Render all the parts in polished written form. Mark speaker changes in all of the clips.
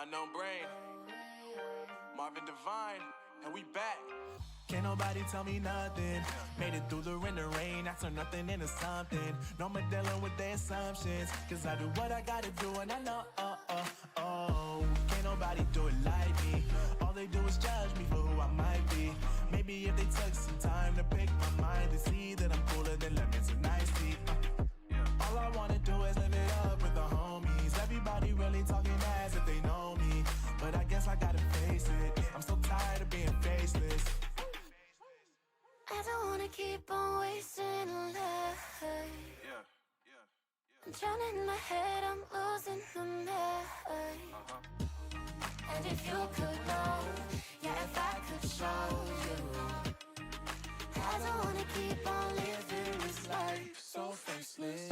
Speaker 1: Unknown Brain, Marvin Devine, and we back.
Speaker 2: Can't nobody tell me nothing. Made it through the rain, I turn nothing into something. No more dealing with their assumptions, cause I do what I gotta do and I know, can't nobody do it like me. All they do is judge me for who I might be. Maybe if they took some time to pick my mind, they see that I'm cooler than lemons and iced tea. All I wanna do is live it up with the homies. Everybody really talking as if they know me, but I guess I gotta face it. I'm so tired of being faceless.
Speaker 3: I don't wanna keep on wasting life. I'm drowning in my head, I'm losing the mind. And if you could know, yeah, if I could show you, I don't wanna keep on living this life so faceless.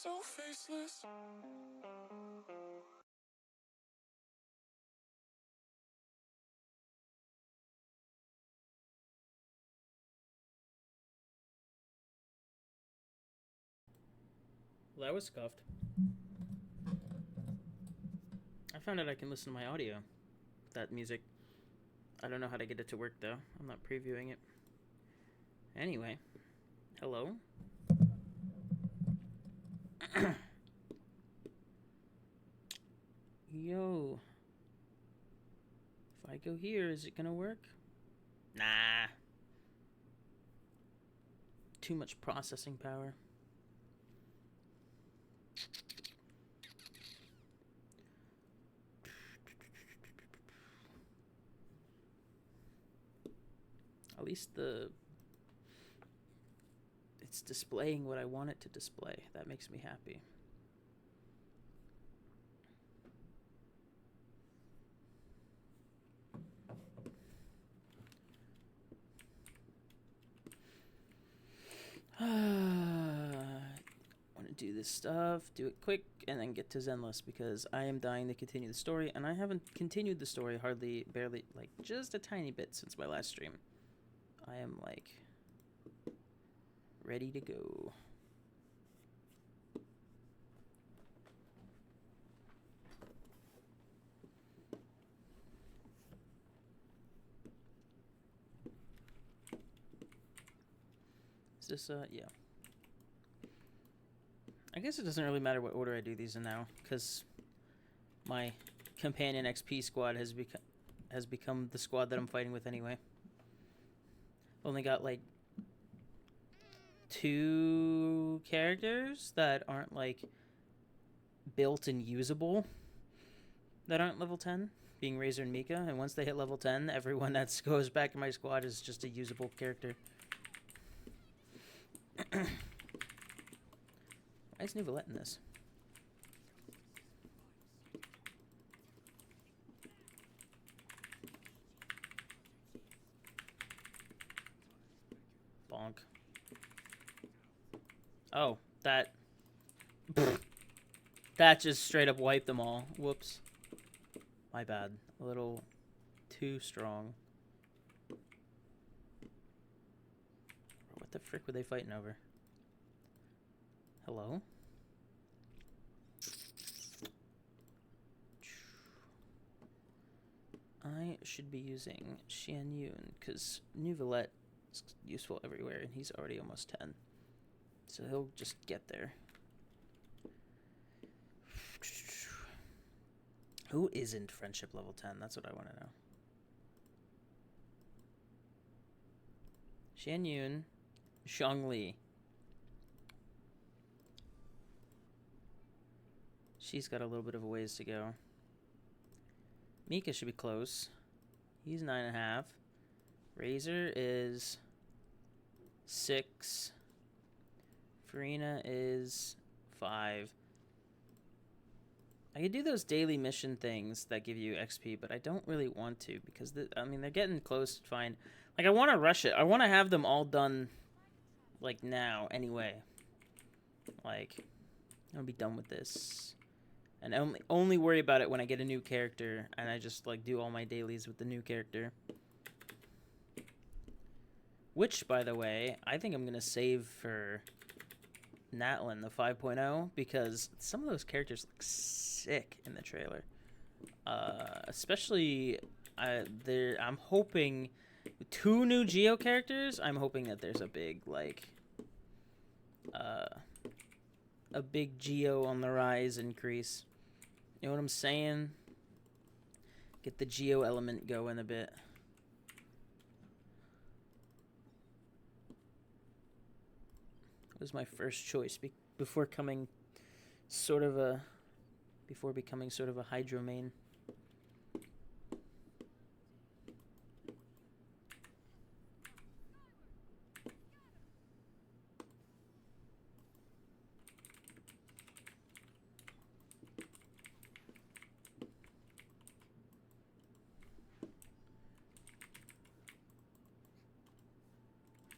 Speaker 2: So faceless.
Speaker 4: Well, that was scuffed. I found out I can listen to my audio. That music. I don't know how to get it to work though. I'm not previewing it. Anyway. Hello? Yo. If I go here, is it gonna work? Nah. Too much processing power. At least it's displaying what I want it to display. That makes me happy. Want to do this stuff, do it quick, and then get to Zenless because I am dying to continue the story, and I haven't continued the story barely, like just a tiny bit since my last stream. I am like ready to go. Is this yeah. I guess it doesn't really matter what order I do these in now, because my companion XP squad has become the squad that I'm fighting with anyway. Only got like 2 characters that aren't like built and usable that aren't level 10, being Razor and Mika, and once they hit level 10, everyone that goes back in my squad is just a usable character. Why is Nouvellette in this? Bonk. Oh, that just straight up wiped them all. Whoops. My bad. A little too strong. What the frick were they fighting over? Hello? I should be using Xian Yun because Nouvellette is useful everywhere and he's already almost 10. So he'll just get there. Who isn't friendship level 10? That's what I want to know. Xian Yun, Zhongli. She's got a little bit of a ways to go. Mika should be close. He's 9.5. Razor is 6. Farina is 5. I could do those daily mission things that give you XP, but I don't really want to because, I mean, they're getting close, fine. Like, I want to rush it. I want to have them all done, like, now, anyway. Like, I'll be done with this. And only worry about it when I get a new character, and I just, like, do all my dailies with the new character. Which, by the way, I think I'm going to save for Natlin, the 5.0, because some of those characters look sick in the trailer. Especially, I'm hoping, with 2 new Geo characters, I'm hoping that there's a big, like, a big Geo on the rise increase. You know what I'm saying? Get the Geo element going a bit. It was my first choice before becoming sort of a Hydro main.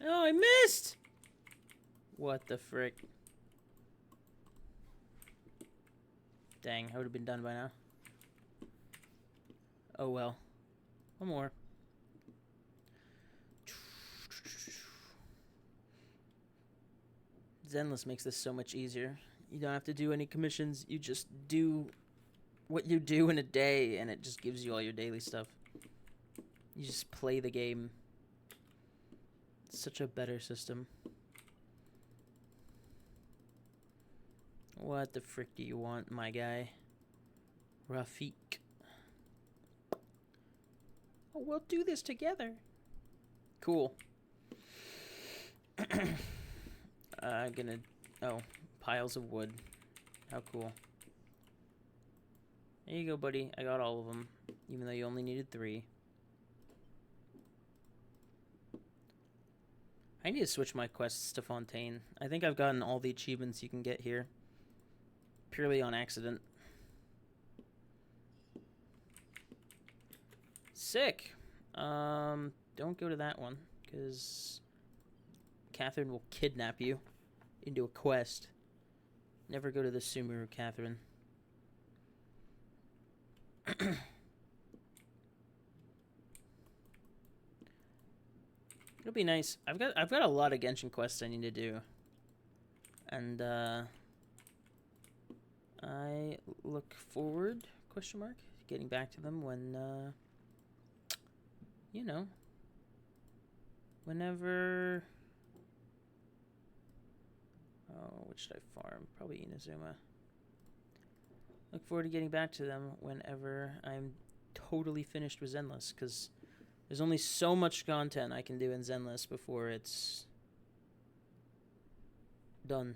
Speaker 4: Oh, I missed! What the frick? Dang, I would have been done by now. Oh well. One more. Zenless makes this so much easier. You don't have to do any commissions. You just do what you do in a day, and it just gives you all your daily stuff. You just play the game. It's such a better system. What the frick do you want, my guy? Rafiq. Oh, we'll do this together. Cool. I'm gonna... Oh, piles of wood. How cool. There you go, buddy. I got all of them, even though you only needed 3. I need to switch my quests to Fontaine. I think I've gotten all the achievements you can get here. Purely on accident. Sick. Don't go to that one, because Catherine will kidnap you into a quest. Never go to the Sumuru, Catherine. It'll be nice. I've got a lot of Genshin quests I need to do. And I look forward, getting back to them when, you know, whenever, oh, what should I farm? Probably Inazuma. Look forward to getting back to them whenever I'm totally finished with Zenless, because there's only so much content I can do in Zenless before it's done.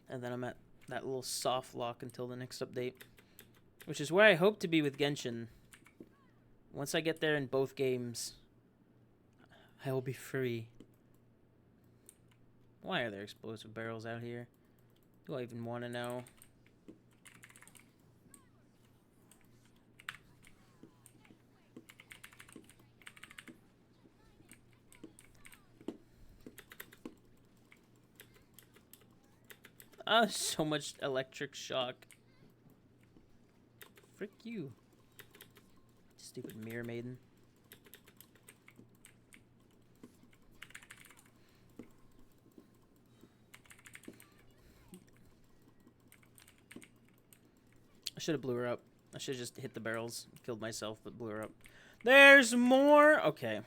Speaker 4: And then I'm at that little soft lock until the next update, which is where I hope to be with Genshin. Once I get there in both games, I will be free. Why are there explosive barrels out here? Do I even want to know? Oh, so much electric shock. Frick you. Stupid mirror maiden. I should have blew her up. I should have just hit the barrels, killed myself, but blew her up. There's more! Okay.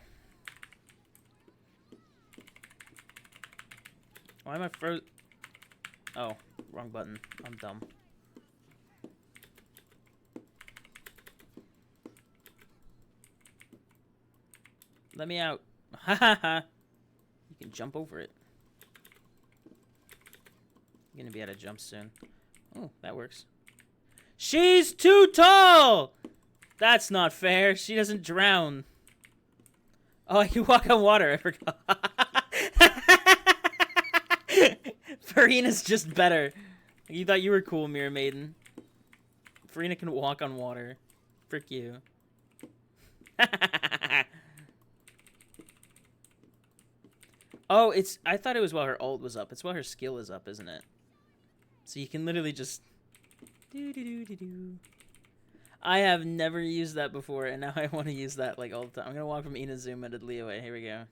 Speaker 4: Why am I frozen? Oh, wrong button. I'm dumb. Let me out. Ha ha ha. You can jump over it. You're gonna be able to jump soon. Oh, that works. She's too tall! That's not fair. She doesn't drown. Oh, I can walk on water. I forgot. Farina's just better. You thought you were cool, Mirror Maiden. Farina can walk on water. Frick you. Oh, it's... I thought it was while her ult was up. It's while her skill is up, isn't it? So you can literally just... Do-do-do-do-do. I have never used that before, and now I want to use that like all the time. I'm going to walk from Inazuma to Liyue. Here we go.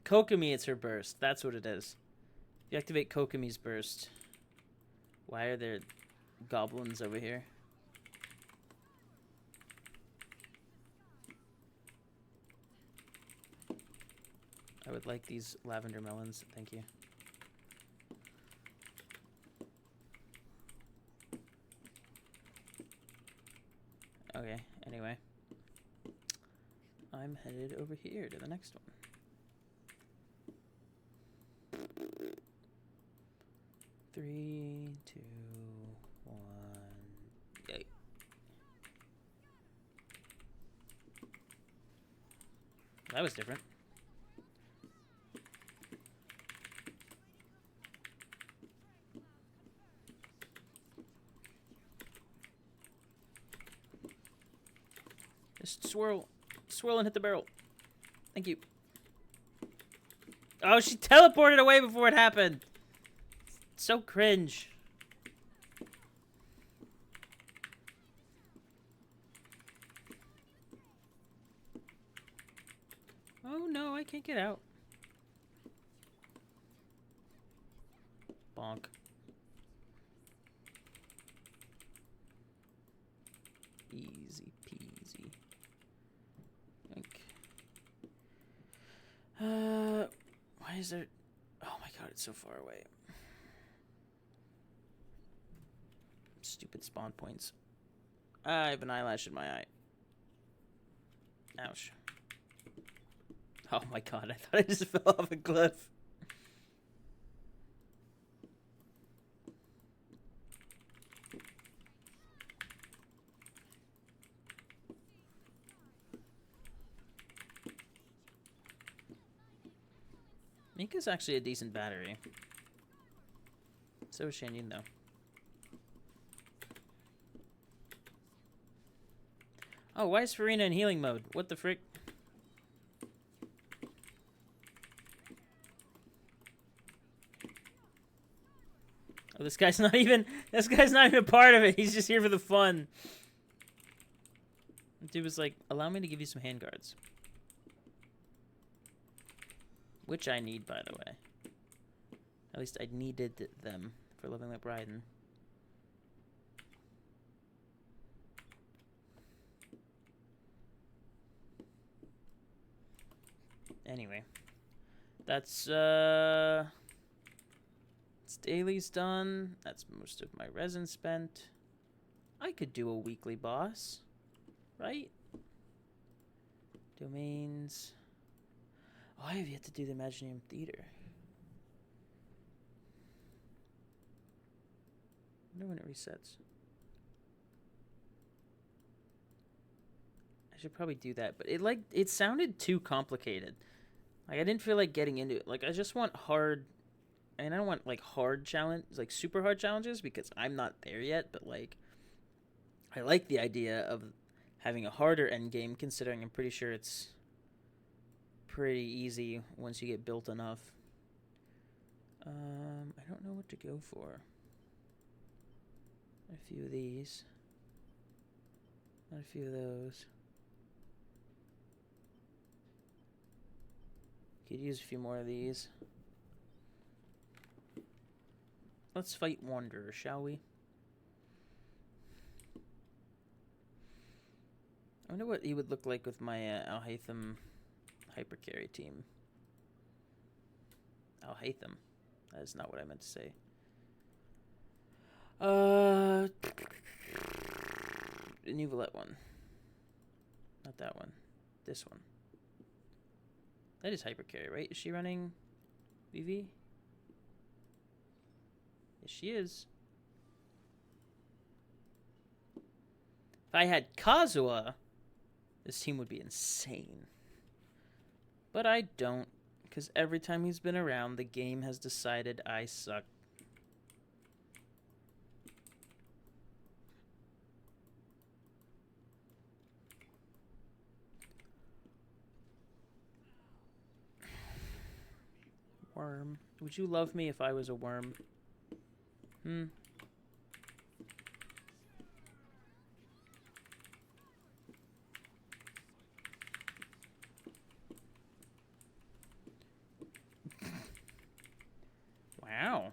Speaker 4: Kokomi, it's her burst. That's what it is. You activate Kokomi's burst. Why are there goblins over here? I would like these lavender melons. Thank you. Okay, anyway. I'm headed over here to the next one. Three, two, one. Yay. That was different. Just swirl. Swirl and hit the barrel. Thank you. Oh, she teleported away before it happened. So cringe. Oh no, I can't get out. Bonk. Easy peasy. Why is there... Oh my god, it's so far away. Stupid spawn points. I have an eyelash in my eye. Ouch. Oh my god, I thought I just fell off a cliff. Mika's actually a decent battery. So is Shanyin, though. Oh, why is Farina in healing mode? What the frick? Oh, this guy's not even a part of it. He's just here for the fun. The dude was like, allow me to give you some handguards. Which I need, by the way. At least I needed them for leveling up Raiden. Anyway. That's, daily's done. That's most of my resin spent. I could do a weekly boss. Right? Domains... Oh, I have yet to do the Imaginarium Theater. I wonder when it resets. I should probably do that, but it sounded too complicated. Like I didn't feel like getting into it. Like I just want hard, and I don't want like hard challenge, like super hard challenges because I'm not there yet. But like, I like the idea of having a harder end game, considering I'm pretty sure it's pretty easy once you get built enough. I don't know what to go for. A few of these. Not a few of those. Could use a few more of these. Let's fight Wanderer, shall we? I wonder what he would look like with my Al-Haytham hypercarry team. Al-Haytham. That is not what I meant to say. The new Valette one. Not that one. This one. That is hypercarry, right? Is she running VV? Yes, she is. If I had Kazuha, this team would be insane. But I don't, Because every time he's been around, the game has decided I suck. Worm. Would you love me if I was a worm? Hmm. Wow.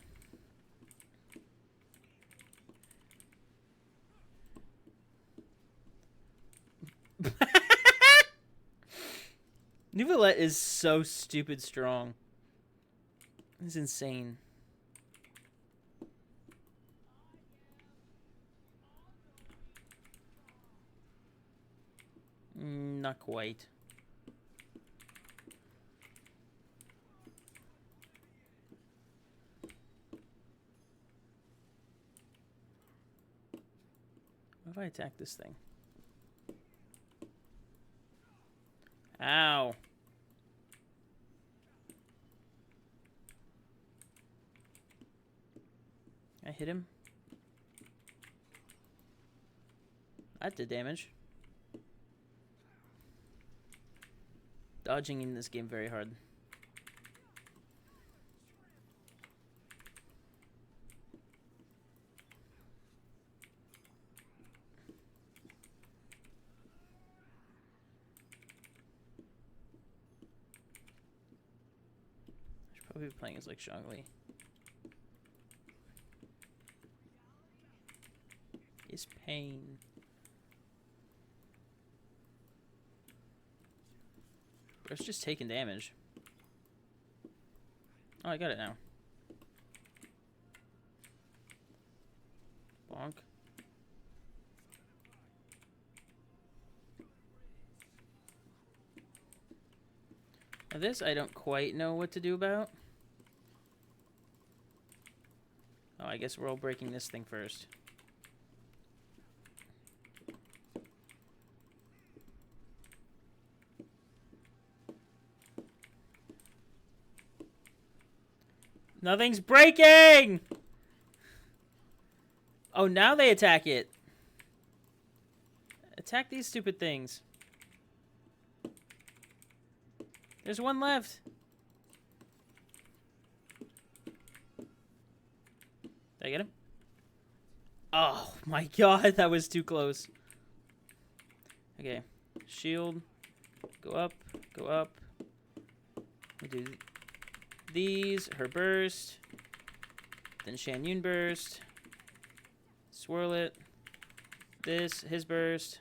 Speaker 4: Neuvillette is so stupid strong. It's insane. Not quite. What if I attack this thing? Ow. I hit him. That did damage. Dodging in this game very hard. I should probably be playing as like Zhongli. Is pain. It's just taking damage. Oh, I got it now. Bonk. Now this I don't quite know what to do about. Oh, I guess we're all breaking this thing first. Nothing's breaking! Oh, now they attack it. Attack these stupid things. There's one left. Did I get him? Oh my god, that was too close. Okay. Shield. Go up. Go up. We do these, her burst, then Shan Yun burst, swirl it, this, his burst.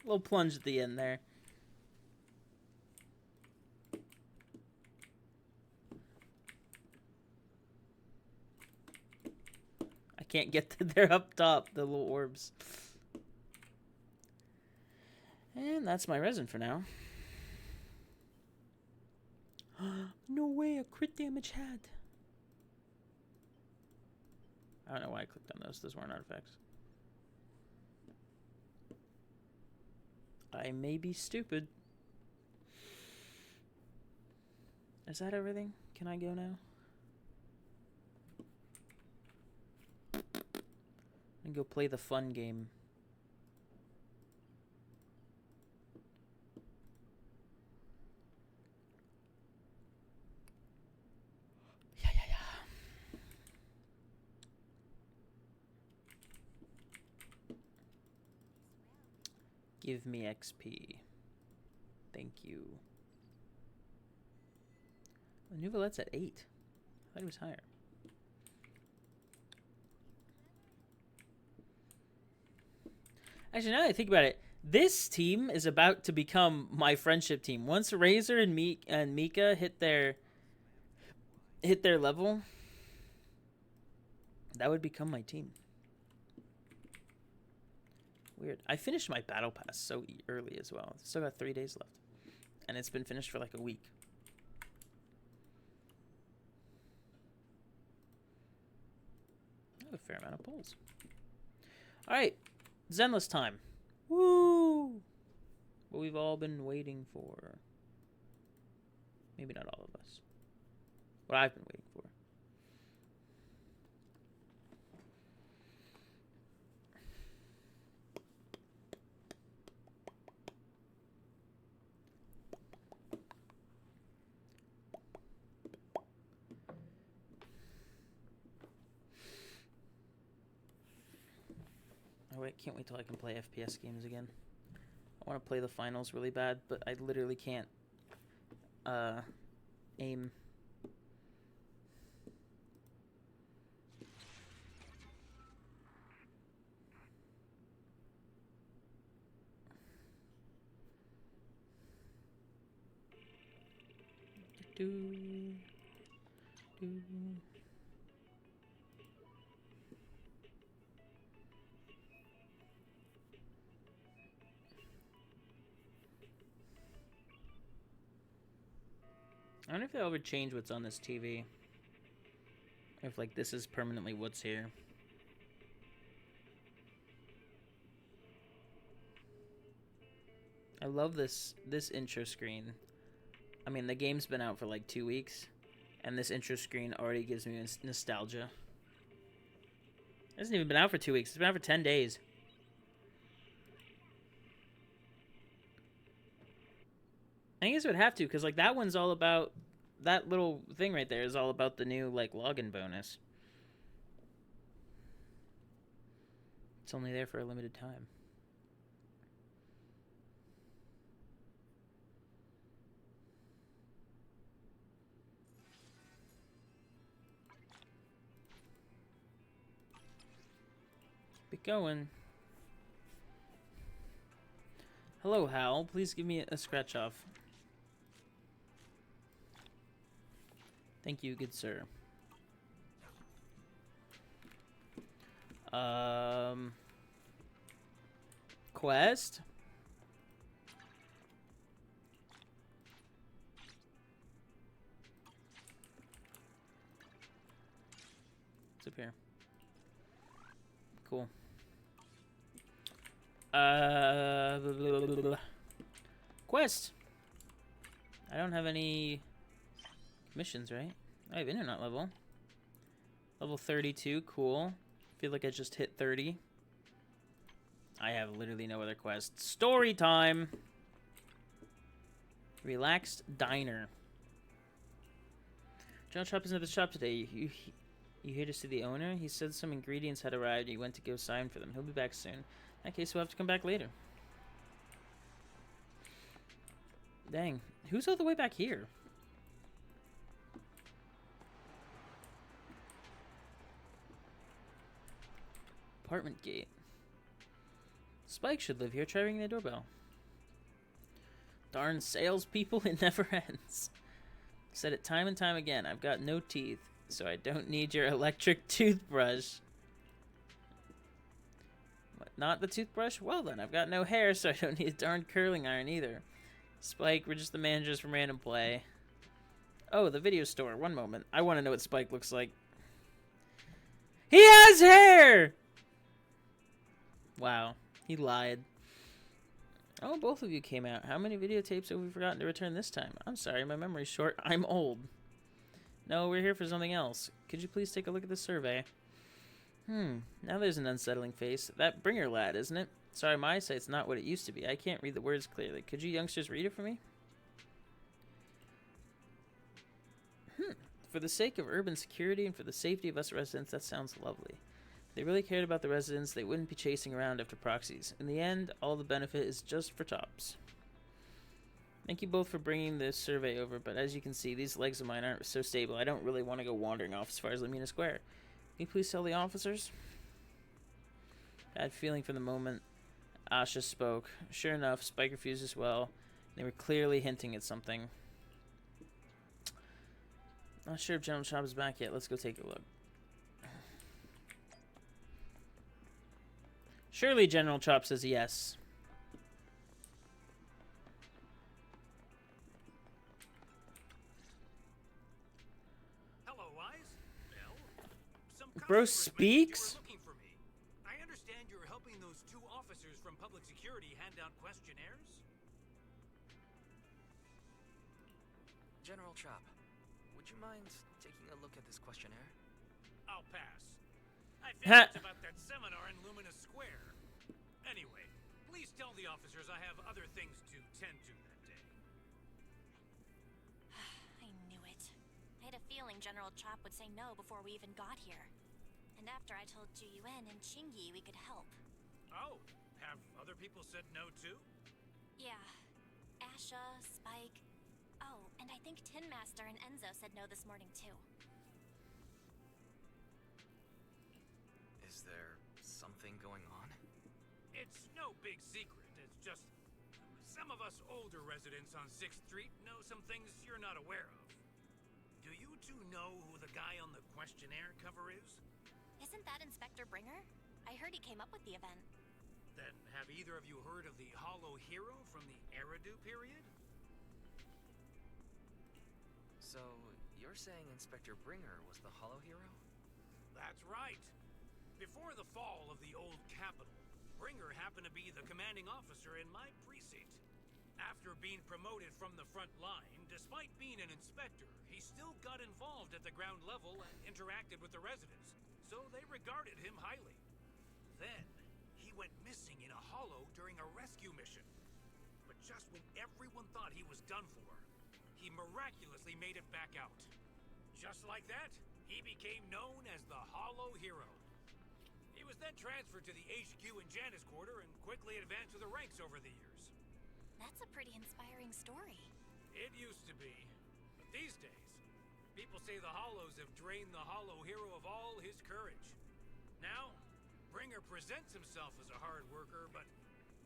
Speaker 4: Little plunge at the end there. I can't get to there up top, the little orbs. And that's my resin for now. No way, a crit damage hat. I don't know why I clicked on those. Those weren't artifacts. I may be stupid. Is that everything? Can I go now? And go play the fun game. Give me XP. Thank you. Neuvillette's at 8. I thought it was higher. Actually, now that I think about it, this team is about to become my friendship team. Once Razor and Mika hit their level, that would become my team. Weird. I finished my battle pass so early as well. Still got 3 days left. And it's been finished for like a week. I have a fair amount of pulls. Alright, Zenless time. Woo! What we've all been waiting for. Maybe not all of us. What I've been waiting for. Oh wait, can't wait till I can play FPS games again. I want to play the finals really bad, but I literally can't aim. Do, do. I wonder if they'll ever change what's on this TV. If, like, this is permanently what's here. I love this intro screen. I mean, the game's been out for, like, 2 weeks. And this intro screen already gives me nostalgia. It hasn't even been out for 2 weeks. It's been out for 10 days. I guess it would have to, because, like, that one's all about... That little thing right there is all about the new, like, login bonus. It's only there for a limited time. Keep it going. Hello, Hal. Please give me a scratch off. Thank you, good sir. Quest? It's up here. Cool. Blah, blah, blah, blah. Quest! I don't have any missions, right? I have internet level. Level 32, cool. Feel like I just hit 30. I have literally no other quests. Story time! Relaxed Diner. John Chop is at the shop today. You here to see the owner? He said some ingredients had arrived and he went to go sign for them. He'll be back soon. In that case, we'll have to come back later. Dang. Who's all the way back here? Apartment gate. Spike should live here. Try ringing the doorbell. Darn salespeople, it never ends. Said it time and time again. I've got no teeth, so I don't need your electric toothbrush. What, not the toothbrush? Well then, I've got no hair, so I don't need a darn curling iron either. Spike, we're just the managers from Random Play. Oh, the video store. One moment. I want to know what Spike looks like. He has hair! Wow, he lied. Oh, both of you came out. How many videotapes have we forgotten to return this time? I'm sorry, my memory's short. I'm old. No, we're here for something else. Could you please take a look at the survey? Now there's an unsettling face. That Bringer lad, isn't it? Sorry, my eyesight's not what it used to be. I can't read the words clearly. Could you youngsters read it for me? For the sake of urban security and for the safety of us residents, that sounds lovely. If they really cared about the residents, they wouldn't be chasing around after proxies. In the end, all the benefit is just for tops. Thank you both for bringing this survey over, but as you can see, these legs of mine aren't so stable. I don't really want to go wandering off as far as Lamina Square. Can you please tell the officers? Bad feeling for the moment. Asha spoke. Sure enough, Spike refused as well. They were clearly hinting at something. Not sure if General Chop is back yet. Let's go take a look. Surely General Chop says yes.
Speaker 5: Hello, Wise. Well, some
Speaker 4: Bro
Speaker 5: customers
Speaker 4: speaks?
Speaker 5: mentioned you were looking for me. I understand you're helping officers from public security hand out questionnaires?
Speaker 6: General Chop, would you mind taking a look at this questionnaire?
Speaker 5: I'll pass. I figured it's about that seminar in Luminous Square. Anyway, please tell the officers I have other things to tend to that day.
Speaker 3: I knew it. I had a feeling General Chop would say no before we even got here. And after I told Ju Yuen and Qingyi we could help.
Speaker 5: Oh, have other people said no too?
Speaker 3: Yeah. Asha, Spike. Oh, and I think Tin Master and Enzo said no this morning too.
Speaker 6: Is there something going on?
Speaker 5: It's no big secret. It's just some of us older residents on 6th Street know some things you're not aware of. Do you two know who the guy on the questionnaire cover is?
Speaker 3: Isn't that Inspector Bringer? I heard he came up with the event.
Speaker 5: Then have either of you heard of the Hollow Hero from the Eridu period?
Speaker 6: So, you're saying Inspector Bringer was the Hollow Hero?
Speaker 5: That's right. Before the fall of the old capital, Bringer happened to be the commanding officer in my precinct. After being promoted from the front line, despite being an inspector, he still got involved at the ground level and interacted with the residents, so they regarded him highly. Then, he went missing in a hollow during a rescue mission. But just when everyone thought he was done for, he miraculously made it back out. Just like that, he became known as the Hollow Hero. He was then transferred to the HQ in Janus Quarter and quickly advanced to the ranks over the years.
Speaker 3: That's a pretty inspiring story.
Speaker 5: It used to be, but these days, people say the Hollows have drained the Hollow Hero of all his courage. Now, Bringer presents himself as a hard worker, but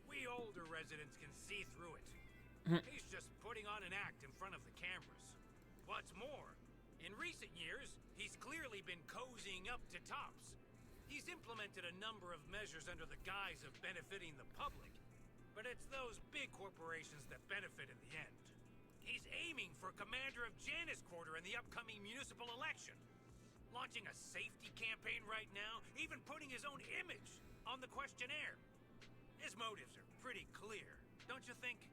Speaker 5: we older residents can see through it. He's just putting on an act in front of the cameras. What's more, in recent years, he's clearly been cozying up to Tops. He's implemented a number of measures under the guise of benefiting the public, but it's those big corporations that benefit in the end. He's aiming for commander of Janus Quarter in the upcoming municipal election. Launching a safety campaign right now, even putting his own image on the questionnaire. His motives are pretty clear, don't you think?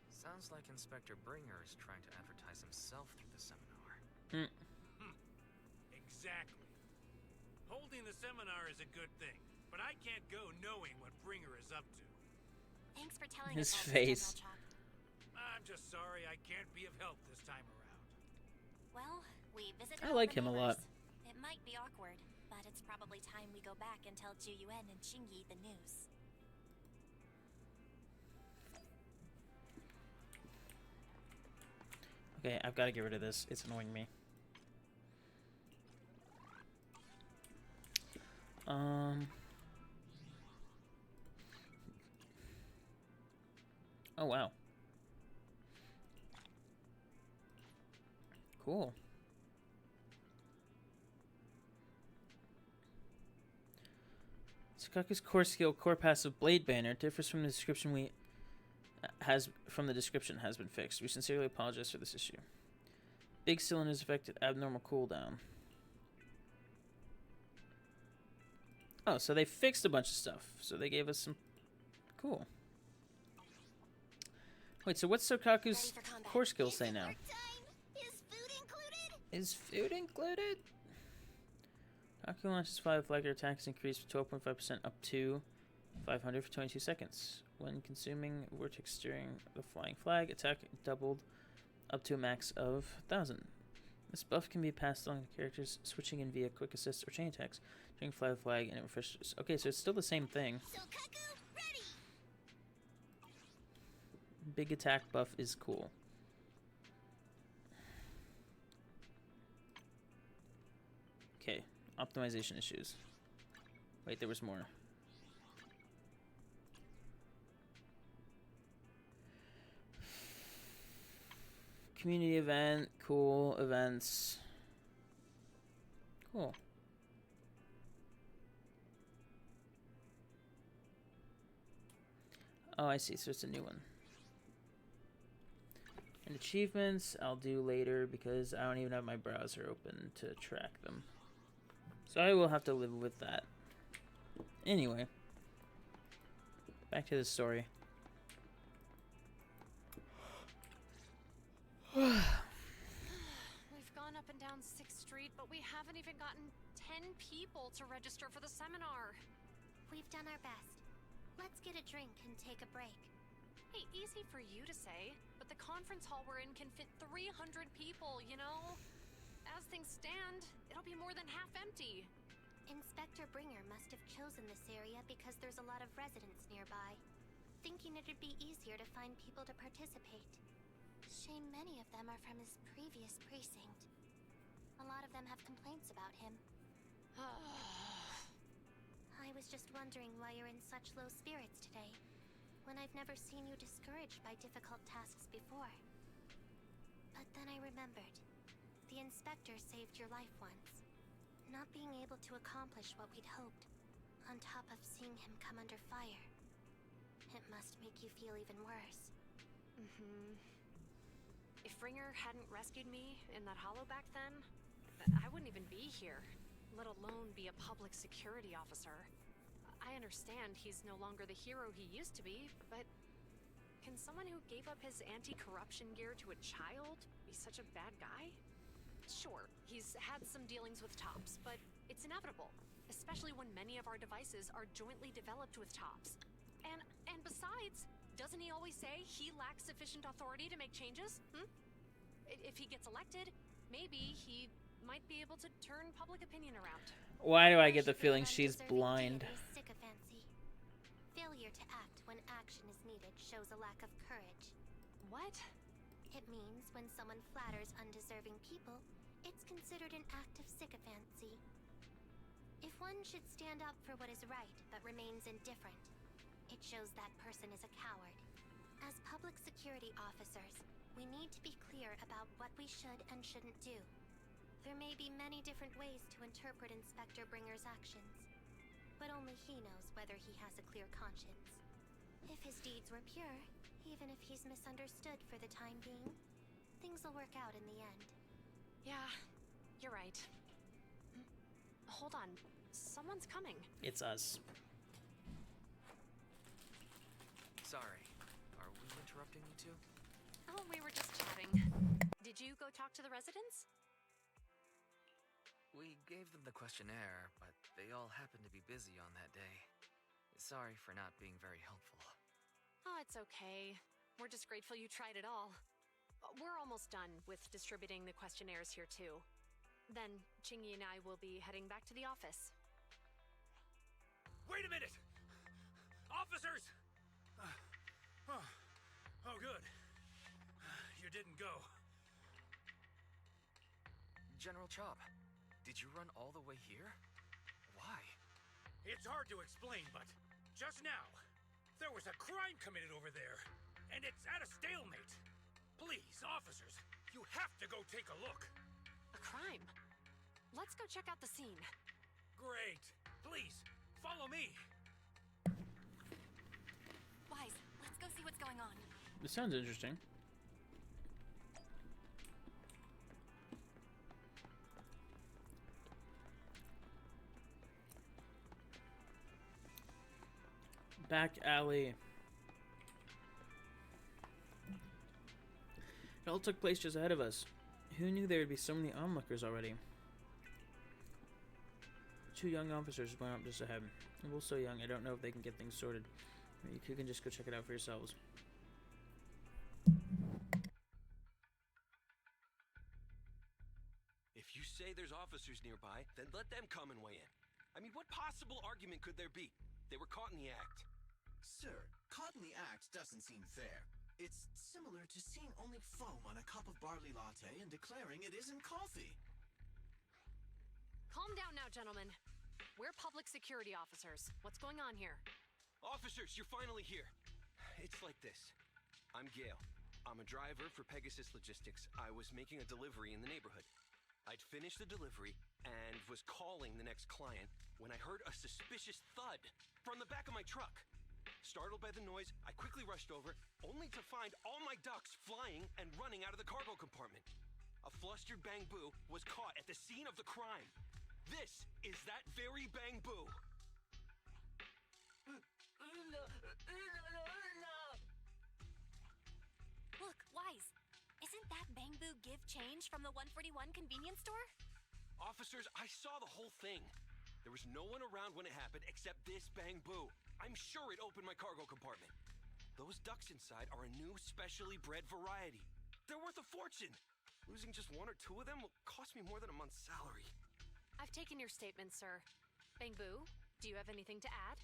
Speaker 6: Sounds like Inspector Bringer is trying to advertise himself through the seminar.
Speaker 5: Exactly. Holding the seminar is a good thing, but I can't go knowing what Bringer is up to.
Speaker 3: Thanks for telling
Speaker 4: His
Speaker 3: us all
Speaker 4: face.
Speaker 3: this, General Chop.
Speaker 5: I'm just sorry I can't be of help this time around.
Speaker 3: Well, we visited
Speaker 4: I
Speaker 3: all
Speaker 4: like
Speaker 3: the
Speaker 4: him a lot.
Speaker 3: neighbors. It might be awkward, but it's probably time we go back and tell Ju Yuen and Qingyi the news.
Speaker 4: Okay, I've got to get rid of this. It's annoying me. Oh, wow. Cool. Sukaku's core skill, core passive Blade Banner differs from the description has been fixed. We sincerely apologize for this issue. Big cylinders affected abnormal cooldown. Oh, so they fixed a bunch of stuff. So they gave us some... Cool. Wait, so what's Sokaku's core skills say now? Is food included? Kaku launches 5 flagger attacks increased 12.5% up to 500 for 22 seconds. When consuming vortex steering the flying flag, attack doubled up to a max of 1,000. This buff can be passed on to characters switching in via quick assist or chain attacks during fly the flag and it refreshes. Okay, so it's still the same thing. Big attack buff is cool. Okay, optimization issues. Wait, there was more. Community event, cool, events. Cool. Oh, I see, so it's a new one. And achievements, I'll do later because I don't even have my browser open to track them. So I will have to live with that. Anyway, back to the story.
Speaker 7: We've gone up and down 6th Street, but we haven't even gotten 10 people to register for the seminar.
Speaker 3: We've done our best. Let's get a drink and take a break.
Speaker 7: Hey, easy for you to say, but the conference hall we're in can fit 300 people, you know? As things stand, it'll be more than half empty.
Speaker 3: Inspector Bringer must have chosen this area because there's a lot of residents nearby, thinking it'd be easier to find people to participate. Shame many of them are from his previous precinct. A lot of them have complaints about him. I was just wondering why you're in such low spirits today, when I've never seen you discouraged by difficult tasks before. But then I remembered. The inspector saved your life once. Not being able to accomplish what we'd hoped, on top of seeing him come under fire. It must make you feel even worse.
Speaker 7: If Ringer hadn't rescued me in that hollow back then, I wouldn't even be here, let alone be a public security officer. I understand he's no longer the hero he used to be, but can someone who gave up his anti-corruption gear to a child be such a bad guy? Sure, he's had some dealings with Tops, but it's inevitable, especially when many of our devices are jointly developed with Tops. And besides, doesn't he always say he lacks sufficient authority to make changes? If he gets elected, maybe he might be able to turn public opinion around.
Speaker 4: Why do I get the feeling she's blind?
Speaker 3: Sycophancy. Failure to act when action is needed shows a lack of courage.
Speaker 7: What?
Speaker 3: It means when someone flatters undeserving people, it's considered an act of sycophancy. If one should stand up for what is right but remains indifferent, it shows that person is a coward. As public security officers, we need to be clear about what we should and shouldn't do. There may be many different ways to interpret Inspector Bringer's actions, but only he knows whether he has a clear conscience. If his deeds were pure, even if he's misunderstood for the time being, things will work out in the end.
Speaker 7: Yeah, you're right. Hold on, someone's coming.
Speaker 4: It's us.
Speaker 6: Sorry, are we interrupting you two?
Speaker 7: Oh, we were just chatting. Did you go talk to the residents?
Speaker 6: We gave them the questionnaire, but they all happened to be busy on that day. Sorry for not being very helpful.
Speaker 7: Oh, it's okay. We're just grateful you tried it all. We're almost done with distributing the questionnaires here too. Then Chingy and I will be heading back to the office.
Speaker 5: Wait a minute! Officers! Oh, good. You didn't go.
Speaker 6: General Chop, did you run all the way here? Why?
Speaker 5: It's hard to explain, but just now, there was a crime committed over there, and it's at a stalemate. Please, officers, you have to go take a look.
Speaker 7: A crime? Let's go check out the scene.
Speaker 5: Great. Please, follow me.
Speaker 7: Wise, let's go see what's going on.
Speaker 4: This sounds interesting. Back alley. It all took place just ahead of us. Who knew there would be so many onlookers already? Two young officers went up just ahead. They're both so young, I don't know if they can get things sorted. Or you can just go check it out for yourselves.
Speaker 8: If you say there's officers nearby, then let them come and weigh in. I mean, what possible argument could there be? They were caught in the act.
Speaker 9: Sir, caught in the act doesn't seem fair. It's similar to seeing only foam on a cup of barley latte and declaring it isn't coffee.
Speaker 7: Calm down now, gentlemen. We're public security officers. What's going on here?
Speaker 8: Officers, you're finally here. It's like this. I'm Gale. I'm a driver for Pegasus Logistics. I was making a delivery in the neighborhood. I'd finished the delivery and was calling the next client when I heard a suspicious thud from the back of my truck. Startled by the noise, I quickly rushed over, only to find all my ducks flying and running out of the cargo compartment. A flustered Bang Boo was caught at the scene of the crime. This is very Bang-Boo.
Speaker 3: Look, Wise. Isn't that Bang-Boo give change from the 141 convenience store?
Speaker 8: Officers, I saw the whole thing. There was no one around when it happened except this Bang-Boo. I'm sure it opened my cargo compartment. Those ducks inside are a new specially bred variety. They're worth a fortune. Losing just one or two of them will cost me more than a month's salary.
Speaker 7: I've taken your statement, sir. Bang-Boo, do you have anything to add?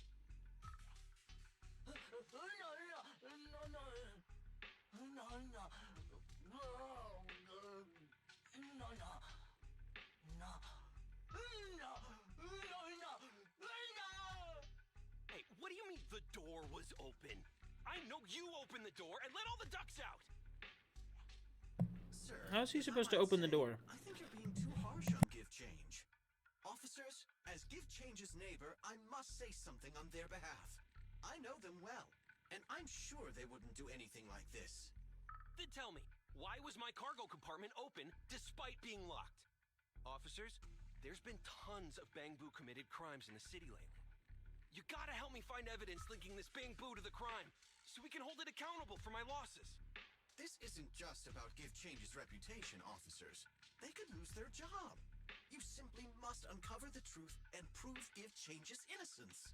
Speaker 8: Hey, what do you mean the door was open? I know you opened the door and let all the ducks out!
Speaker 9: Sir,
Speaker 4: How's he supposed
Speaker 9: I
Speaker 4: to
Speaker 9: might
Speaker 4: open the
Speaker 9: say,
Speaker 4: door?
Speaker 9: I think you're being too harsh on Give Change. Officers, as Give Change's neighbor, I must say something on their behalf. I know them well, and I'm sure they wouldn't do anything like this.
Speaker 8: Then tell me, why was my cargo compartment open despite being locked? Officers, there's been tons of Bang-Boo committed crimes in the city lately. You gotta help me find evidence linking this Bang-Boo to the crime, so we can hold it accountable for my losses.
Speaker 9: This isn't just about Give Change's reputation, officers. They could lose their job. You simply must uncover the truth and prove Give Change's innocence.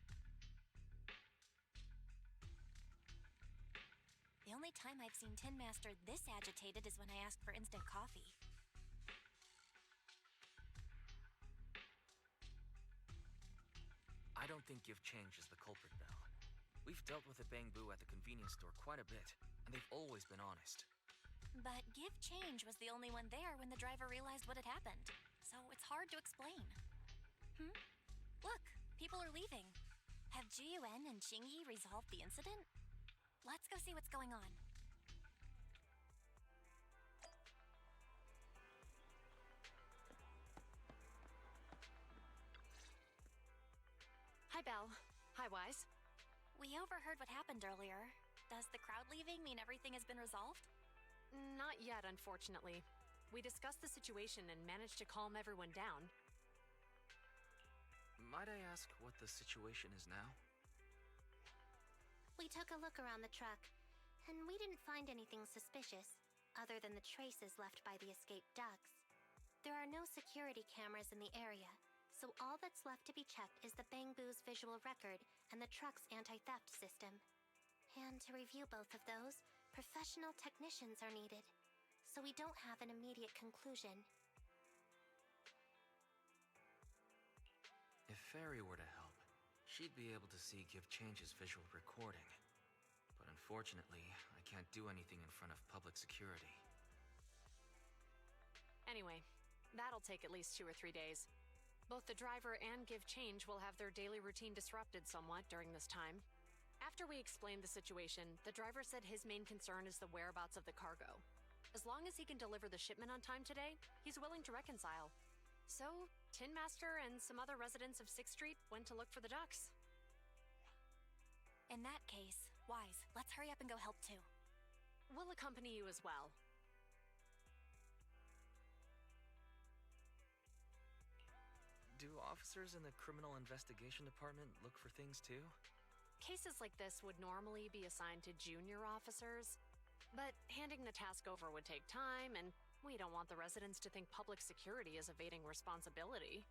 Speaker 3: The only time I've seen Tin Master this agitated is when I asked for instant coffee.
Speaker 6: I don't think Give Change is the culprit, Belle. We've dealt with the Bang-Boo at the convenience store quite a bit, and they've always been honest.
Speaker 3: But Give Change was the only one there when the driver realized what had happened. So it's hard to explain. Look, people are leaving. Have Jiyuan and Qingyi resolved the incident? Let's go see what's going on.
Speaker 7: Hi, Belle. Hi, Wise.
Speaker 3: We overheard what happened earlier. Does the crowd leaving mean everything has been resolved?
Speaker 7: Not yet, unfortunately. We discussed the situation and managed to calm everyone down.
Speaker 6: Might I ask what the situation is now?
Speaker 3: We took a look around the truck, and we didn't find anything suspicious, other than the traces left by the escaped ducks. There are no security cameras in the area, so all that's left to be checked is the Bang-Boo's visual record and the truck's anti-theft system. And to review both of those, professional technicians are needed, so we don't have an immediate conclusion.
Speaker 6: If Fairy were to help, she'd be able to see Give Change's visual recording. But unfortunately, I can't do anything in front of public security.
Speaker 7: Anyway, that'll take at least 2 or 3 days. Both the driver and Give Change will have their daily routine disrupted somewhat during this time. After we explained the situation, the driver said his main concern is the whereabouts of the cargo. As long as he can deliver the shipment on time today, he's willing to reconcile. So, Tin Master and some other residents of 6th Street went to look for the ducks.
Speaker 3: In that case, Wise, let's hurry up and go help too.
Speaker 7: We'll accompany you as well.
Speaker 6: Do officers in the Criminal Investigation Department look for things too?
Speaker 7: Cases like this would normally be assigned to junior officers, but handing the task over would take time, and we don't want the residents to think public security is evading responsibility.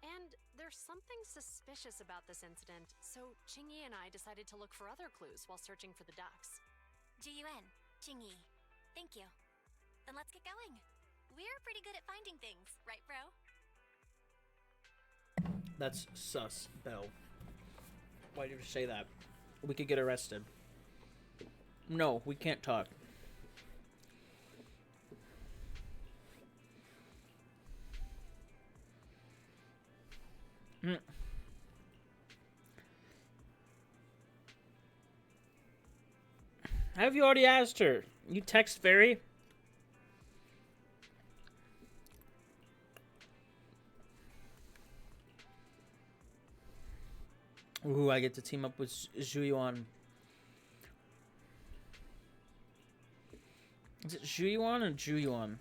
Speaker 7: And there's something suspicious about this incident, so Qingyi and I decided to look for other clues while searching for the ducks.
Speaker 3: Jiyuan, Qingyi, thank you. Then let's get going. We're pretty good at finding things, right, bro?
Speaker 4: That's sus, Belle. Why did you say that? We could get arrested. No, we can't talk. Have you already asked her? You text Fairy? Ooh, I get to team up with Zhuyuan. Is it Zhuyuan or Zhuyuan?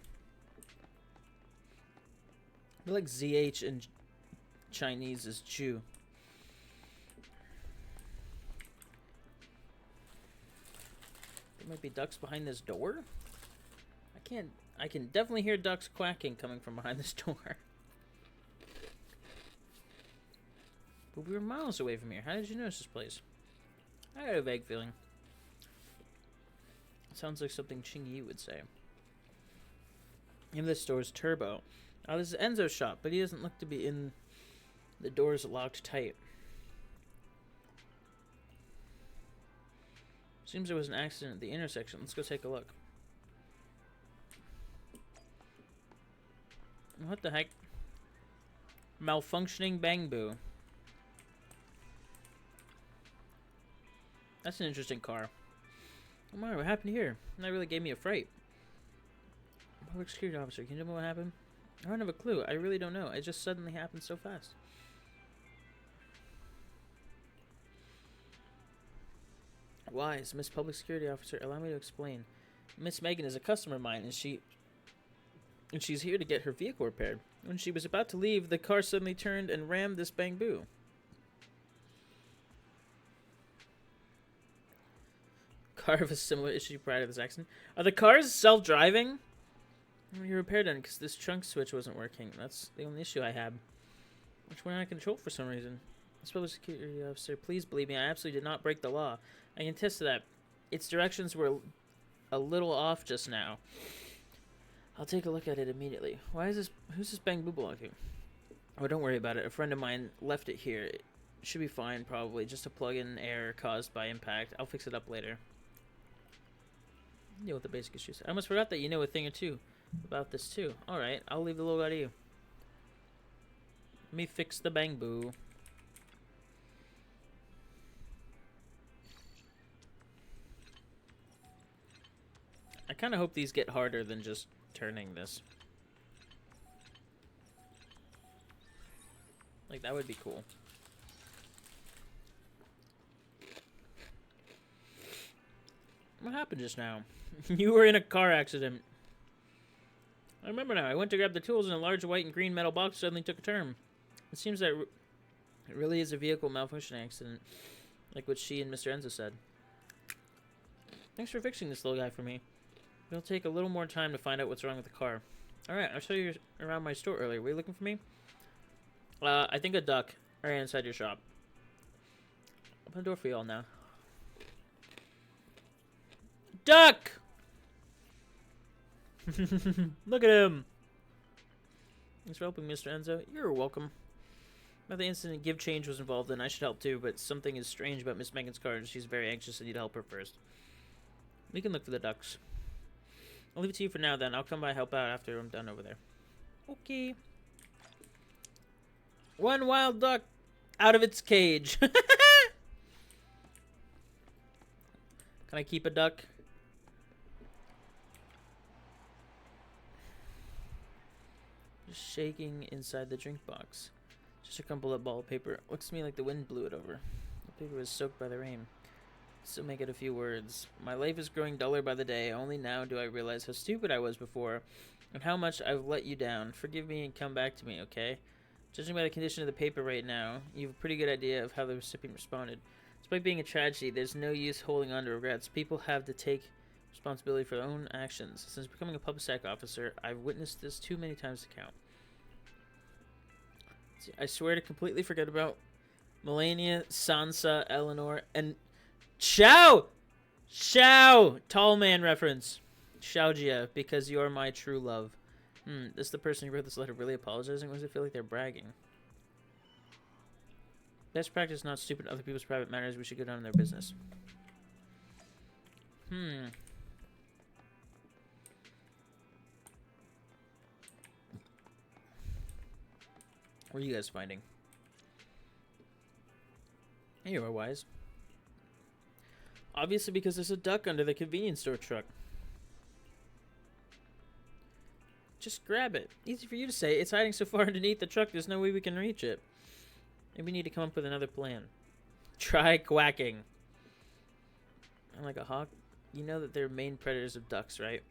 Speaker 4: I feel like ZH and Chinese is Jew. There might be ducks behind this door. I can definitely hear ducks quacking coming from behind this door. But we were miles away from here. How did you notice this place? I got a vague feeling. It sounds like something Ching Yi would say. And this store's Turbo. Oh, this is Enzo's shop, but he doesn't look to be in. The door's locked tight. Seems there was an accident at the intersection. Let's go take a look. What the heck? Malfunctioning Bangbu. That's an interesting car. Oh my, what happened here? That really gave me a fright. Public security officer, can you tell me what happened? I don't have a clue. I really don't know. It just suddenly happened so fast. Wise, Miss Public Security Officer, allow me to explain. Miss Megan is a customer of mine, and she's here to get her vehicle repaired. When she was about to leave, the car suddenly turned and rammed this Bangbu. Car of a similar issue prior to this accident. Are the cars self-driving? You repaired it because this trunk switch wasn't working. That's the only issue I had, which went out of control for some reason. Miss Public Security Officer, please believe me, I absolutely did not break the law. I can attest to that. Its directions were a little off just now. I'll take a look at it immediately. Why is this? Who's this Bangbu belong to? Oh, don't worry about it. A friend of mine left it here. It should be fine, probably. Just a plug-in error caused by impact. I'll fix it up later. Deal with the basic issues. I almost forgot that you know a thing or two about this too. Alright, I'll leave the little guy to you. Let me fix the Bangbu. I kind of hope these get harder than just turning this. Like, that would be cool. What happened just now? You were in a car accident. I remember now. I went to grab the tools and a large white and green metal box suddenly took a turn. It seems that it really is a vehicle malfunction accident, like what she and Mr. Enzo said. Thanks for fixing this little guy for me. It'll take a little more time to find out what's wrong with the car. Alright, I saw you around my store earlier. Were you looking for me? I think a duck right inside your shop. Open the door for you all now. Duck! Look at him! Thanks for helping, Mr. Enzo. You're welcome. About the incident Give Change was involved in, I should help too, but something is strange about Miss Megan's car, and she's very anxious and need to help her first. We can look for the ducks. I'll leave it to you for now, then. I'll come by and help out after I'm done over there. Okay. One wild duck out of its cage. Can I keep a duck? Just shaking inside the drink box. Just a crumpled up ball of paper. Looks to me like the wind blew it over. The paper was soaked by the rain. So make it a few words. My life is growing duller by the day. Only now do I realize how stupid I was before and how much I've let you down. Forgive me and come back to me, okay? Judging by the condition of the paper right now, you have a pretty good idea of how the recipient responded. Despite being a tragedy, there's no use holding on to regrets. People have to take responsibility for their own actions. Since becoming a public sec officer, I've witnessed this too many times to count. I swear to completely forget about Melania, Sansa, Eleanor, and Xiao! Xiao! Tall man reference. Xiaojia, because you're my true love. Is the person who wrote this letter really apologizing, or does it feel like they're bragging? Best practice not stupid in other people's private matters. We should go down to their business. What are you guys finding? Hey, you are wise. Obviously because there's a duck under the convenience store truck. Just grab it. Easy for you to say. It's hiding so far underneath the truck, there's no way we can reach it. Maybe we need to come up with another plan. Try quacking. I'm like a hawk. You know that they're main predators of ducks, right?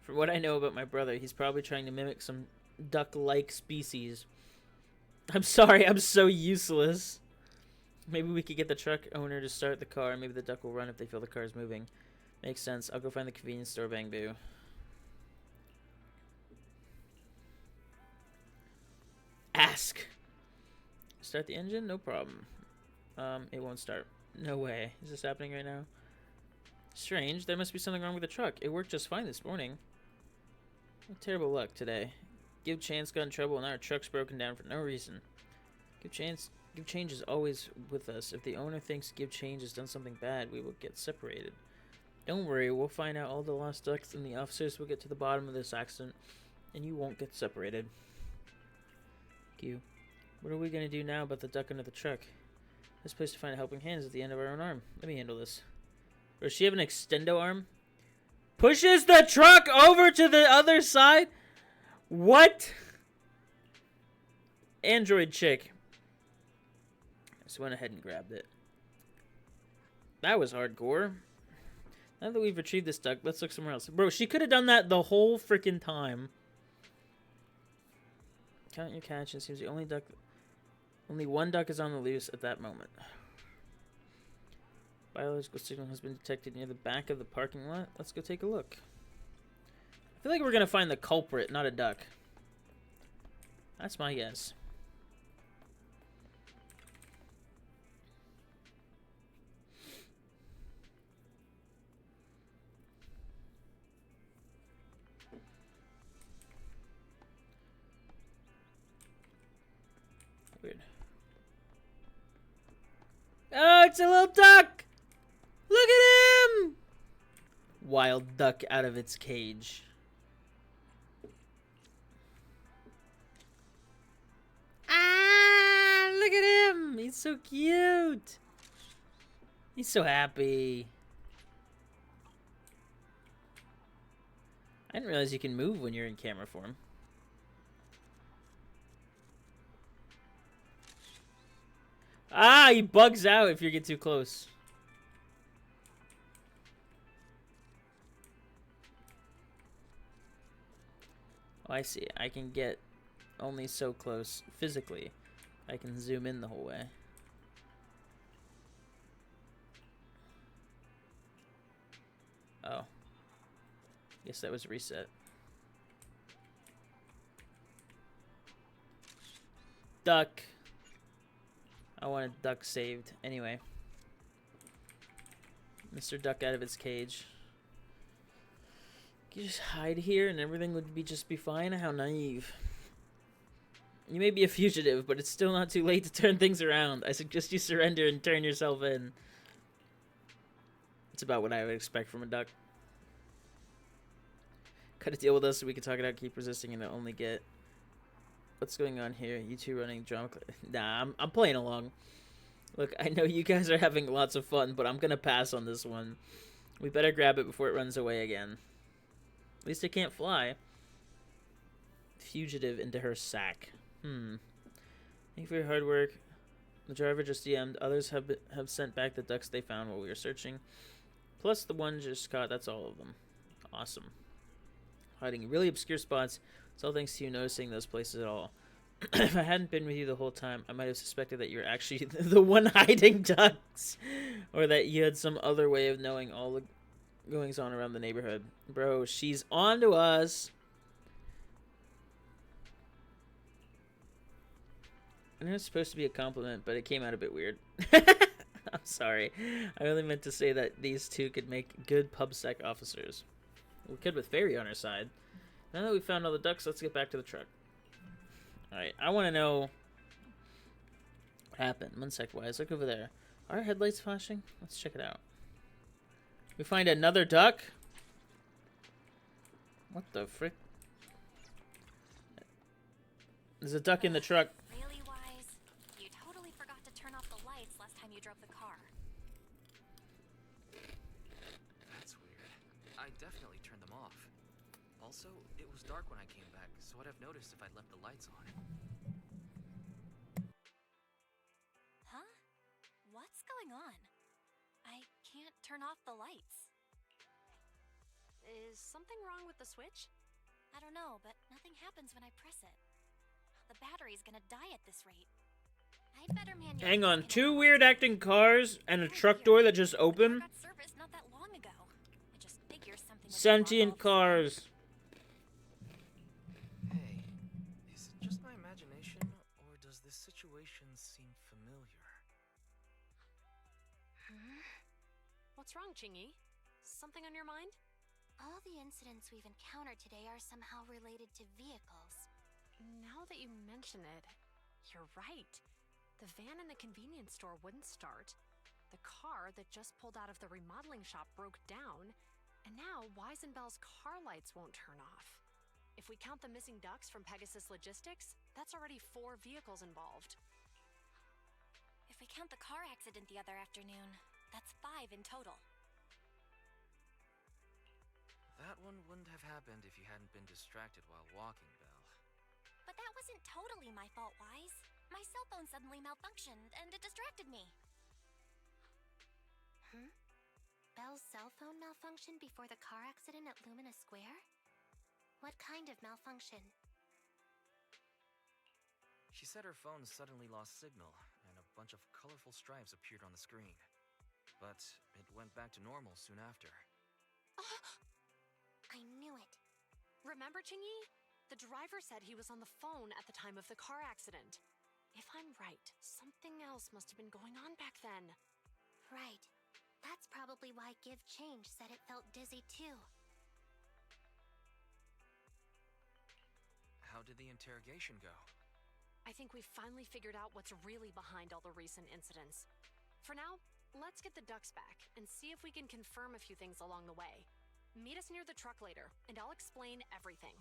Speaker 4: From what I know about my brother, he's probably trying to mimic some duck-like species. I'm sorry, I'm so useless. Maybe we could get the truck owner to start the car. Maybe the duck will run if they feel the car is moving. Makes sense. I'll go find the convenience store, Bang Boo. Ask. Start the engine? No problem. It won't start. No way. Is this happening right now? Strange. There must be something wrong with the truck. It worked just fine this morning. What terrible luck today. Give Chance got in trouble and our truck's broken down for no reason. Give Change is always with us. If the owner thinks Give Change has done something bad, we will get separated. Don't worry, we'll find out all the lost ducks and the officers will get to the bottom of this accident and you won't get separated. Q. What are we gonna do now about the duck under the truck? This place to find a helping hand is at the end of our own arm. Let me handle this. Or does she have an extendo arm? Pushes the truck over to the other side? What? Android chick. Just went ahead and grabbed it. That was hardcore. Now that we've retrieved this duck, let's look somewhere else. Bro, she could have done that the whole freaking time. Count your catch. It seems the only one duck is on the loose at that moment. Biological signal has been detected near the back of the parking lot. Let's go take a look. I feel like we're gonna find the culprit, not a duck. That's my guess. Weird. Oh, it's a little duck! Look at him! Wild duck out of its cage. Ah, look at him! He's so cute! He's so happy. I didn't realize you can move when you're in camera form. Ah, he bugs out if you get too close. Oh, I see. I can get only so close physically. I can zoom in the whole way. Oh. Guess that was reset. Duck. I want a duck saved. Anyway. Mr. Duck out of its cage. You just hide here and everything would be fine? How naive. You may be a fugitive, but it's still not too late to turn things around. I suggest you surrender and turn yourself in. It's about what I would expect from a duck. Cut a deal with us so we can talk it out, keep resisting, and only get... What's going on here? You two running drama... Nah, I'm playing along. Look, I know you guys are having lots of fun, but I'm gonna pass on this one. We better grab it before it runs away again. At least it can't fly. Fugitive into her sack. Thank you for your hard work. The driver just DM'd. Others have sent back the ducks they found while we were searching. Plus the one just caught. That's all of them. Awesome. Hiding in really obscure spots. It's all thanks to you noticing those places at all. If I hadn't been with you the whole time, I might have suspected that you were actually the one hiding ducks. Or that you had some other way of knowing all the goings on around the neighborhood. Bro, she's on to us. I know it's supposed to be a compliment, but it came out a bit weird. I'm sorry. I only meant to say that these two could make good PubSec officers. We could with Fairy on our side. Now that we found all the ducks, let's get back to the truck. Alright, I want to know what happened. 1 sec, wise. Look over there. Are our headlights flashing? Let's check it out. We find another duck? What the frick? There's a duck in the truck.
Speaker 10: Really wise. You totally forgot to turn off the lights last time you drove the car.
Speaker 6: That's weird. I definitely turned them off. Also, it was dark when I came back, so I'd have noticed if I'd left the lights on.
Speaker 10: Huh? What's going on? I can't turn off the lights.
Speaker 7: Is something wrong with the switch?
Speaker 10: I don't know, but nothing happens when I press it. the battery's gonna die at this rate. I'd better manually
Speaker 4: Hang on,
Speaker 10: scan
Speaker 4: two
Speaker 10: it
Speaker 4: weird acting cars and a truck door that just
Speaker 10: The car
Speaker 4: open?
Speaker 10: got serviced not that long ago. I just figure something would
Speaker 4: Sentient
Speaker 10: block all the
Speaker 4: cars.
Speaker 6: Hey, is it just my imagination, or does this situation seem familiar?
Speaker 7: What's wrong, Chingy? Something on your mind?
Speaker 3: All the incidents we've encountered today are somehow related to vehicles.
Speaker 7: Now that you mention it, you're right. The van in the convenience store wouldn't start. The car that just pulled out of the remodeling shop broke down. And now Weisenbell's car lights won't turn off. If we count the missing ducks from Pegasus Logistics, that's already 4 vehicles involved.
Speaker 10: If we count the car accident the other afternoon, that's 5 in total.
Speaker 6: That one wouldn't have happened if you hadn't been distracted while walking, Belle.
Speaker 10: But that wasn't totally my fault, Wise. My cell phone suddenly malfunctioned, and it distracted me.
Speaker 3: Belle's cell phone malfunctioned before the car accident at Lumina Square? What kind of malfunction?
Speaker 6: She said her phone suddenly lost signal, and a bunch of colorful stripes appeared on the screen. But it went back to normal soon after.
Speaker 3: I knew it.
Speaker 7: Remember, Chingy? The driver said he was on the phone at the time of the car accident. If I'm right, something else must have been going on back then.
Speaker 3: Right. That's probably why Give Change said it felt dizzy too.
Speaker 6: How did the interrogation go?
Speaker 7: I think we've finally figured out what's really behind all the recent incidents. For now, let's get the ducks back and see if we can confirm a few things along the way. Meet us near the truck later, and I'll explain everything.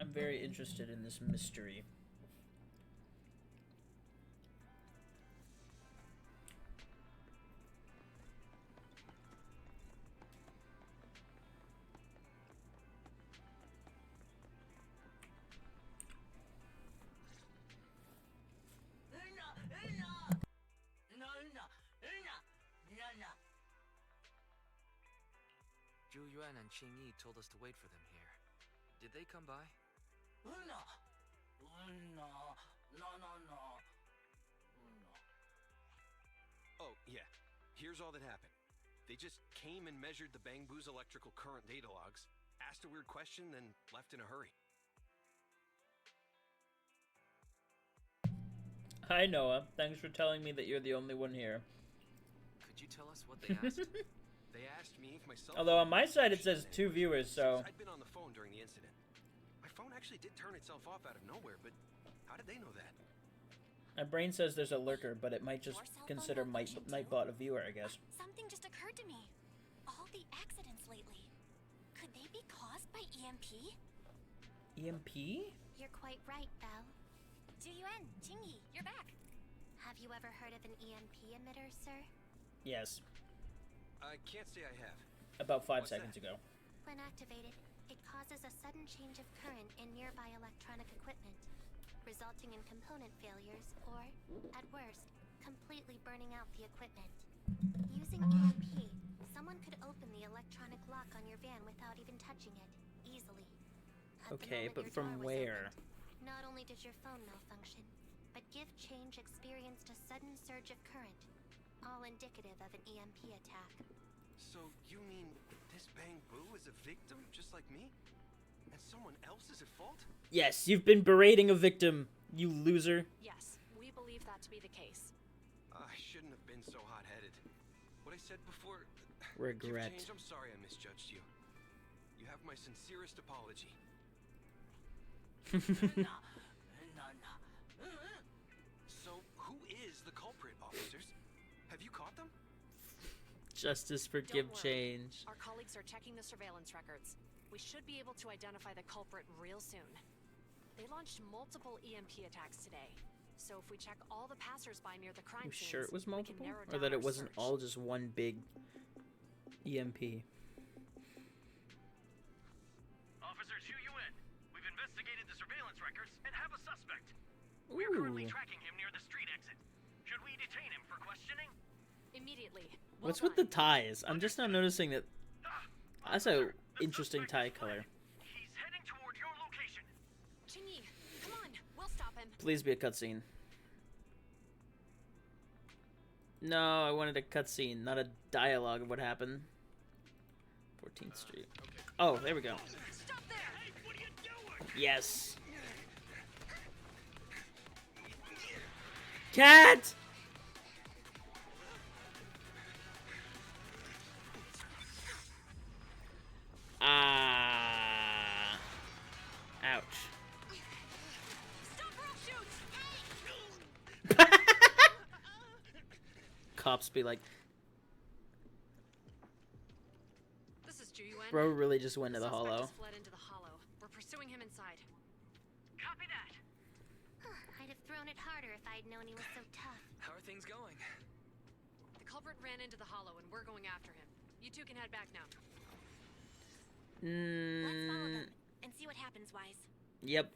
Speaker 4: I'm very interested in this mystery.
Speaker 6: Zhu Yuan and Qing Yi told us to wait for them here. Did they come by?
Speaker 8: Oh, yeah. Here's all that happened. They just came and measured the Bangbu's electrical current data logs, asked a weird question, then left in a hurry.
Speaker 4: Hi, Noah. Thanks for telling me that you're the only one here.
Speaker 6: Could you tell us what they asked?
Speaker 8: They asked me if my cell
Speaker 4: Although
Speaker 8: phone
Speaker 4: on my side it
Speaker 8: functioned,
Speaker 4: says 2 viewers, so...
Speaker 8: I'd been on the phone during the incident. My phone actually did turn itself off out of nowhere, but how did they know that?
Speaker 4: My brain says there's a lurker, but it might just consider Nightbot a viewer, I guess.
Speaker 10: Something just occurred to me. All the accidents lately, could they be caused by EMP?
Speaker 4: EMP?
Speaker 3: You're quite right, Belle.
Speaker 10: Zhu Yuan, Qingyi, you're back.
Speaker 3: Have you ever heard of an EMP emitter, sir?
Speaker 4: Yes.
Speaker 8: I can't say I have.
Speaker 4: About 5
Speaker 8: What's
Speaker 4: seconds
Speaker 8: that?
Speaker 4: ago.
Speaker 3: When activated, it causes a sudden change of current in nearby electronic equipment, resulting in component failures or, at worst, completely burning out the equipment. Using EMP, someone could open the electronic lock on your van without even touching it, easily. At the
Speaker 4: Okay,
Speaker 3: moment
Speaker 4: but
Speaker 3: your
Speaker 4: from
Speaker 3: door was
Speaker 4: where?
Speaker 3: opened, not only did your phone malfunction, but Give Change experienced a sudden surge of current, all indicative of an EMP attack.
Speaker 8: So you mean this Bangbu is a victim just like me? And someone else is at fault?
Speaker 4: Yes, you've been berating a victim, you loser.
Speaker 7: Yes, we believe that to be the case.
Speaker 8: I shouldn't have been so hot-headed. What I said before...
Speaker 4: Regret.
Speaker 8: Give Change, I'm sorry I misjudged you. You have my sincerest apology. So, who is the culprit, officers? Have you caught them?
Speaker 4: Justice for
Speaker 7: Don't
Speaker 4: Give
Speaker 7: worry.
Speaker 4: Change.
Speaker 7: Our colleagues are checking the surveillance records. We should be able to identify the culprit real soon. They launched multiple EMP attacks today. So if we check all the passersby near the crime
Speaker 4: You
Speaker 7: scenes,
Speaker 4: sure it was
Speaker 7: we can
Speaker 4: multiple?
Speaker 7: narrow
Speaker 4: Or
Speaker 7: down
Speaker 4: that it
Speaker 7: our
Speaker 4: wasn't
Speaker 7: search.
Speaker 4: all just one big EMP?
Speaker 5: Officer Zhu Yuan, we've investigated the surveillance records and have a suspect. We're currently
Speaker 4: Ooh.
Speaker 5: tracking him near the street exit. Should we detain him for questioning?
Speaker 7: Immediately.
Speaker 4: What's with the ties? I'm just now noticing that. That's a interesting tie color.
Speaker 5: He's heading toward your location.
Speaker 7: Chingy, come on, we'll stop him.
Speaker 4: Please be a cutscene. No, I wanted a cutscene, not a dialogue of what happened. 14th Street. Oh, there we go.
Speaker 7: Stop there!
Speaker 5: Hey, what are you doing?
Speaker 4: Yes. Cat! Ah. Ouch.
Speaker 7: Stop or I'll shoot!
Speaker 4: Cops be like,
Speaker 7: This is Juyuan.
Speaker 4: bro really just went to the
Speaker 7: Suspect
Speaker 4: hollow.
Speaker 7: has fled into the hollow. We're pursuing him inside.
Speaker 5: Copy that.
Speaker 3: I'd have thrown it harder if I'd known he was so tough.
Speaker 6: How are things going?
Speaker 7: The culprit ran into the hollow and we're going after him. You two can head back now.
Speaker 10: Let's follow them and see what happens, Wise.
Speaker 4: Yep.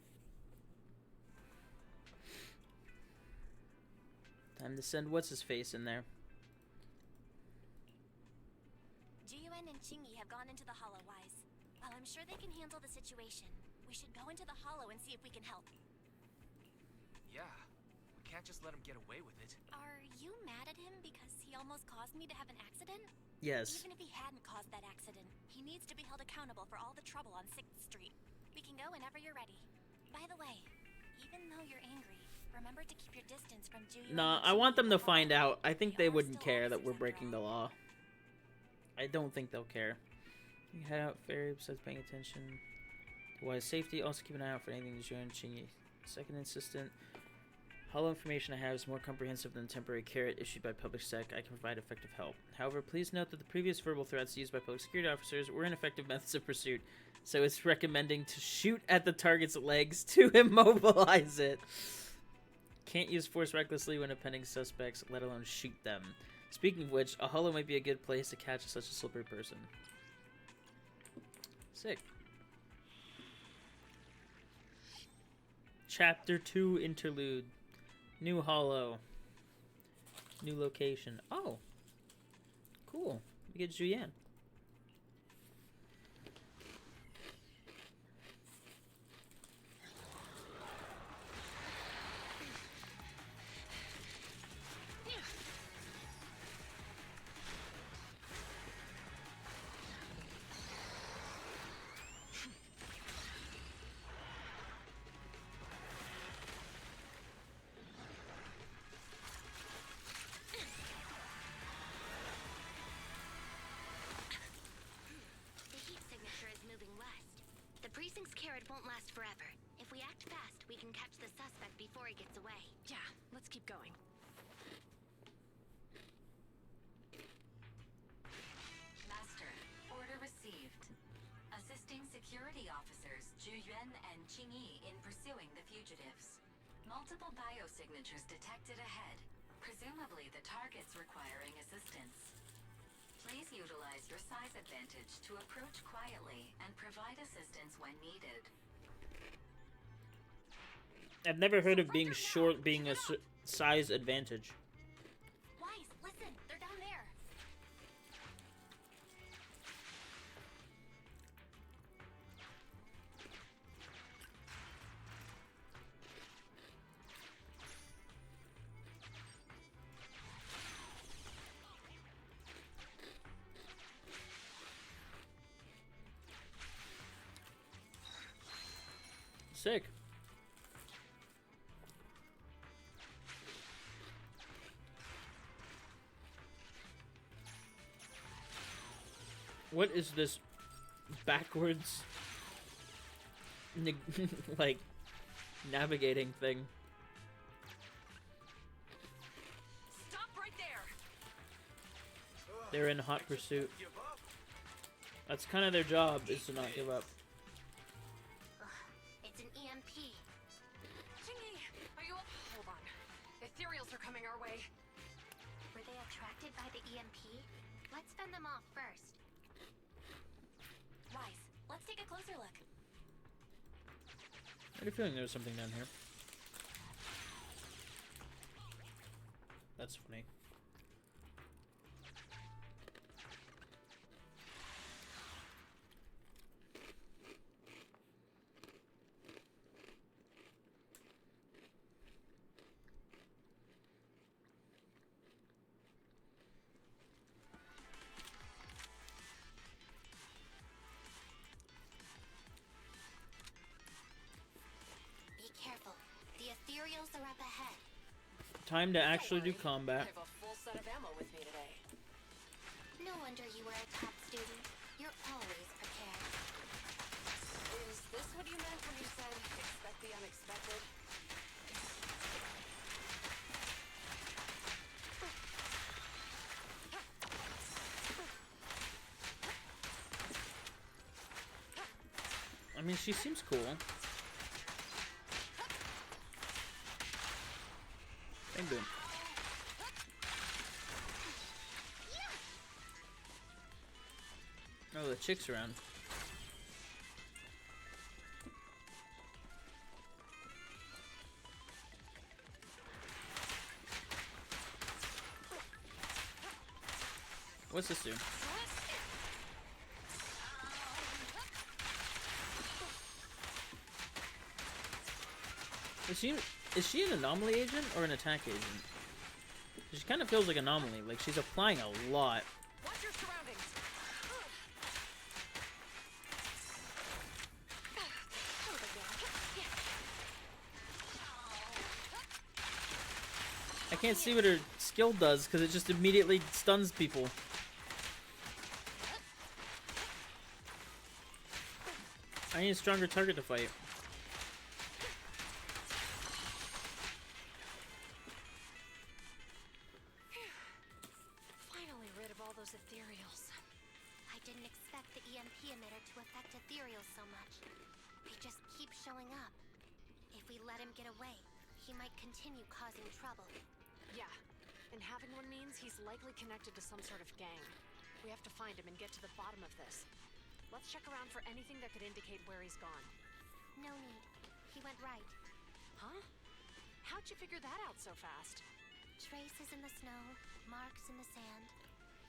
Speaker 4: Time to send what's-his-face in there.
Speaker 10: Jiyuan and Chingy have gone into the hollow, Wise. While I'm sure they can handle the situation, we should go into the hollow and see if we can help.
Speaker 6: Yeah. We can't just let him get away with it.
Speaker 10: Are you mad at him because he almost caused me to have an accident?
Speaker 4: Yes.
Speaker 10: Even if he hadn't caused that accident, he needs to be held accountable for all the trouble on 6th Street. We can go whenever you're ready. By the way, even though you're angry, remember to keep your distance from Juyuan.
Speaker 4: Nah, I want them to find out. I think they wouldn't care that we're breaking the law. I don't think they'll care. You head out very besides paying attention to Wise safety. Also keep an eye out for anything to join Chingy. Second assistant. Hollow information I have is more comprehensive than the temporary carrot issued by public sec. I can provide effective help. However, please note that the previous verbal threats used by public security officers were ineffective methods of pursuit, so it's recommending to shoot at the target's legs to immobilize it. Can't use force recklessly when appending suspects, let alone shoot them. Speaking of which, a hollow might be a good place to catch such a slippery person. Sick. Chapter 2 Interlude. New hollow. New location. Oh. Cool. We get Julian.
Speaker 3: Precinct's carrot won't last forever. If we act fast, we can catch the suspect before he gets away.
Speaker 7: Yeah, let's keep going.
Speaker 11: Master, order received. Assisting security officers Juyuan and Qingyi in pursuing the fugitives. Multiple biosignatures detected ahead. Presumably the targets requiring assistance. Please utilize your size advantage to approach quietly and provide assistance when needed.
Speaker 4: I've never heard of being short being a size advantage.
Speaker 10: Wise, listen, they're down there.
Speaker 4: Sick. What is this backwards like navigating thing?
Speaker 7: Stop right there.
Speaker 4: They're in hot pursuit. That's kind of their job, is to not give up.
Speaker 3: It's an EMP.
Speaker 7: Chingy, are you... Hold on. Ethereals are coming our way.
Speaker 3: Were they attracted by the EMP? Let's fend them off first.
Speaker 10: Wise, let's take a closer look.
Speaker 4: I had a feeling there was something down here. That's funny.
Speaker 10: Be careful. The ethereals are up ahead.
Speaker 4: Time to actually do combat.
Speaker 12: I have a full set of ammo with me today.
Speaker 10: No wonder you were a top student. You're always prepared.
Speaker 12: Is this what you meant when you said expect the unexpected?
Speaker 4: I mean, she seems cool. Bang boom. Oh, the chick's around. What's this do? Is she an anomaly agent or an attack agent? She kind of feels like anomaly. Like she's applying a lot.
Speaker 12: Watch your surroundings.
Speaker 4: I can't see what her skill does because it just immediately stuns people. I need a stronger target to fight.
Speaker 7: Finally rid of all those ethereals.
Speaker 10: I didn't expect the EMP emitter to affect ethereals so much. They just keep showing up. If we let him get away, he might continue causing trouble.
Speaker 7: Yeah, and having one means he's likely connected to some sort of gang. We have to find him and get to the bottom of this. Let's check around for anything that could indicate where he's gone.
Speaker 10: No need. He went right.
Speaker 7: Huh? How'd you figure that out so fast?
Speaker 10: Traces in the snow, marks in the sand.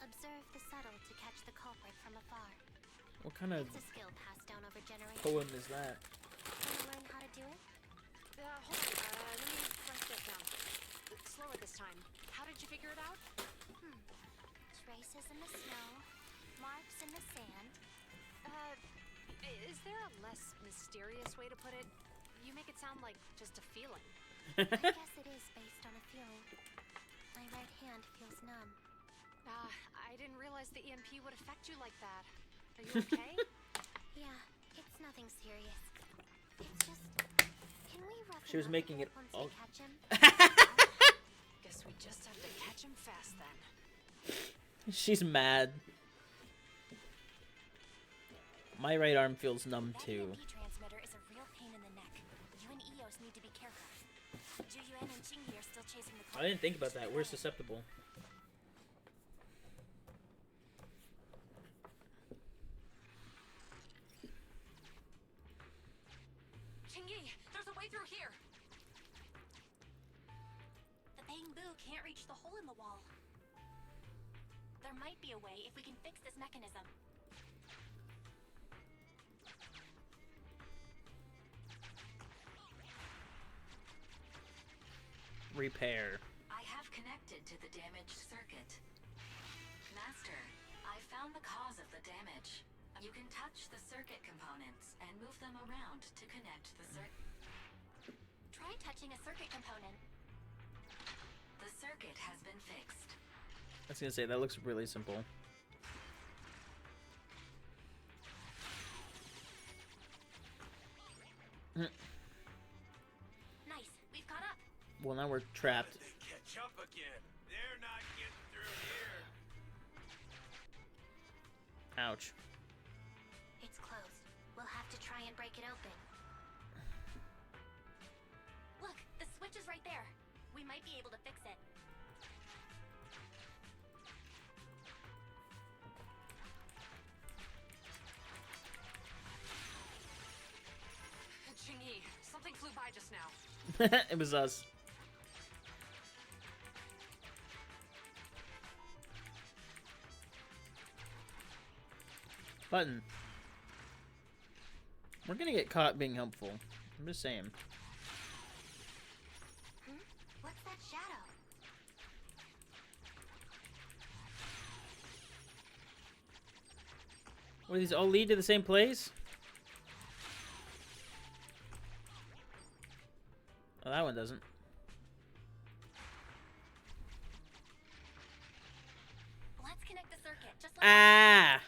Speaker 10: Observe the subtle to catch the culprit from afar.
Speaker 4: What kind of
Speaker 10: It's a skill passed down over generations.
Speaker 4: poem is that?
Speaker 10: Want to learn how to do it?
Speaker 7: Hold on. Let me write that down. Slower this time. How did you figure it out?
Speaker 10: Traces in the snow, marks in the sand.
Speaker 7: Is there a less mysterious way to put it? You make it sound like just a feeling.
Speaker 10: I guess it is based on a feeling. My right hand feels numb.
Speaker 7: I didn't realize the EMP would affect you like that. Are you okay?
Speaker 10: Yeah, it's nothing serious. It's just... Can we roughen
Speaker 4: She was
Speaker 10: up
Speaker 4: making
Speaker 10: a
Speaker 4: it
Speaker 10: bit once
Speaker 4: all.
Speaker 10: we catch him?
Speaker 7: Guess we just have to catch him fast then.
Speaker 4: She's mad. My right arm feels numb
Speaker 10: That
Speaker 4: too.
Speaker 10: EMP transmitter is a real pain in the neck. You and Eos need to be careful. Juyuan and Qingyi are still chasing the
Speaker 4: I didn't think about that. We're susceptible.
Speaker 12: Qingyi, there's a way through here.
Speaker 10: The Bangbu can't reach the hole in the wall. There might be a way if we can fix this mechanism.
Speaker 4: Repair.
Speaker 11: I have connected to the damaged circuit. Master, I found the cause of the damage. You can touch the circuit components and move them around to connect the circuit.
Speaker 10: Try touching a circuit component.
Speaker 11: The circuit has been fixed.
Speaker 4: I was gonna say that looks really simple.
Speaker 10: Nice, we've caught up.
Speaker 4: Well, now we're trapped.
Speaker 5: They catch up again. They're not getting through here.
Speaker 4: Ouch.
Speaker 10: It's closed. We'll have to try and break it open. Look, the switch is right there. We might be able to fix it.
Speaker 7: Qingyi, something flew by just now.
Speaker 4: It was us. Button. We're gonna get caught being helpful. I'm just saying.
Speaker 10: What's that shadow?
Speaker 4: What, these all lead to the same place? Oh, that one doesn't.
Speaker 10: Let's connect the circuit. Just like
Speaker 4: Ah!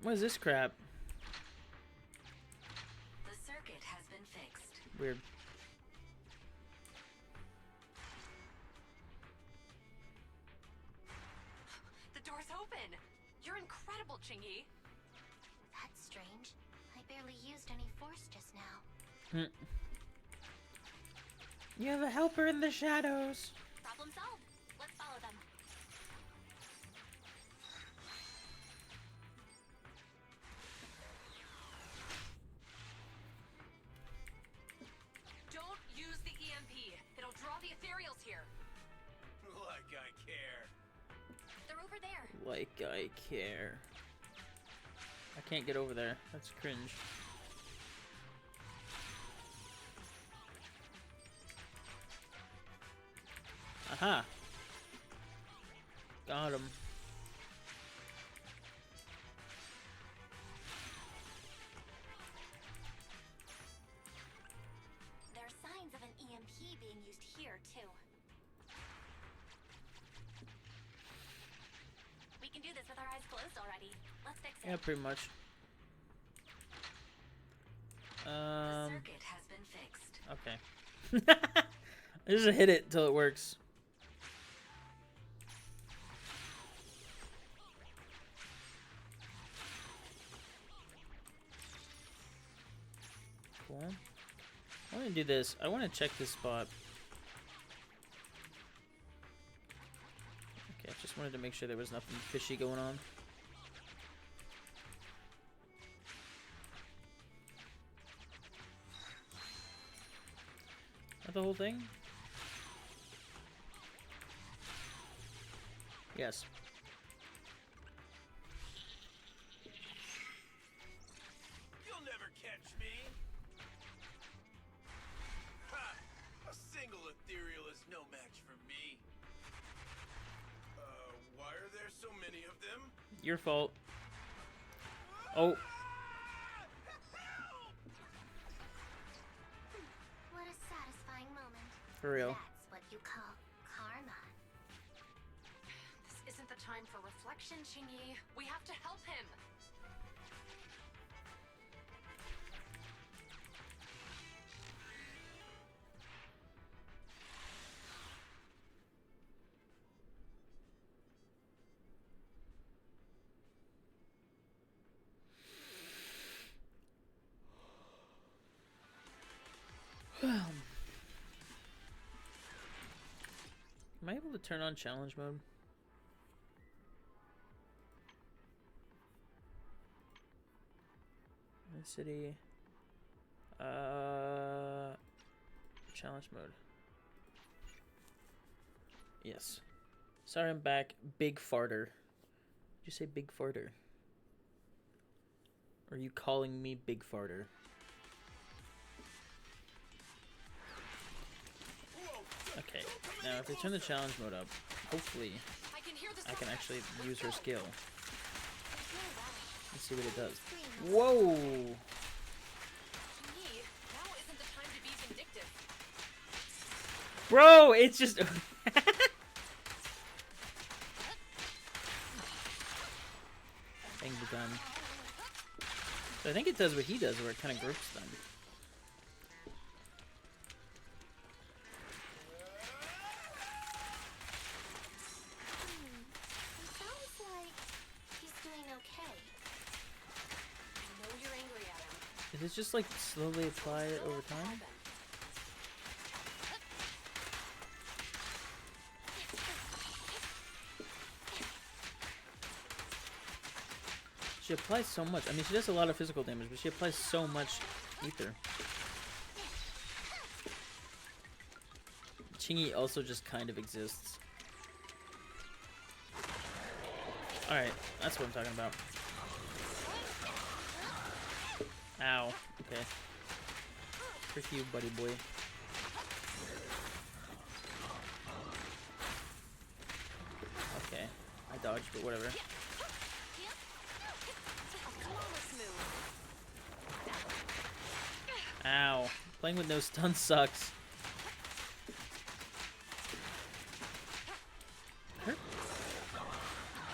Speaker 4: What is this crap?
Speaker 11: The circuit has been fixed.
Speaker 4: Weird.
Speaker 7: The door's open. You're incredible, Chingy.
Speaker 10: That's strange. I barely used any force just now.
Speaker 4: You have a helper in the shadows.
Speaker 10: Problem solved. Let's follow them.
Speaker 7: Don't use the EMP. It'll draw the ethereals here.
Speaker 8: Like I care.
Speaker 10: They're over there.
Speaker 4: Like I care. I can't get over there. That's cringe. Aha! Got him.
Speaker 10: There are signs of an EMP being used here, too. We can do this with our eyes closed already. Let's fix it.
Speaker 4: Yeah, pretty much.
Speaker 11: The circuit has been fixed.
Speaker 4: Okay. I just hit it till it works. Cool. I want to do this. I want to check this spot. Okay, I just wanted to make sure there was nothing fishy going on. Not the whole thing? Yes.
Speaker 8: You'll never catch me. Ha! A single ethereal is no match for me. Why are there so many of them?
Speaker 4: Your fault. Oh.
Speaker 10: What a satisfying moment.
Speaker 4: For real.
Speaker 10: That's what you call karma.
Speaker 7: This isn't the time for reflection, Chingy. We have to help him.
Speaker 4: Am I able to turn on challenge mode? My city. Challenge mode. Yes. Sorry, I'm back. Big farter. Did you say big farter? Or are you calling me big farter? Okay, now if I turn the challenge mode up, hopefully I can actually use her skill. Let's see what it does. Whoa!
Speaker 7: Chingy, now isn't the time to be vindictive.
Speaker 4: Bro, it's just... Bang the gun. So I think it does what he does, where it kind of groups them.
Speaker 10: Sounds like he's doing okay.
Speaker 7: I know you're angry at him.
Speaker 4: Is it just like slowly apply it over time? She applies so much. I mean, she does a lot of physical damage, but she applies so much ether. Chingy also just kind of exists. Alright, that's what I'm talking about. Ow. Okay. Frick you, buddy boy. Okay. I dodged, but whatever. Ow. Playing with no stun sucks.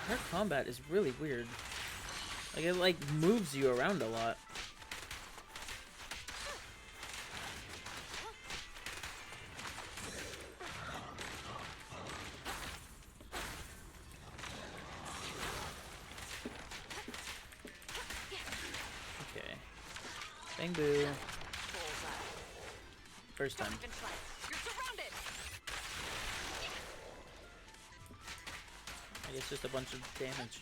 Speaker 4: Her combat is really weird. Like, it, like, moves you around a lot. Okay. Bang boo. First time. I guess just a bunch of damage.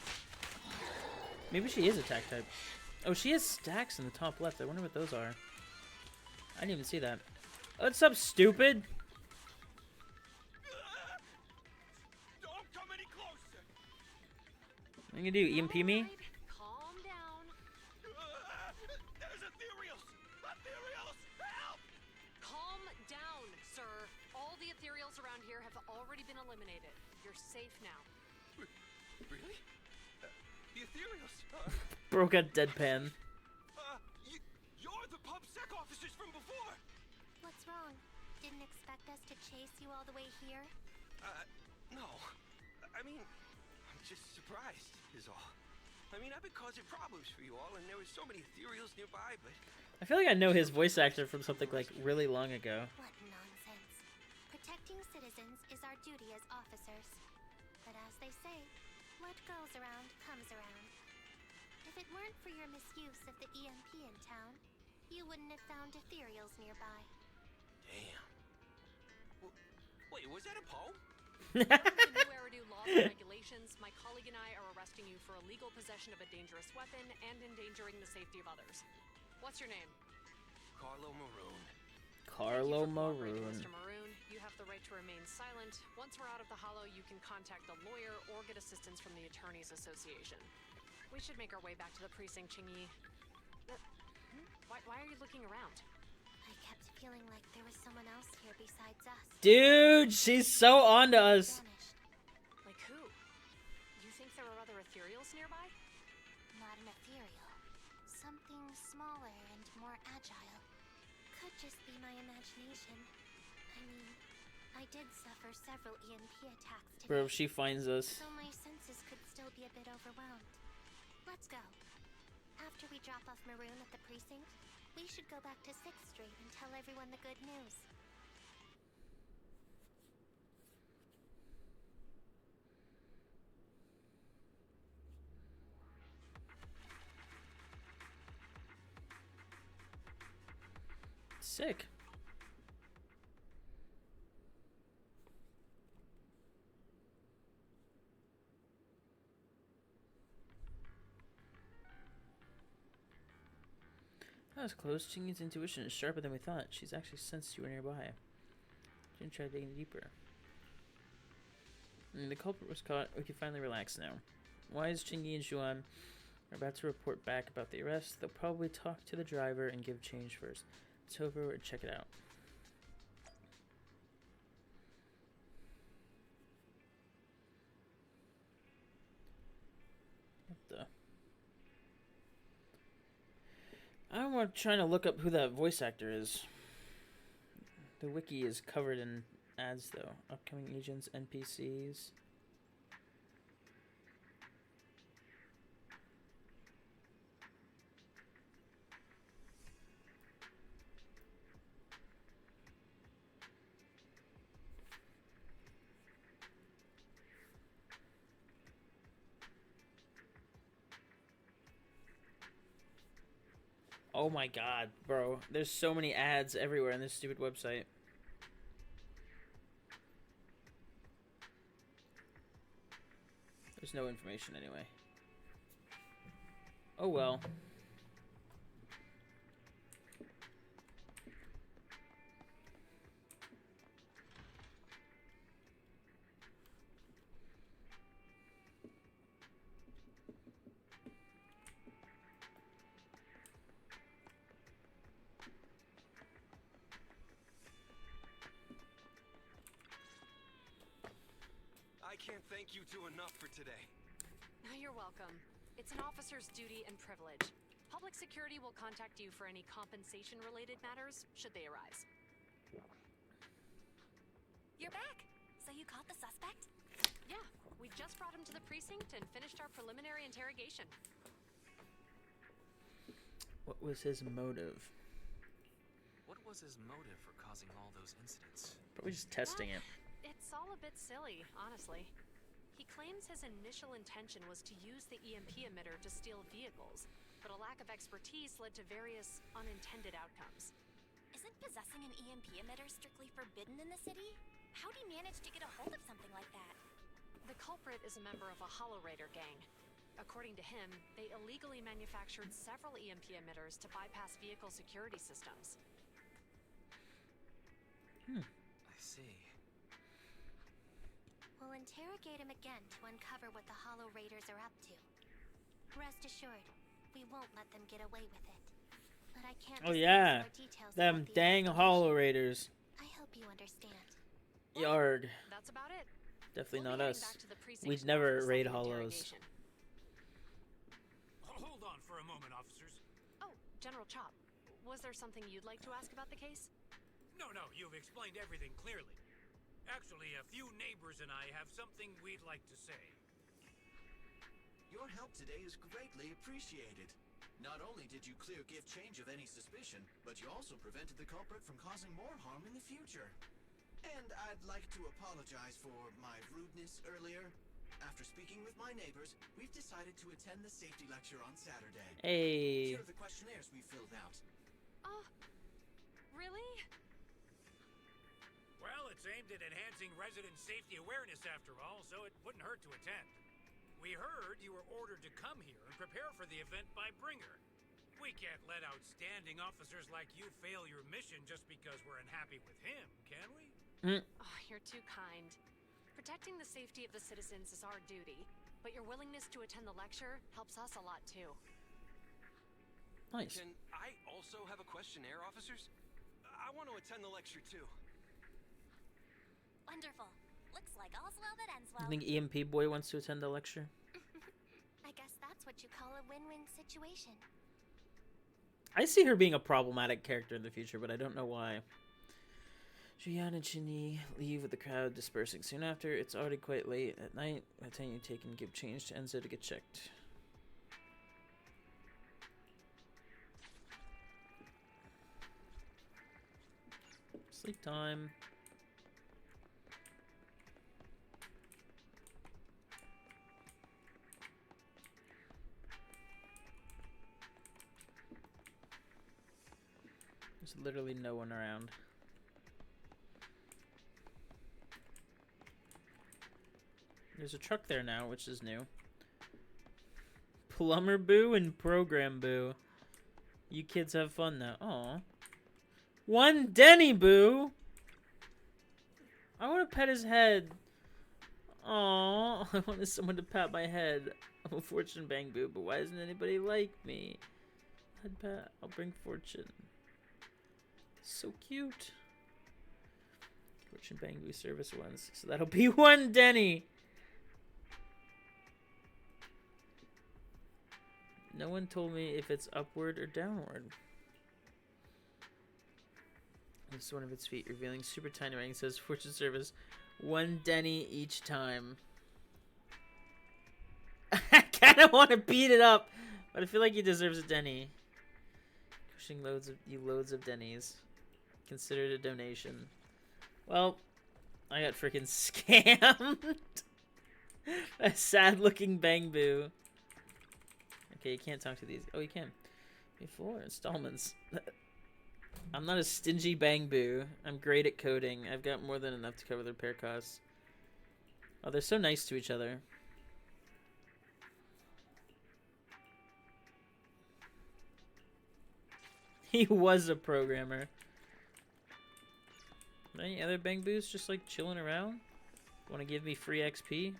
Speaker 4: Maybe she is attack type. Oh, she has stacks in the top left. I wonder what those are. I didn't even see that. What's up, stupid?
Speaker 8: Don't come any closer.
Speaker 4: What are you gonna do? EMP me?
Speaker 7: Calm down.
Speaker 8: There's ethereals. Ethereals, help!
Speaker 7: Calm down, sir. All the ethereals around here have already been eliminated. You're safe now.
Speaker 8: Really? The ethereals?
Speaker 4: Broke a deadpan.
Speaker 8: You're the PubSec officers from before.
Speaker 10: What's wrong? Didn't expect us to chase you all the way here?
Speaker 8: No. I mean, I'm just surprised, is all. I mean, I've been causing problems for you all, and there were so many ethereals nearby, but...
Speaker 4: I feel like I know his voice actor from something like really long ago.
Speaker 10: What nonsense. Protecting citizens is our duty as officers. But as they say, what goes around comes around. If it weren't for your misuse of the EMP in town, you wouldn't have found ethereals nearby.
Speaker 8: Damn. Wait, was that a poem?
Speaker 7: Under the new Eridu laws and regulations, my colleague and I are arresting you for illegal possession of a dangerous weapon and endangering the safety of others. What's your name?
Speaker 8: Carlo Maroon.
Speaker 4: Carlo
Speaker 7: Thank you for cooperating,
Speaker 4: Maroon.
Speaker 7: Mr. Maroon. You have the right to remain silent. Once we're out of the hollow, you can contact a lawyer or get assistance from the Attorneys Association. We should make our way back to the precinct, Chingy. Why are you looking around?
Speaker 10: I kept feeling like there was someone else here besides us.
Speaker 4: Dude, she's so onto us.
Speaker 10: Vanished.
Speaker 7: Like who? You think there are other ethereals nearby?
Speaker 10: Not an ethereal. Something smaller and more agile. Could just be my imagination. I mean, I did suffer several EMP attacks today.
Speaker 4: Bro, if she finds us.
Speaker 10: So my senses could still be a bit overwhelmed. Let's go. After we drop off Maroon at the precinct, we should go back to 6th Street and tell everyone the good news.
Speaker 4: Sick. That was close. Chingy's intuition is sharper than we thought. She's actually sensed you were nearby. Didn't try digging deeper. The culprit was caught. We can finally relax now. Wise, Chingy, and Xuan are about to report back about the arrest. They'll probably talk to the driver and give change first. Let's hover and check it out. What the? I'm trying to look up who that voice actor is. The wiki is covered in ads, though. Upcoming agents, NPCs. Oh my god, bro. There's so many ads everywhere on this stupid website. There's no information anyway. Oh well.
Speaker 8: can't thank you two enough for today.
Speaker 7: You're welcome. It's an officer's duty and privilege. Public security will contact you for any compensation-related matters, should they arise.
Speaker 10: You're back. So you caught the suspect?
Speaker 7: Yeah, we just brought him to the precinct and finished our preliminary interrogation.
Speaker 4: What was his motive?
Speaker 6: What was his motive for causing all those incidents?
Speaker 4: Probably just testing it.
Speaker 7: It's all a bit silly, honestly. He claims his initial intention was to use the EMP emitter to steal vehicles, but a lack of expertise led to various unintended outcomes.
Speaker 10: Isn't possessing an EMP emitter strictly forbidden in the city? How'd he manage to get a hold of something like that?
Speaker 7: The culprit is a member of a Hollow Raider gang. According to him, they illegally manufactured several EMP emitters to bypass vehicle security systems.
Speaker 6: I see.
Speaker 10: We'll interrogate him again to uncover what the Hollow Raiders are up to. Rest assured, we won't let them get away with it. But I can't
Speaker 4: Oh
Speaker 10: disclose
Speaker 4: yeah,
Speaker 10: more details
Speaker 4: them
Speaker 10: about the
Speaker 4: dang
Speaker 10: investigation.
Speaker 4: Hollow Raiders.
Speaker 10: I hope you understand.
Speaker 4: Yarg.
Speaker 7: That's about it.
Speaker 4: Definitely
Speaker 7: We'll
Speaker 4: not
Speaker 7: be
Speaker 4: us.
Speaker 7: heading back to the precinct
Speaker 4: We'd
Speaker 7: now
Speaker 4: never
Speaker 7: for the
Speaker 4: raid
Speaker 7: second
Speaker 4: hollows.
Speaker 7: interrogation.
Speaker 5: Hold on for a moment, officers.
Speaker 7: Oh, General Chop, was there something you'd like to ask about the case?
Speaker 5: No, you've explained everything clearly. Actually, a few neighbors and I have something we'd like to say.
Speaker 9: Your help today is greatly appreciated. Not only did you clear Give Change of any suspicion, but you also prevented the culprit from causing more harm in the future. And I'd like to apologize for my rudeness earlier. After speaking with my neighbors, we've decided to attend the safety lecture on Saturday.
Speaker 4: Hey.
Speaker 9: Here are the questionnaires we filled out.
Speaker 7: Really?
Speaker 5: Well, it's aimed at enhancing resident safety awareness after all, so it wouldn't hurt to attend. We heard you were ordered to come here and prepare for the event by Bringer. We can't let outstanding officers like you fail your mission just because we're unhappy with him, can we?
Speaker 7: Oh, you're too kind. Protecting the safety of the citizens is our duty, but your willingness to attend the lecture helps us a lot too.
Speaker 4: Nice.
Speaker 8: Can I also have a questionnaire, officers? I want to attend the lecture too.
Speaker 10: Wonderful. Looks like all's well that ends
Speaker 4: I
Speaker 10: well.
Speaker 4: think EMP Boy wants to attend the lecture.
Speaker 10: I guess that's what you call a win-win situation.
Speaker 4: I see her being a problematic character in the future, but I don't know why. Julian and Chinny leave with the crowd dispersing soon after. It's already quite late at night. By the time you take and give change to Enzo to get checked. Sleep time. There's literally no one around. There's a truck there now, which is new. Plumber Boo and Program Boo. You kids have fun now. Aw. One Denny Boo! I want to pet his head. Aw. I wanted someone to pat my head. I'm a Fortune Bang Boo, but why doesn't anybody like me? Head pat. I'll bring fortune. So cute. Fortune Bang Boo service once. So that'll be one Denny. No one told me if it's upward or downward. This is one of its feet, revealing super tiny writing. Says fortune service, one Denny each time. I kind of want to beat it up, but I feel like he deserves a Denny. Pushing loads of Denny's. Consider it a donation. Well, I got freaking scammed. A sad-looking Bang Boo. Okay, you can't talk to these. Oh, you can. Pay 4 installments. I'm not a stingy Bang Boo. I'm great at coding. I've got more than enough to cover the repair costs. Oh, they're so nice to each other. He was a programmer. Any other Bang Boos just like chilling around? Want to give me free XP?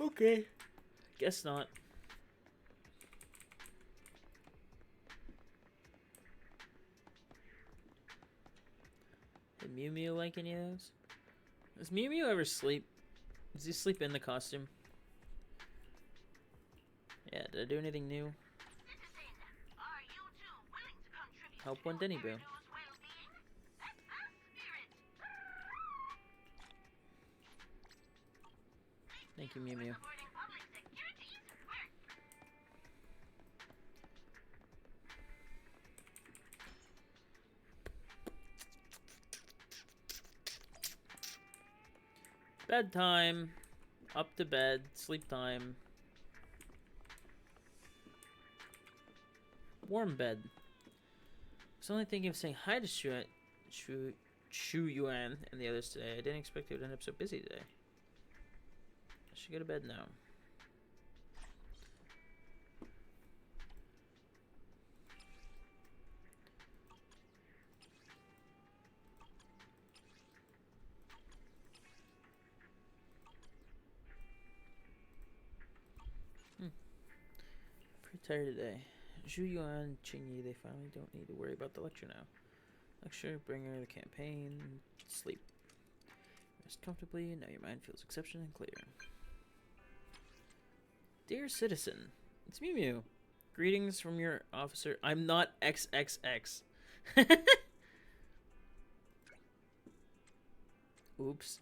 Speaker 4: Okay. Guess not. Did Mew Mew like any of those? Does Mew Mew ever sleep? Does he sleep in the costume? Yeah, did I do anything new? Help one Denny Boo. Thank you, Mew Mew. Bedtime. Up to bed. Sleep time. Warm bed. I was only thinking of saying hi to Shu Yuan and the others today. I didn't expect it would end up so busy today. I should go to bed now. Pretty tired today. Zhu Yuan, Qingyi, they finally don't need to worry about the lecture now. Lecture, bringer, the campaign, sleep. Rest comfortably, now your mind feels exceptional and clear. Dear citizen, it's Mew Mew. Greetings from your officer. I'm not XXX. Oops.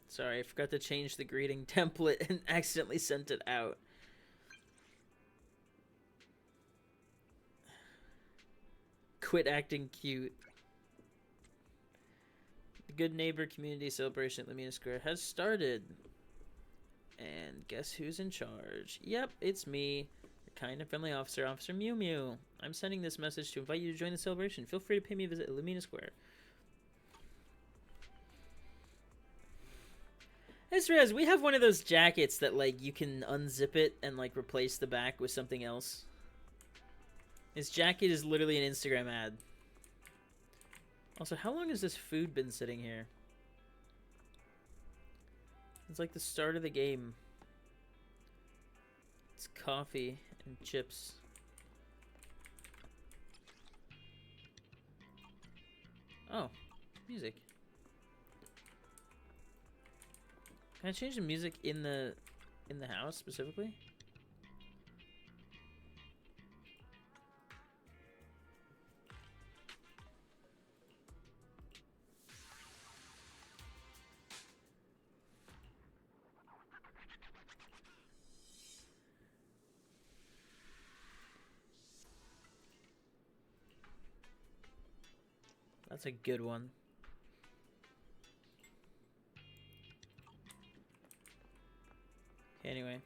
Speaker 4: Sorry, I forgot to change the greeting template and accidentally sent it out. Quit acting cute. The Good Neighbor Community Celebration at Lamina Square has started. And guess who's in charge? Yep, it's me, your kind and friendly officer, Officer Mew Mew. I'm sending this message to invite you to join the celebration. Feel free to pay me a visit at Lamina Square. I just realized we have one of those jackets that, like, you can unzip it and, like, replace the back with something else. This jacket is literally an Instagram ad. Also, how long has this food been sitting here? It's like the start of the game. It's coffee and chips. Oh, music. Can I change the music in the house specifically? That's a good one. Okay, anyway.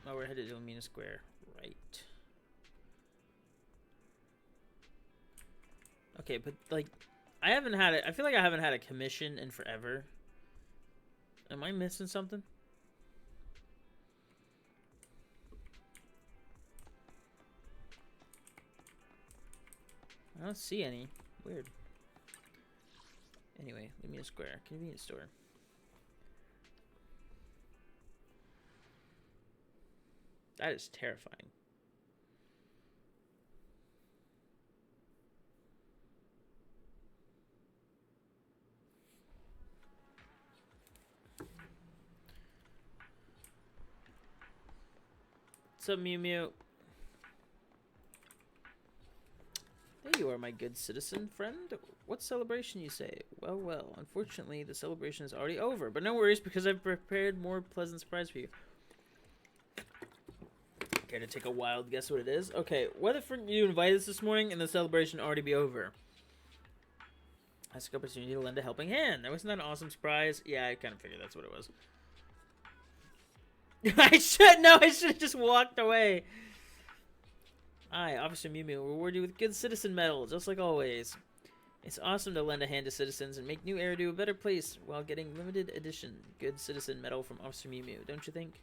Speaker 4: Oh, we're headed to Lamina Square. Right. Okay, but, like, I haven't had it. I feel like I haven't had a commission in forever. Am I missing something? I don't see any. Weird. Anyway, Lamina Square. Convenience store. That is terrifying. What's up, Mew Mew? There you are, my good citizen friend. What celebration, you say? Well, well, unfortunately, the celebration is already over. But no worries, because I've prepared more pleasant surprise for you. Care to take a wild guess what it is? Okay, what if you invited us this morning and the celebration already be over? I took opportunity to lend a helping hand. That wasn't that an awesome surprise? Yeah, I kind of figured that's what it was. I should have just walked away. Hi, Officer Mew Mew will reward you with Good Citizen Medal, just like always. It's awesome to lend a hand to citizens and make New Eridu a better place while getting limited edition Good Citizen Medal from Officer Mew Mew, don't you think?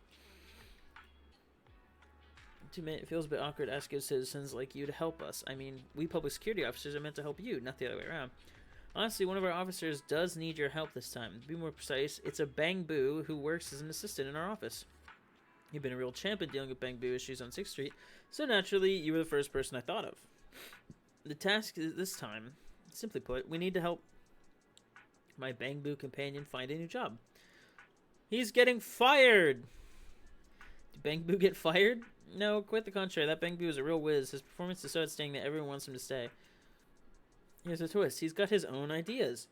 Speaker 4: It feels a bit awkward to ask good citizens like you to help us. I mean, we public security officers are meant to help you, not the other way around. Honestly, one of our officers does need your help this time. To be more precise, it's a Bang Boo who works as an assistant in our office. You've been a real champ at dealing with Bang Boo issues on 6th Street, so naturally, you were the first person I thought of. The task this time, simply put, we need to help my Bang Boo companion find a new job. He's getting fired! Did Bang Boo get fired? No, quite the contrary. That Bang Boo is a real whiz. His performance is so outstanding that everyone wants him to stay. Here's a twist. He's got his own ideas.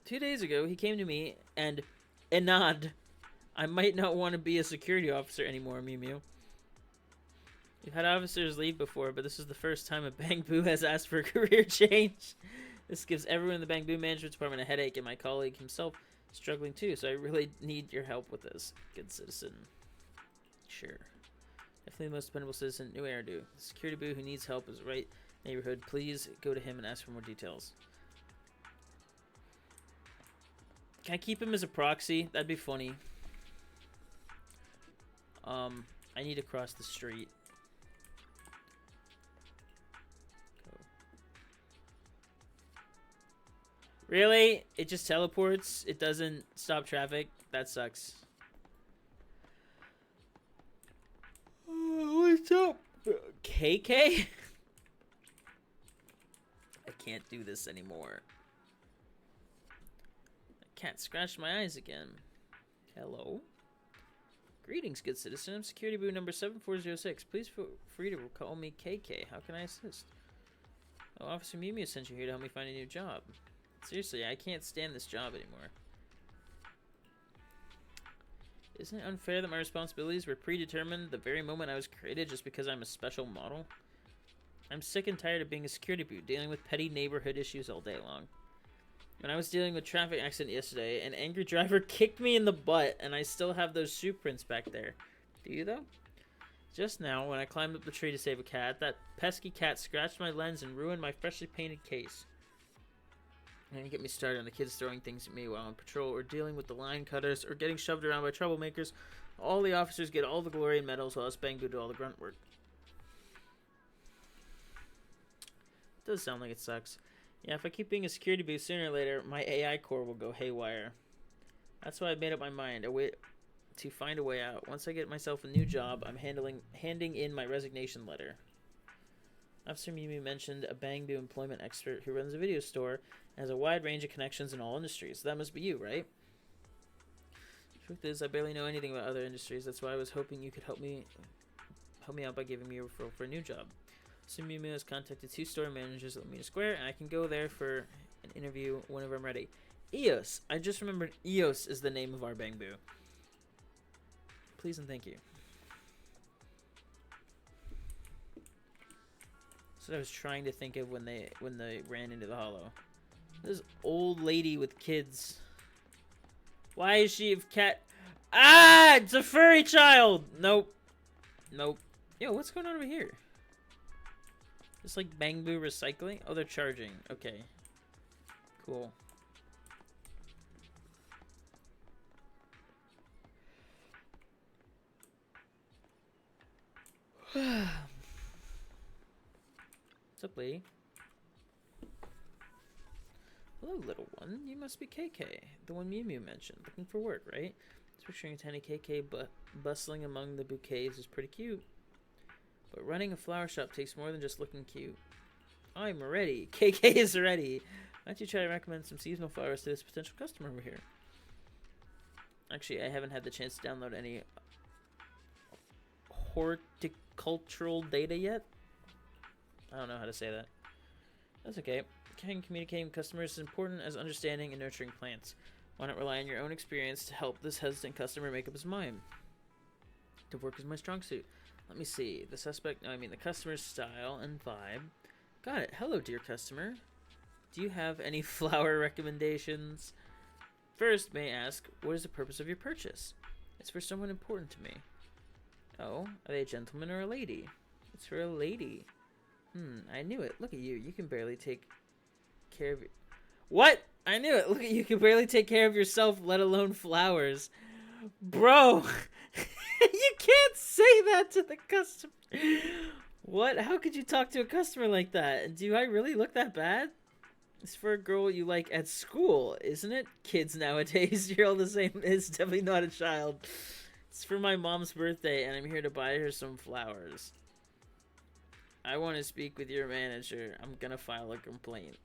Speaker 4: 2 days ago, he came to me and Enad, I might not want to be a security officer anymore, Mew Mew. We've had officers leave before, but this is the first time a Bang Boo has asked for a career change. This gives everyone in the Bang Boo management department a headache, and my colleague himself is struggling too, so I really need your help with this, good citizen. Sure. Definitely the most dependable citizen, new era do. The security boo who needs help is right neighborhood. Please go to him and ask for more details. Can I keep him as a proxy? That'd be funny. I need to cross the street. Go. Really? It just teleports? It doesn't stop traffic? That sucks. What's up? KK? I can't do this anymore. I can't scratch my eyes again. Hello? Greetings, good citizen. I'm security boo number 7406. Please feel free to call me KK. How can I assist? Oh, Officer Mew Mew sent you here to help me find a new job. Seriously, I can't stand this job anymore. Isn't it unfair that my responsibilities were predetermined the very moment I was created just because I'm a special model? I'm sick and tired of being a security boo, dealing with petty neighborhood issues all day long. When I was dealing with a traffic accident yesterday, an angry driver kicked me in the butt, and I still have those shoe prints back there. Do you, though? Just now, when I climbed up the tree to save a cat, that pesky cat scratched my lens and ruined my freshly painted case. And get me started on the kids throwing things at me while on patrol, or dealing with the line cutters, or getting shoved around by troublemakers. All the officers get all the glory and medals while us Bang Boo do all the grunt work. It does sound like it sucks. Yeah, if I keep being a security boo, sooner or later, my AI core will go haywire. That's why I made up my mind. I wait to find a way out. Once I get myself a new job, I'm handing in my resignation letter. Officer Mew Mew mentioned a Bang Boo employment expert who runs a video store and has a wide range of connections in all industries. That must be you, right? The truth is, I barely know anything about other industries. That's why I was hoping you could help me out by giving me a referral for a new job. So Mew Mew has contacted 2 store managers at Lamina Square, and I can go there for an interview whenever I'm ready. EOS. I just remembered EOS is the name of our Bang Boo. Please and thank you. That's what I was trying to think of when they ran into the hollow. This old lady with kids. Why is she a cat? Ah! It's a furry child! Nope. Nope. Yo, what's going on over here? Just like Bang Boo recycling? Oh, they're charging. Okay. Cool. What's up, lady? Hello, little one. You must be KK, the one Mew Mew mentioned. Looking for work, right? Picturing a tiny KK bustling among the bouquets is pretty cute. But running a flower shop takes more than just looking cute. I'm ready. KK is ready. Why don't you try to recommend some seasonal flowers to this potential customer over here? Actually, I haven't had the chance to download any horticultural data yet. I don't know how to say that. That's okay. Communicating with customers is important as understanding and nurturing plants. Why not rely on your own experience to help this hesitant customer make up his mind? To work is my strong suit. Let me see. The customer's style and vibe. Got it. Hello, dear customer. Do you have any flower recommendations? First, may I ask, what is the purpose of your purchase? It's for someone important to me. Oh, are they a gentleman or a lady? It's for a lady. I knew it. Look at you. You can barely take care of... What? I knew it. Look at you. You can barely take care of yourself, let alone flowers. Bro, you can't say that to the customer. What? How could you talk to a customer like that? Do I really look that bad? It's for a girl you like at school, isn't it? Kids nowadays, you're all the same. It's definitely not a child. It's for my mom's birthday, and I'm here to buy her some flowers. I want to speak with your manager. I'm gonna file a complaint.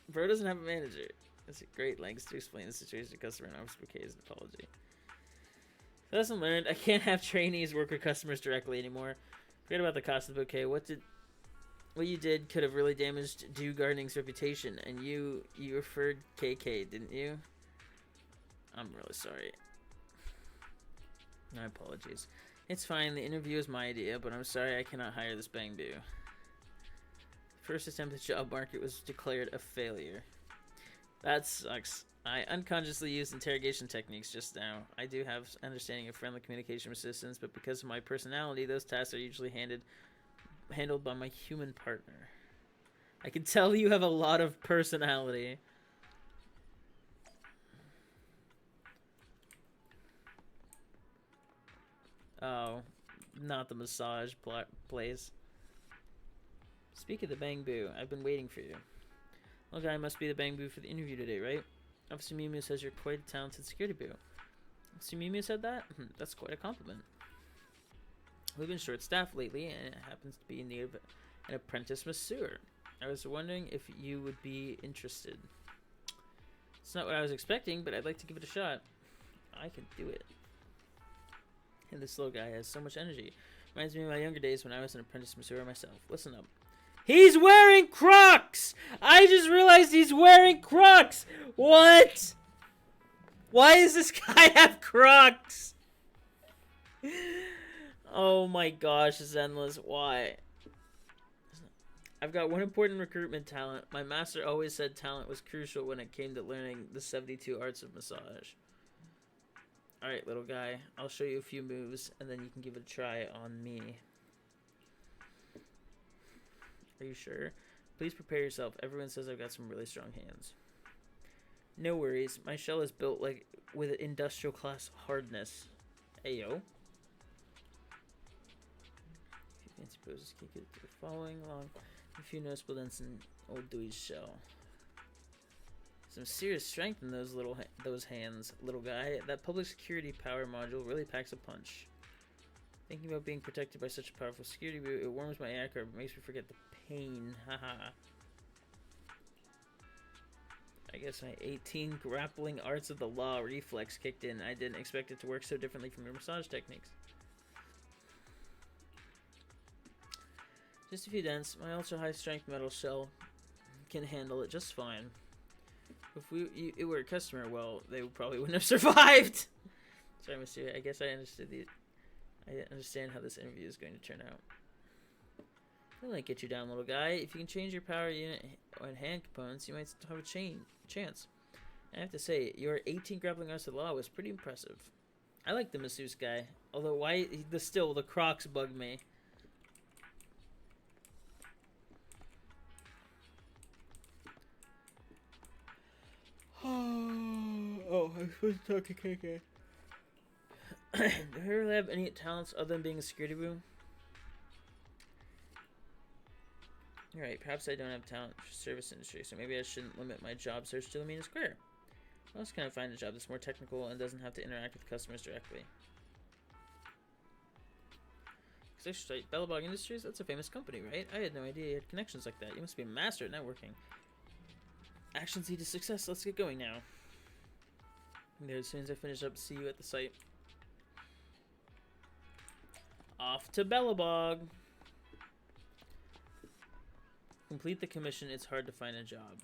Speaker 4: Bro doesn't have a manager. It's a great lengths to explain the situation to customer and offers Bouquet's apology. Lesson learned. I can't have trainees work with customers directly anymore. Forget about the cost of the bouquet. What you did could have really damaged Dew Gardening's reputation, and you referred KK, didn't you? I'm really sorry. My apologies. It's fine, the interview is my idea, but I'm sorry I cannot hire this bangbu. First attempt at the job market was declared a failure. That sucks. I unconsciously used interrogation techniques just now. I do have understanding of friendly communication resistance, but because of my personality, those tasks are usually handled by my human partner. I can tell you have a lot of personality. Oh, not the massage place. Speak of the bangbu, I've been waiting for you. Well, guy must be the bangbu for the interview today, right? Officer Miu Miu says you're quite a talented security boo. Officer Miu Miu said that? That's quite a compliment. We've been short-staffed lately, and it happens to be in need of an apprentice masseur. I was wondering if you would be interested. It's not what I was expecting, but I'd like to give it a shot. I can do it. And this little guy has so much energy. Reminds me of my younger days when I was an apprentice masseur myself. Listen up. He's wearing Crocs! I just realized he's wearing Crocs! What? Why does this guy have Crocs? Oh my gosh, it's endless. Why? I've got one important recruitment talent. My master always said talent was crucial when it came to learning the 72 arts of massage. Alright, little guy. I'll show you a few moves, and then you can give it a try on me. Are you sure? Please prepare yourself. Everyone says I've got some really strong hands. No worries. My shell is built like with industrial class hardness. Ayo. Fancy poses, keep it following along. A few noticeable dents in old Dewey's shell. Some serious strength in those hands, little guy. That public security power module really packs a punch. Thinking about being protected by such a powerful security boot, it warms my acro, but makes me forget the pain. Haha. I guess my 18 grappling arts of the law reflex kicked in. I didn't expect it to work so differently from your massage techniques. Just a few dents. My ultra high strength metal shell can handle it just fine. If it were a customer, well, they probably wouldn't have survived. Sorry, Monsieur. I guess I understand how this interview is going to turn out. I'll let get you down, little guy. If you can change your power unit and hand components, you might still have a chance. I have to say, your 18 grappling arts of the law was pretty impressive. I like the masseuse guy, although the Crocs bug me. Oh, I'm supposed to talk to KK. Do you really have any talents other than being a security room? You're right, perhaps I don't have talent for service industry, so maybe I shouldn't limit my job search to the meanest square. How else can I find a job that's more technical and doesn't have to interact with customers directly? Site Bellabog Industries? That's a famous company, right? I had no idea you had connections like that. You must be a master at networking. Actions lead to success. Let's get going now. As soon as I finish up, see you at the site. Off to Bellabog. Complete the commission. It's hard to find a job.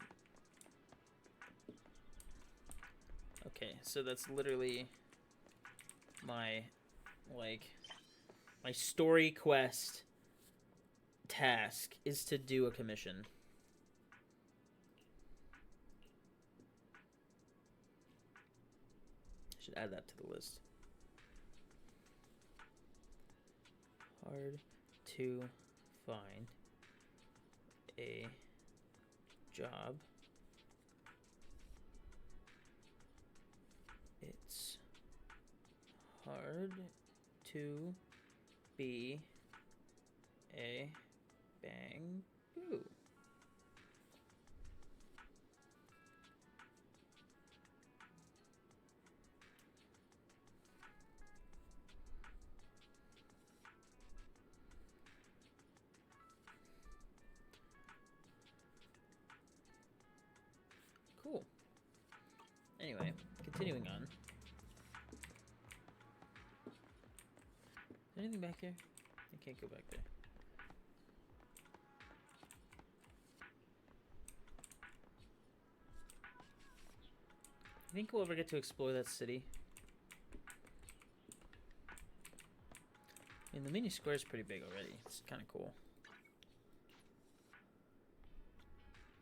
Speaker 4: Okay, so that's literally my story quest task is to do a commission. I should add that to the list. Hard to find a job. It's hard to be a bamboo. Cool. Anyway, continuing on. Is there anything back here? I can't go back there. You think we'll ever get to explore that city? I mean, the mini square is pretty big already. It's kind of cool.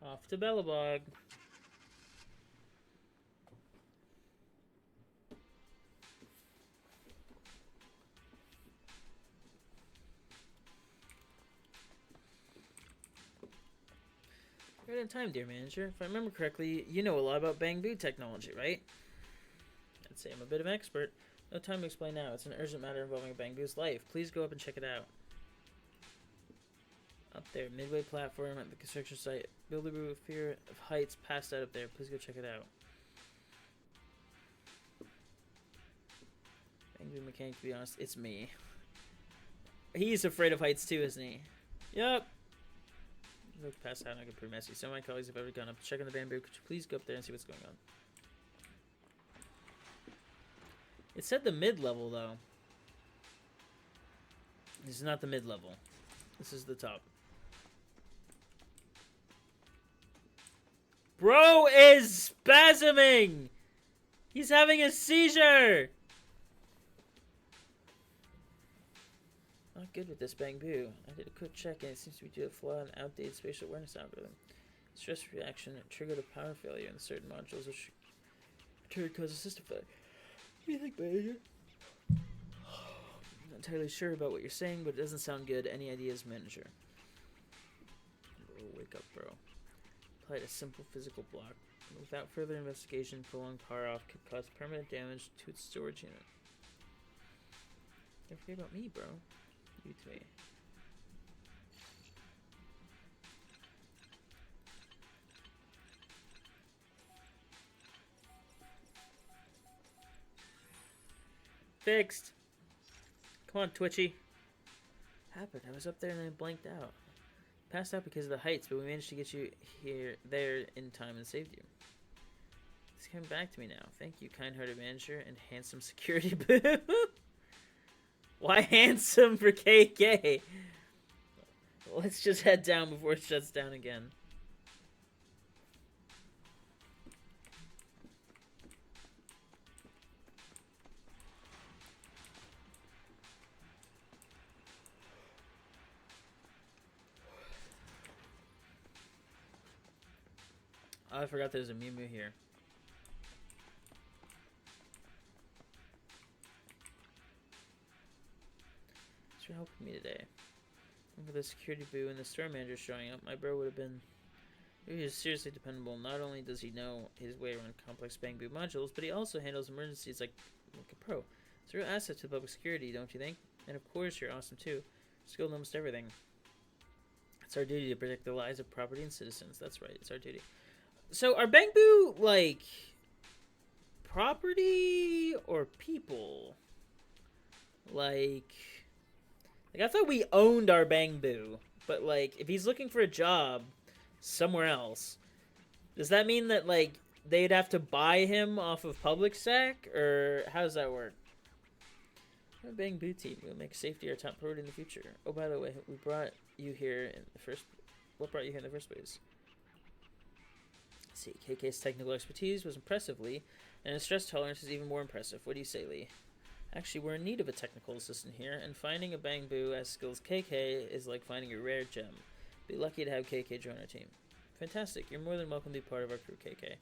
Speaker 4: Off to Bellabog. Right on time, dear manager. If I remember correctly, you know a lot about bamboo technology, right? I'd say I'm a bit of an expert. No time to explain now. It's an urgent matter involving a bamboo's life. Please go up and check it out. Up there, midway platform at the construction site. Builder with fear of heights passed out up there. Please go check it out. Bamboo mechanic, to be honest, it's me. He's afraid of heights too, isn't he? Yep. Look past out and I get pretty messy. Some of my colleagues have ever gone up to check on the bamboo. Could you please go up there and see what's going on? It said the mid-level, though. This is not the mid-level. This is the top. Bro is spasming! He's having a seizure! Not good with this bamboo. I did a quick check and it seems to be due to a flaw in outdated spatial awareness algorithm. Stress reaction triggered a power failure in certain modules, which triggered cause a system failure. What do you think, manager? I'm not entirely sure about what you're saying, but it doesn't sound good. Any ideas, manager? Bro, wake up, bro. Applied a simple physical block. Without further investigation, prolonged power off could cause permanent damage to its storage unit. Don't forget about me, bro. You to me. Fixed. Come on, Twitchy. Happened. I was up there and I blanked out. Passed out because of the heights, but we managed to get you there in time and saved you. It's coming back to me now. Thank you, kind-hearted manager and handsome security boo. Why handsome for KK? Let's just head down before it shuts down again. Oh, I forgot there's a Mew Mew here. Thanks for helping me today. And for the security boo and the store manager showing up, my bro would have been... He is seriously dependable. Not only does he know his way around complex bamboo modules, but he also handles emergencies like a pro. It's a real asset to public security, don't you think? And of course, you're awesome too. Skilled in almost everything. It's our duty to protect the lives of property and citizens. That's right, it's our duty. So, are bamboo, like, property or people? Like, I thought we owned our bamboo, but, like, if he's looking for a job somewhere else, does that mean that, like, they'd have to buy him off of public sec, or how does that work? Our bamboo team will make safety our top priority in the future. Oh, by the way, we brought you here in the first... What brought you here in the first place? See, KK's technical expertise was impressive, Lee, and his stress tolerance is even more impressive. What do you say, Lee? Actually, we're in need of a technical assistant here, and finding a bamboo as skilled as KK is like finding a rare gem. Be lucky to have KK join our team. Fantastic. You're more than welcome to be part of our crew, KK.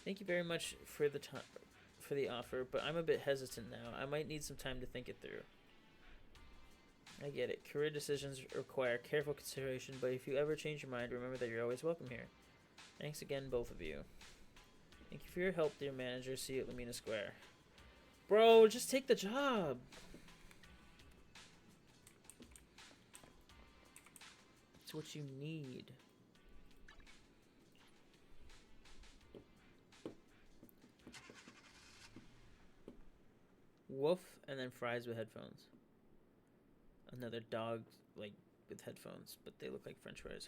Speaker 4: Thank you very much for the offer, but I'm a bit hesitant now. I might need some time to think it through. I get it. Career decisions require careful consideration, but if you ever change your mind, remember that you're always welcome here. Thanks again, both of you. Thank you for your help, dear manager. See you at Lamina Square. Bro, just take the job. It's what you need. Woof, and then fries with headphones. Another dog, like, with headphones, but they look like french fries.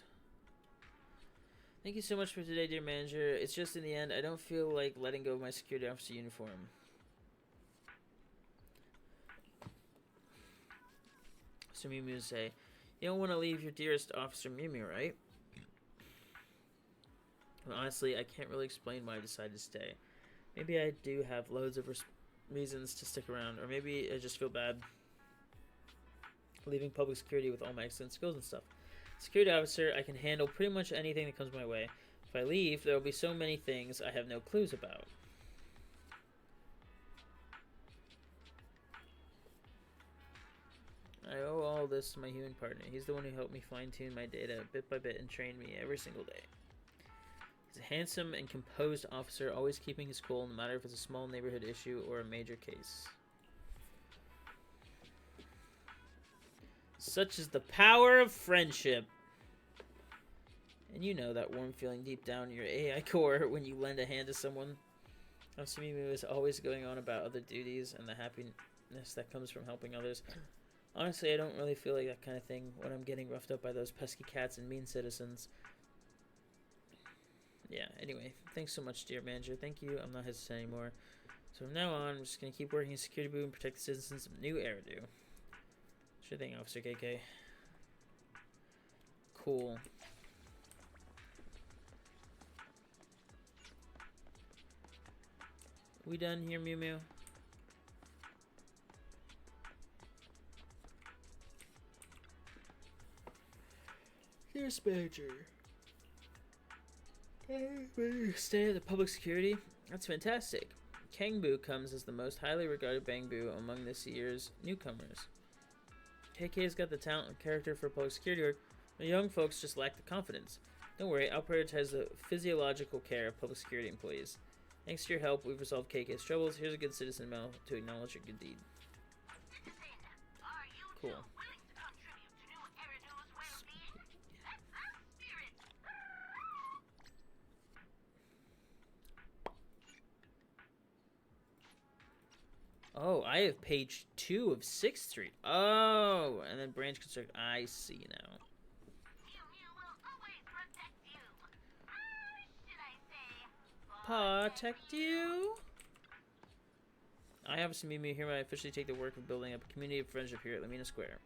Speaker 4: Thank you so much for today, dear manager. It's just in the end, I don't feel like letting go of my security officer uniform. So Mew Mew say, you don't want to leave your dearest officer Mew Mew, right? Well, honestly, I can't really explain why I decided to stay. Maybe I do have loads of reasons to stick around, or maybe I just feel bad leaving public security with all my excellent skills and stuff. Security officer, I can handle pretty much anything that comes my way. If I leave, there will be so many things I have no clues about. I owe all this to my human partner. He's the one who helped me fine-tune my data bit by bit and trained me every single day. He's a handsome and composed officer, always keeping his cool no matter if it's a small neighborhood issue or a major case. Such is the power of friendship. And you know that warm feeling deep down in your AI core when you lend a hand to someone. Sumimu is always going on about other duties and the happiness that comes from helping others. Honestly, I don't really feel like that kind of thing when I'm getting roughed up by those pesky cats and mean citizens. Yeah, anyway, thanks so much, dear manager. Thank you. I'm not hesitant anymore. So from now on, I'm just going to keep working as security boo and protect the citizens of New Eridu. Sure thing, Officer KK. Cool. We done here, Mew Mew? Here's Badger. Stay at the public security? That's fantastic. Kangbu comes as the most highly regarded Bangbu among this year's newcomers. KK's got the talent and character for public security work, but young folks just lack the confidence. Don't worry, I'll prioritize the physiological care of public security employees. Thanks to your help, we've resolved KK's troubles. Here's a good citizen medal to acknowledge your good deed. Cool. Oh, I have page 2 of 6th Street. Oh, and then branch construct. I see now. Protect you? I have some Mew hereby officially take the work of building up a community of friendship here at Lamina Square.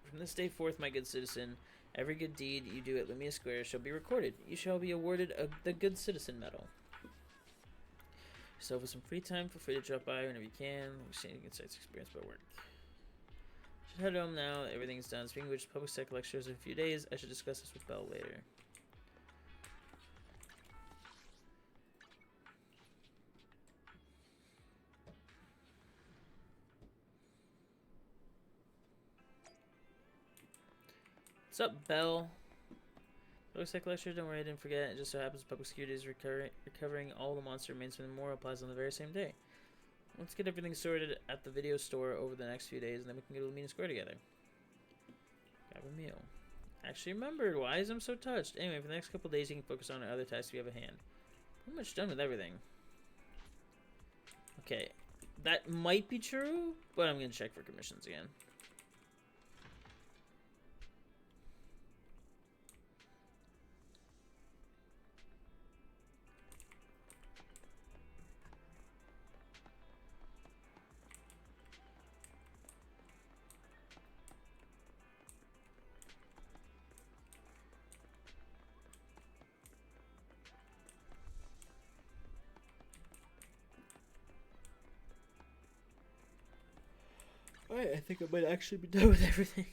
Speaker 4: From this day forth, my good citizen, every good deed you do at Lamina Square shall be recorded. You shall be awarded the Good Citizen Medal. So with some free time, feel free to drop by whenever you can. Exchanging insights experienced by work. Should head home now that everything's done. Speaking of which, public sec lectures in a few days. I should discuss this with Belle later. What's up, Belle? Public sec lecture, don't worry, I didn't forget. It just so happens public security is recovering all the monster remains from the Memorial Plaza on the very same day. Let's get everything sorted at the video store over the next few days, and then we can go to Lamina Square together. Grab a meal. Actually remembered, why is I'm so touched? Anyway, for the next couple days, you can focus on our other tasks if you have a hand. Pretty much done with everything. Okay, that might be true, but I'm going to check for commissions again. Alright, I think I might actually be done with everything.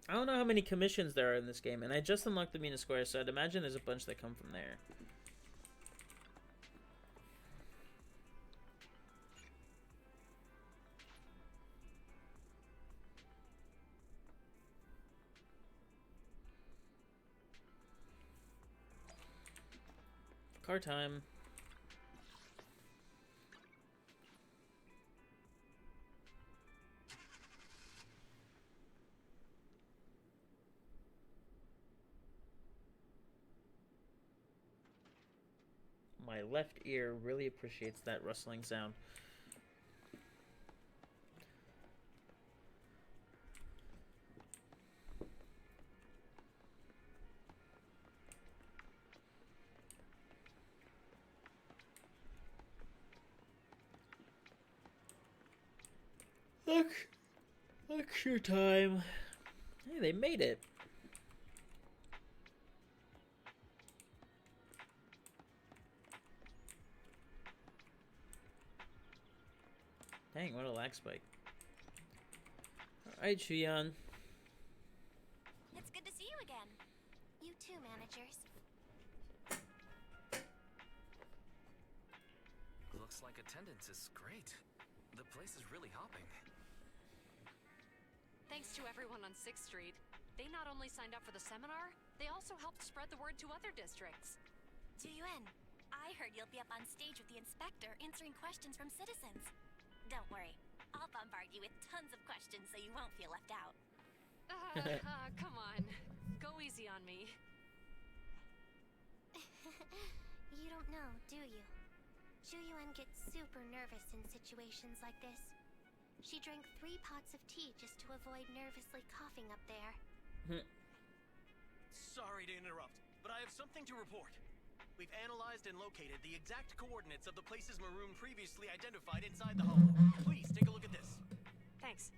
Speaker 4: I don't know how many commissions there are in this game, and I just unlocked the Mina Square, so I'd imagine there's a bunch that come from there. Car time. My left ear really appreciates that rustling sound. Lecture time. Hey, they made it. Dang, what a lag spike. Alright, Shuyan.
Speaker 10: It's good to see you again. You too, managers.
Speaker 6: Looks like attendance is great. The place is really hopping.
Speaker 7: Thanks to everyone on 6th Street. They not only signed up for the seminar, they also helped spread the word to other districts.
Speaker 10: Juyuan, I heard you'll be up on stage with the inspector answering questions from citizens. Don't worry, I'll bombard you with tons of questions so you won't feel left out.
Speaker 7: Come on. Go easy on me.
Speaker 10: You don't know, do you? Juyuan gets super nervous in situations like this. She drank 3 pots of tea just to avoid nervously coughing up there.
Speaker 13: Sorry to interrupt, but I have something to report. We've analyzed and located the exact coordinates of the places Maroon previously identified inside the hole. Please take a look at this.
Speaker 7: Thanks.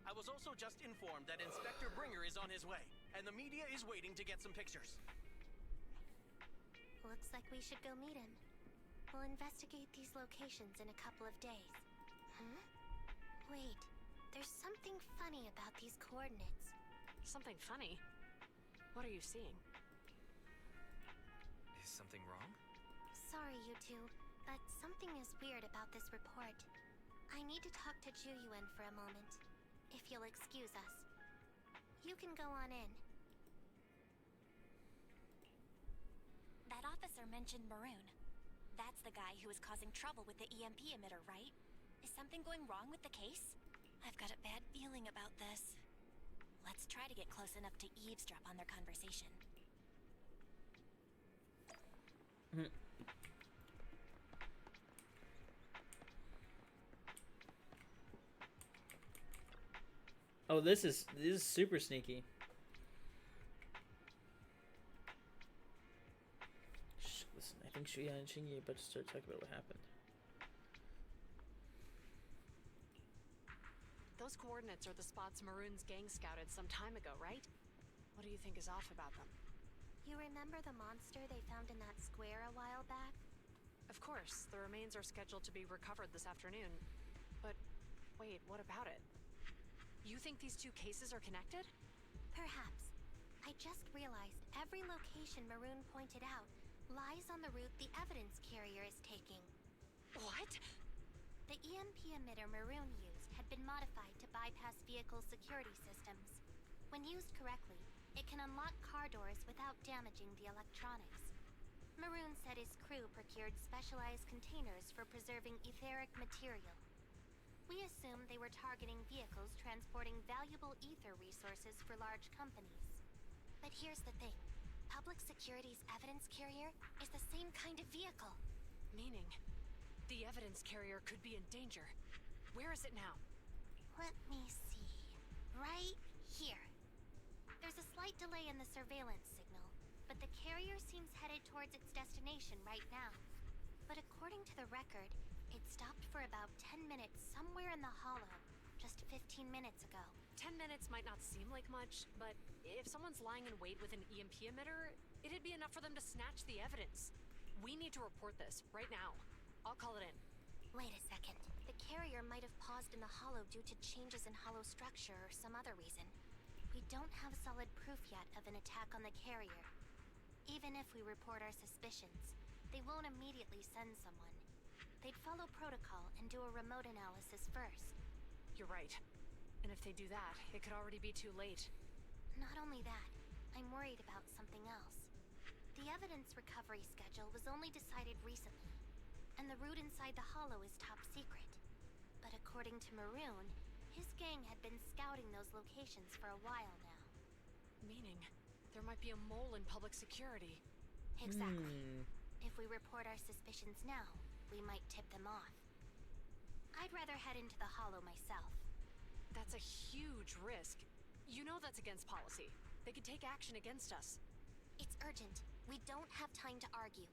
Speaker 13: I was also just informed that Inspector Bringer is on his way, and the media is waiting to get some pictures.
Speaker 10: Looks like we should go meet him. We'll investigate these locations in a couple of days. Huh? Wait, there's something funny about these coordinates.
Speaker 7: Something funny? What are you seeing?
Speaker 6: Is something wrong?
Speaker 10: Sorry, you two, but something is weird about this report. I need to talk to Juyuan for a moment, if you'll excuse us. You can go on in. That officer mentioned Maroon. That's the guy who is causing trouble with the EMP emitter, right? Is something going wrong with the case? I've got a bad feeling about this. Let's try to get close enough to eavesdrop on their conversation.
Speaker 4: Oh, this is super sneaky. Listen, I think Shuyan and Shinji are about to start talking about what happened.
Speaker 7: Those coordinates are the spots Maroon's gang scouted some time ago, right? What do you think is off about them?
Speaker 10: You remember the monster they found in that square a while back?
Speaker 7: Of course, the remains are scheduled to be recovered this afternoon. But wait, what about it? You think these two cases are connected?
Speaker 10: Perhaps. I just realized every location Maroon pointed out lies on the route the evidence carrier is taking.
Speaker 7: What?
Speaker 10: The EMP emitter Maroon used had been modified to bypass vehicle security systems. When used correctly, it can unlock car doors without damaging the electronics. Maroon said his crew procured specialized containers for preserving etheric material. We assumed they were targeting vehicles transporting valuable ether resources for large companies. But here's the thing. Public Security's evidence carrier is the same kind of vehicle.
Speaker 7: Meaning, the evidence carrier could be in danger. Where is it now?
Speaker 10: Let me see. Right here. There's a slight delay in the surveillance signal, but the carrier seems headed towards its destination right now. But according to the record, it stopped for about 10 minutes somewhere in the hollow, just 15 minutes ago.
Speaker 7: 10 minutes might not seem like much, but if someone's lying in wait with an EMP emitter, it'd be enough for them to snatch the evidence. We need to report this right now. I'll call it in.
Speaker 10: Wait a second. The carrier might have paused in the hollow due to changes in hollow structure or some other reason. We don't have solid proof yet of an attack on the carrier. Even if we report our suspicions, they won't immediately send someone. They'd follow protocol and do a remote analysis first.
Speaker 7: You're right. And if they do that, it could already be too late.
Speaker 10: Not only that, I'm worried about something else. The evidence recovery schedule was only decided recently, and the route inside the hollow is top secret. But according to Maroon, his gang had been scouting those locations for a while now.
Speaker 7: Meaning, there might be a mole in public security.
Speaker 10: Exactly. If we report our suspicions now, we might tip them off. I'd rather head into the Hollow myself.
Speaker 7: That's a huge risk. You know that's against policy. They could take action against us.
Speaker 10: It's urgent. We don't have time to argue.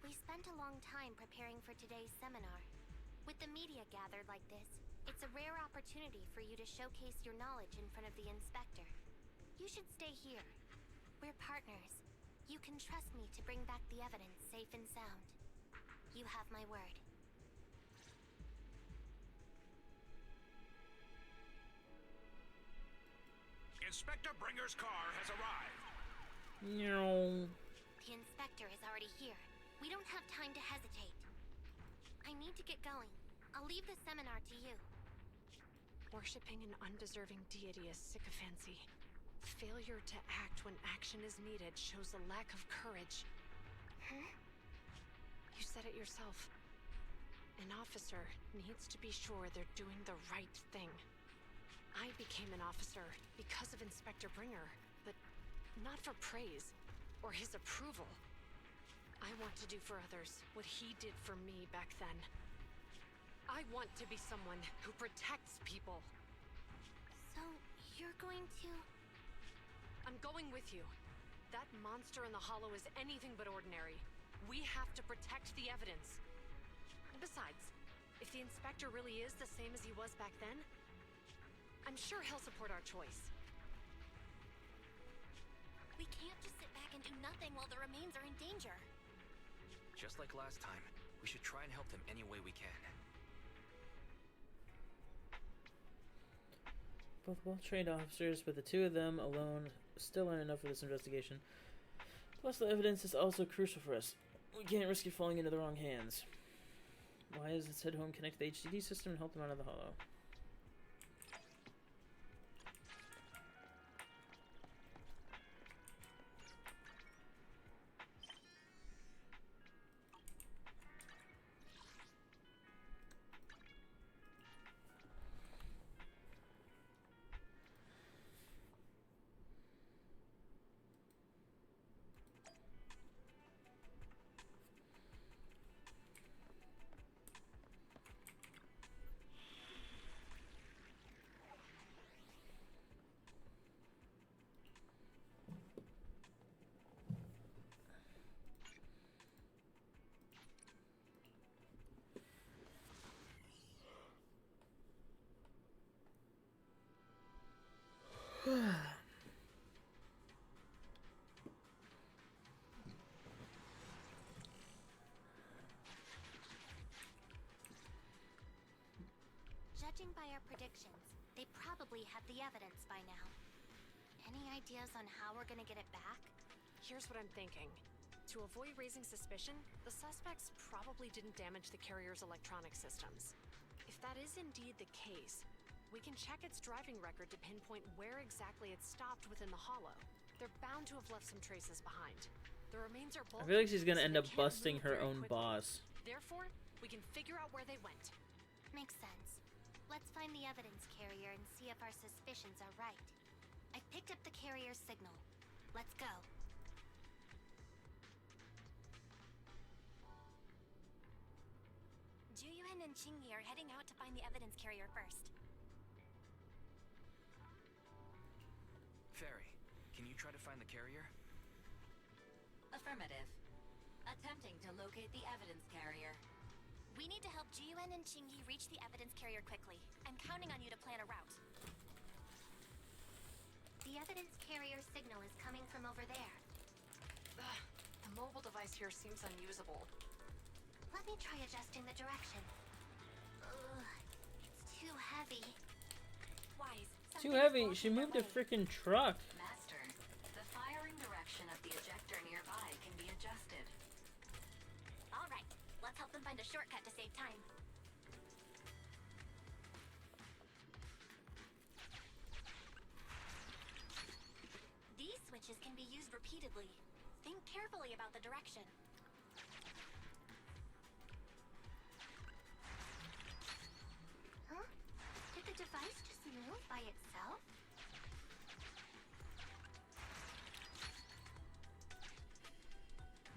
Speaker 10: We spent a long time preparing for today's seminar. With the media gathered like this, it's a rare opportunity for you to showcase your knowledge in front of the inspector. You should stay here. We're partners. You can trust me to bring back the evidence safe and sound. You have my word.
Speaker 5: Inspector Bringer's car has arrived.
Speaker 4: No.
Speaker 10: The inspector is already here. We don't have time to hesitate. I need to get going. I'll leave the seminar to you.
Speaker 7: Worshipping an undeserving deity is sycophancy. Failure to act when action is needed shows a lack of courage.
Speaker 10: Huh?
Speaker 7: You said it yourself. An officer needs to be sure they're doing the right thing. I became an officer because of Inspector Bringer, but not for praise or his approval. I want to do for others what he did for me back then. I want to be someone who protects people.
Speaker 10: So, you're going to...
Speaker 7: I'm going with you. That monster in the Hollow is anything but ordinary. We have to protect the evidence. And besides, if the inspector really is the same as he was back then, I'm sure he'll support our choice.
Speaker 10: We can't just sit back and do nothing while the remains are in danger.
Speaker 6: Just like last time, we should try and help them any way we can.
Speaker 4: Both well-trained officers, but the two of them alone still aren't enough for this investigation. Plus, the evidence is also crucial for us. We can't risk it falling into the wrong hands. Why is it head home, connect to the HDD system, and help them out of the Hollow?
Speaker 10: Judging by our predictions, they probably have the evidence by now. Any ideas on how we're gonna get it back?
Speaker 7: Here's what I'm thinking. To avoid raising suspicion, the suspects probably didn't damage the carrier's electronic systems. If that is indeed the case, we can check its driving record to pinpoint where exactly it stopped within the Hollow. They're bound to have left some traces behind. The remains are
Speaker 4: I
Speaker 7: bulky,
Speaker 4: feel like she's gonna
Speaker 7: so
Speaker 4: end
Speaker 7: they
Speaker 4: up
Speaker 7: can't
Speaker 4: busting
Speaker 7: move
Speaker 4: her
Speaker 7: very
Speaker 4: own
Speaker 7: quickly.
Speaker 4: boss.
Speaker 7: Therefore, we can figure out where they went.
Speaker 10: Makes sense. Let's find the evidence carrier and see if our suspicions are right. I picked up the carrier's signal. Let's go. Juyuan and Qingyi are heading out to find the evidence carrier first.
Speaker 6: Fairy, can you try to find the carrier?
Speaker 11: Affirmative. Attempting to locate the evidence carrier.
Speaker 10: We need to help Juyuan and Qingyi reach the evidence carrier quickly. I'm counting on you to plan a route. The evidence carrier signal is coming from over there.
Speaker 7: Ugh, the mobile device here seems unusable.
Speaker 10: Let me try adjusting the direction. Ugh, it's too heavy. Wise.
Speaker 4: Too heavy. She moved a freaking truck.
Speaker 11: Master, the firing direction of the ejector nearby can be adjusted.
Speaker 10: All right, let's help them find a shortcut to save time. These switches can be used repeatedly. Think carefully about the direction. Huh? Did the device just move by itself?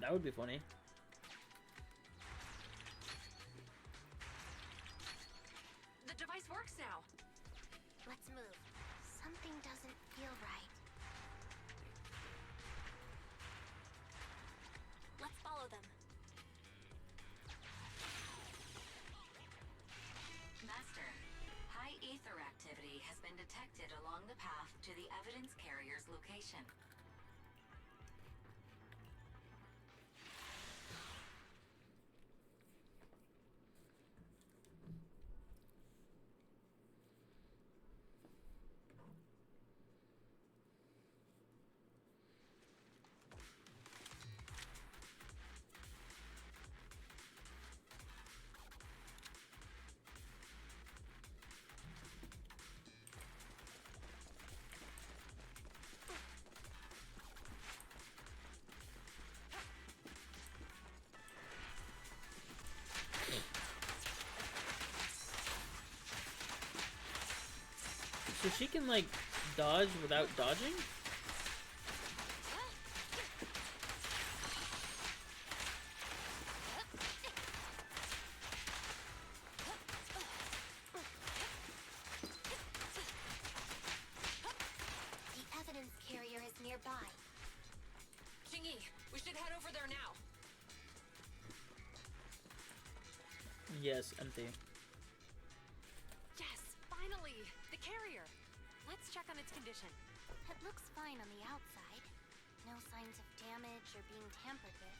Speaker 4: That would be funny.
Speaker 11: to the evidence carrier's location.
Speaker 4: So she can, like, dodge without dodging?
Speaker 10: The evidence carrier is nearby.
Speaker 12: Chingy, we should head over there now.
Speaker 4: Yes, empty.
Speaker 7: Yes, finally! The carrier! Let's check on its condition.
Speaker 10: It looks fine on the outside. No signs of damage or being tampered with.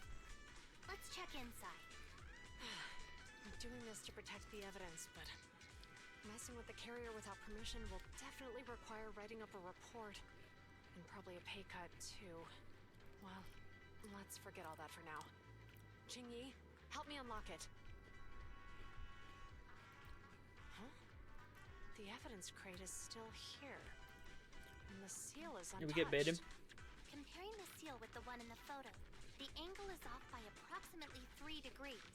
Speaker 10: Let's check inside.
Speaker 7: I'm doing this to protect the evidence, but messing with the carrier without permission will definitely require writing up a report. And probably a pay cut, too. Well, let's forget all that for now. Jingyi, help me unlock it. Huh? The evidence crate is still here. And the seal is untouched.
Speaker 4: Did we get baited?
Speaker 10: Comparing the seal with the one in the photo, the angle is off by approximately 3 degrees,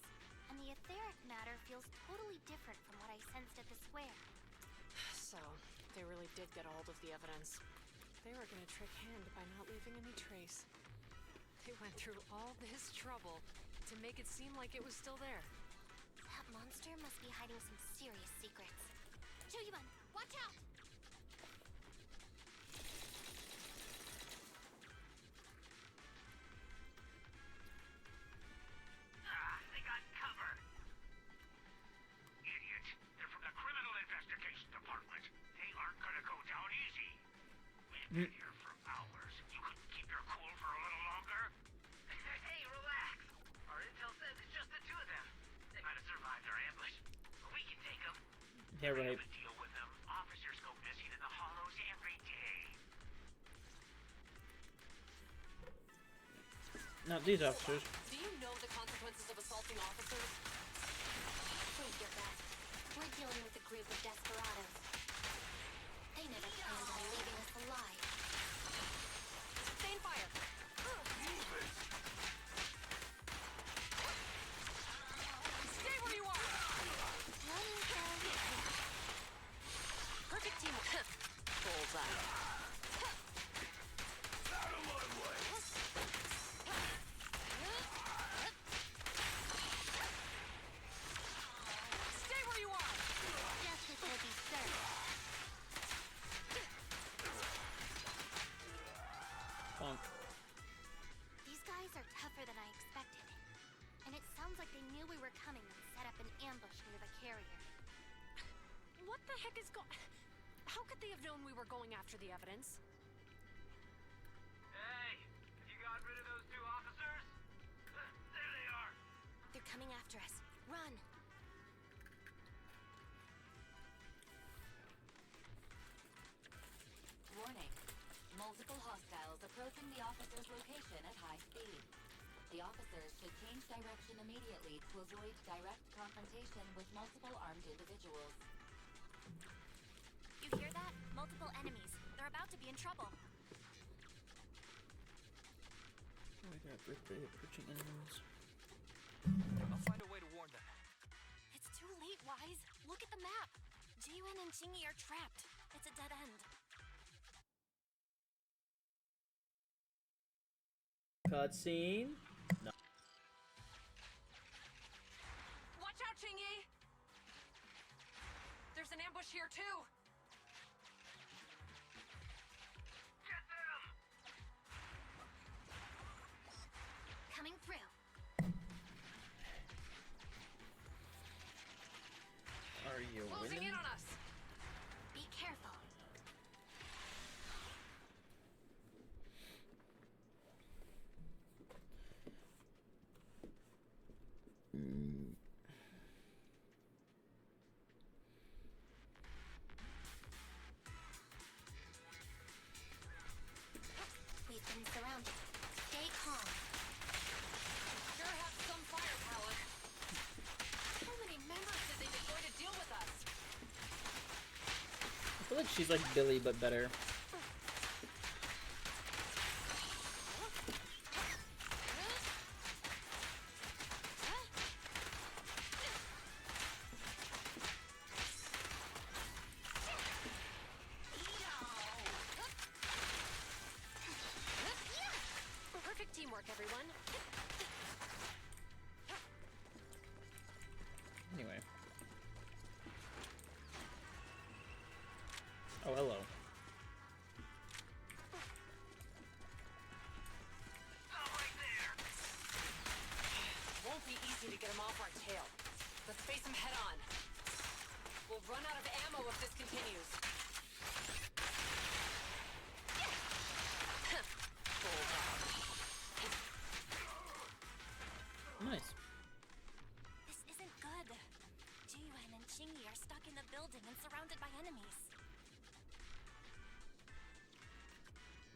Speaker 10: and the etheric matter feels totally different from what I sensed at the square.
Speaker 7: So, they really did get a hold of the evidence. They were gonna trick Hand by not leaving any trace. They went through all this trouble to make it seem like it was still there.
Speaker 10: That monster must be hiding some serious secrets. Chuyuban, watch out!
Speaker 5: They got cover. Idiot. They're from the Criminal Investigation Department. They aren't gonna go down easy. We've been here for hours. You couldn't keep your cool for a little longer? Hey, relax. Our intel says it's just the two of them. They might have survived our ambush. But we can take them.
Speaker 4: Yeah, right.
Speaker 5: We have a deal with them. Officers go missing in the hollows every day.
Speaker 4: Not these officers.
Speaker 12: Do you know the consequences of assaulting officers?
Speaker 10: Think your best. We're dealing with a group of desperados. They never planned on leaving us alive.
Speaker 12: Sustain fire! Stay where you are! Perfect team. Bullseye. Stay where you are!
Speaker 10: Justice will be served.
Speaker 4: Bonk.
Speaker 10: These guys are tougher than I expected. And it sounds like they knew we were coming and set up an ambush near the carrier.
Speaker 7: What the heck is How could they have known we were going after the evidence?
Speaker 5: Hey, you got rid of those two officers? There they are.
Speaker 10: They're coming after us. Run!
Speaker 11: Warning. Multiple hostiles approaching the officer's location at high speed. The officers should change direction immediately to avoid direct confrontation with multiple armed individuals.
Speaker 10: You hear that? Multiple enemies. They're about to be in trouble.
Speaker 4: Oh my god, birthday approaching enemies.
Speaker 13: I'll find a way to warn them.
Speaker 10: It's too late, Wise. Look at the map. Jiwen and Chingy are trapped. It's a dead end.
Speaker 4: Cutscene. No.
Speaker 12: Watch out, Chingy! There's an ambush here, too!
Speaker 5: Get them!
Speaker 10: Coming through.
Speaker 4: Are you
Speaker 12: Closing
Speaker 4: winning?
Speaker 12: in on us!
Speaker 10: Be careful. been surrounded. Stay calm.
Speaker 12: Sure have some firepower. How many members did they deploy to deal with us?
Speaker 4: I feel like she's like Billy, but better.
Speaker 7: Perfect teamwork, everyone.
Speaker 4: Anyway. Oh, hello.
Speaker 12: Won't be easy to get him off our tail. Let's face him head on. We'll run out of ammo if this continues.
Speaker 4: Nice.
Speaker 10: This isn't good. Jiyuan and Qingyi are stuck in the building and surrounded by enemies.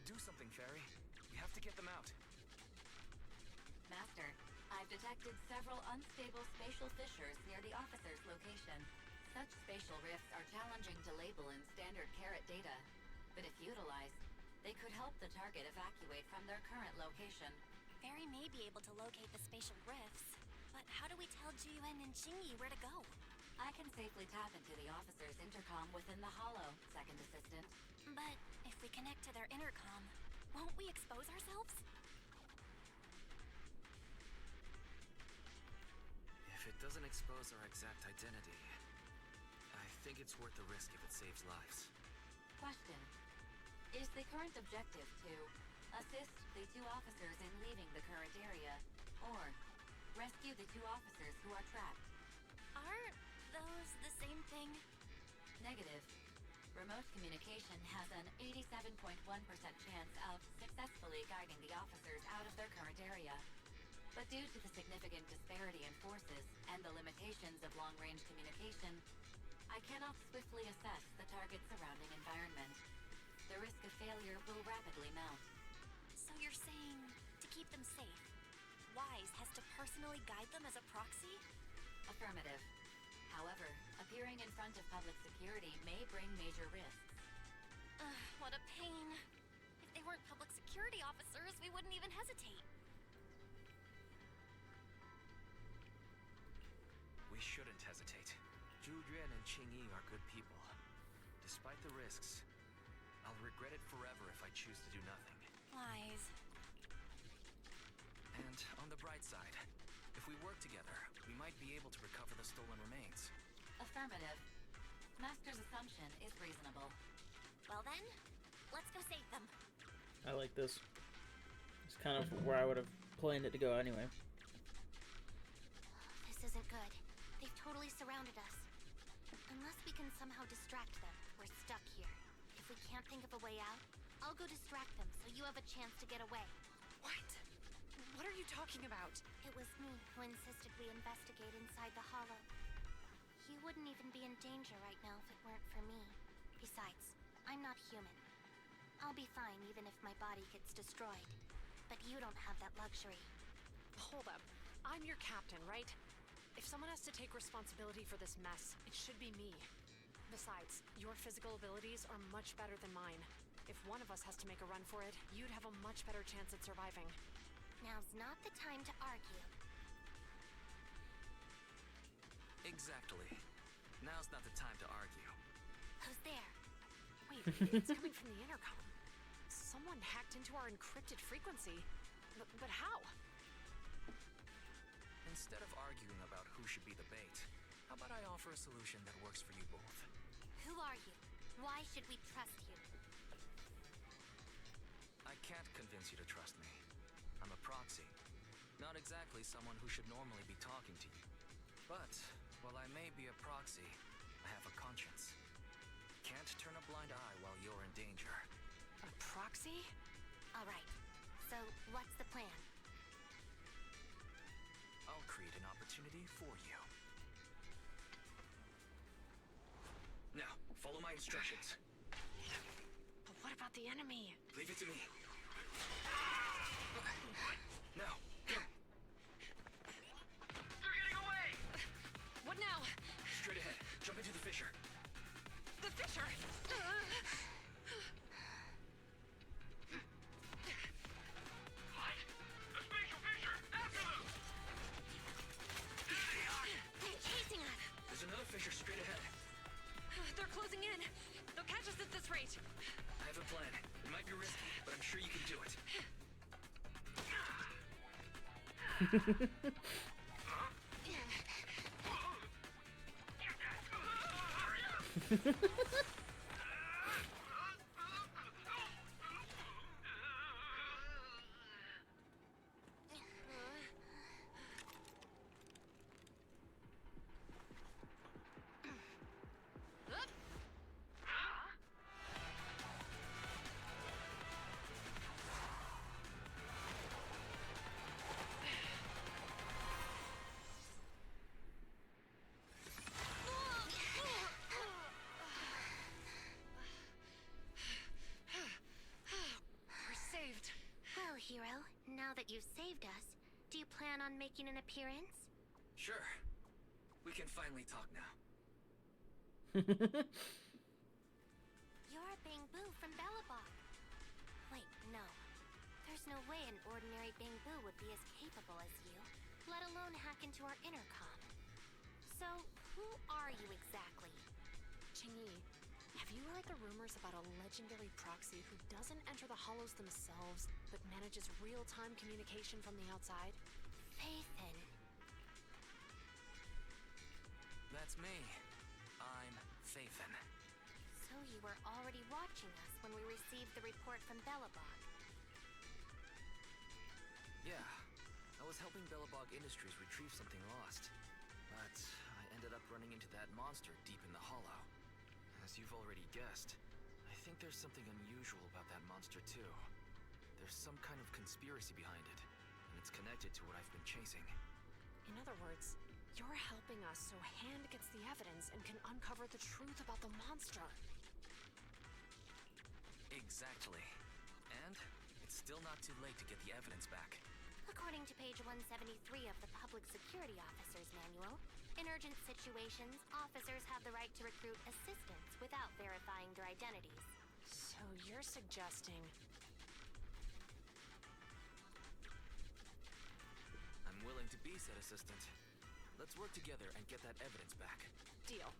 Speaker 6: Do something, Fairy. We have to get them out.
Speaker 11: Master, I've detected several unstable spatial fissures near the officer's location. Such spatial rifts are challenging to label in standard carat data, but if utilized, they could help the target evacuate from their current location.
Speaker 10: Fairy may be able to locate the spatial rifts, but how do we tell Jiyuan and Qingyi where to go?
Speaker 11: I can safely tap into the officer's intercom within the hollow, Second Assistant.
Speaker 10: But if we connect to their intercom, won't we expose ourselves?
Speaker 6: If it doesn't expose our exact identity, I think it's worth the risk if it saves lives.
Speaker 11: Question. Is the current objective to assist the two officers in leaving the current area, or rescue the two officers who are trapped?
Speaker 10: Aren't those the same thing?
Speaker 11: Negative. Remote communication has an 87.1% chance of successfully guiding the officers out of their current area. But due to the significant disparity in forces and the limitations of long-range communication, I cannot swiftly assess the target's surrounding environment. The risk of failure will rapidly mount.
Speaker 10: So you're saying to keep them safe, Wise has to personally guide them as a proxy?
Speaker 11: Affirmative. However, appearing in front of public security may bring major risks.
Speaker 10: What a pain. If they weren't public security officers, we wouldn't even hesitate.
Speaker 6: We shouldn't hesitate. Zhu Yuan and Qingyi are good people. Despite the risks, I'll regret it forever if I choose to do nothing.
Speaker 10: Wise.
Speaker 6: And on the bright side, if we work together, we might be able to recover the stolen remains.
Speaker 11: Affirmative. Master's assumption is reasonable.
Speaker 10: Well then, let's go save them.
Speaker 4: I like this. It's kind of where I would have planned it to go anyway.
Speaker 10: This isn't good. They've totally surrounded us. Unless we can somehow distract them, we're stuck here. If we can't think of a way out, I'll go distract them so you have a chance to get away.
Speaker 12: What? What are you talking about?
Speaker 10: It was me who insisted we investigate inside the hollow. You wouldn't even be in danger right now if it weren't for me. Besides, I'm not human. I'll be fine even if my body gets destroyed. But you don't have that luxury.
Speaker 7: Hold up. I'm your captain, right? If someone has to take responsibility for this mess, it should be me. Besides, your physical abilities are much better than mine. If one of us has to make a run for it, you'd have a much better chance at surviving.
Speaker 10: Now's not the time to argue.
Speaker 6: Exactly. Now's not the time to argue.
Speaker 10: Who's there?
Speaker 7: Wait, it's coming from the intercom. Someone hacked into our encrypted frequency. But how?
Speaker 6: Instead of arguing about who should be the bait, how about I offer a solution that works for you both?
Speaker 10: Who are you? Why should we trust you?
Speaker 6: I can't convince you to trust me. I'm a proxy. Not exactly someone who should normally be talking to you. But, while I may be a proxy, I have a conscience. Can't turn a blind eye while you're in danger.
Speaker 7: A proxy?
Speaker 10: Alright, so what's the plan?
Speaker 6: I'll create an opportunity for you. Now, follow my instructions.
Speaker 7: But what about the enemy?
Speaker 6: Leave it to me. Now, go.
Speaker 12: They're getting away! What now?
Speaker 6: Straight ahead. Jump into the fissure.
Speaker 12: The fissure!
Speaker 5: Light! The spatial fissure! After them! There they are!
Speaker 10: They're chasing us.
Speaker 6: There's another fissure straight ahead.
Speaker 12: They're closing in. They'll catch us at this rate.
Speaker 6: I have a plan. It might be risky, but I'm sure you can do it.
Speaker 12: We're saved.
Speaker 10: Well, hero, now that you've saved us, do you plan on making an appearance?
Speaker 6: Sure. We can finally talk now.
Speaker 10: You're Bangbu from Bellabog. Wait, no. There's no way an ordinary Bangbu would be as capable as you, let alone hack into our intercom. So, who are you exactly?
Speaker 7: Chingyi, have you heard the rumors about a legendary proxy who doesn't enter the hollows themselves, but manages real-time communication from the outside?
Speaker 10: Faithin.
Speaker 6: That's me. I'm Faithin.
Speaker 10: So you were already watching us when we received the report from Bellabog.
Speaker 6: Yeah. I was helping Bellabog Industries retrieve something lost. But I ended up running into that monster deep in the hollow. As you've already guessed, I think there's something unusual about that monster too. There's some kind of conspiracy behind it, and it's connected to what I've been chasing.
Speaker 7: In other words, you're helping us so Hand gets the evidence and can uncover the truth about the monster.
Speaker 6: Exactly. And it's still not too late to get the evidence back.
Speaker 10: According to page 173 of the Public Security Officer's Manual, in urgent situations, officers have the right to recruit assistants without verifying their identities.
Speaker 7: So you're suggesting...
Speaker 6: I'm willing to be said assistant. Let's work together and get that evidence back.
Speaker 7: Deal.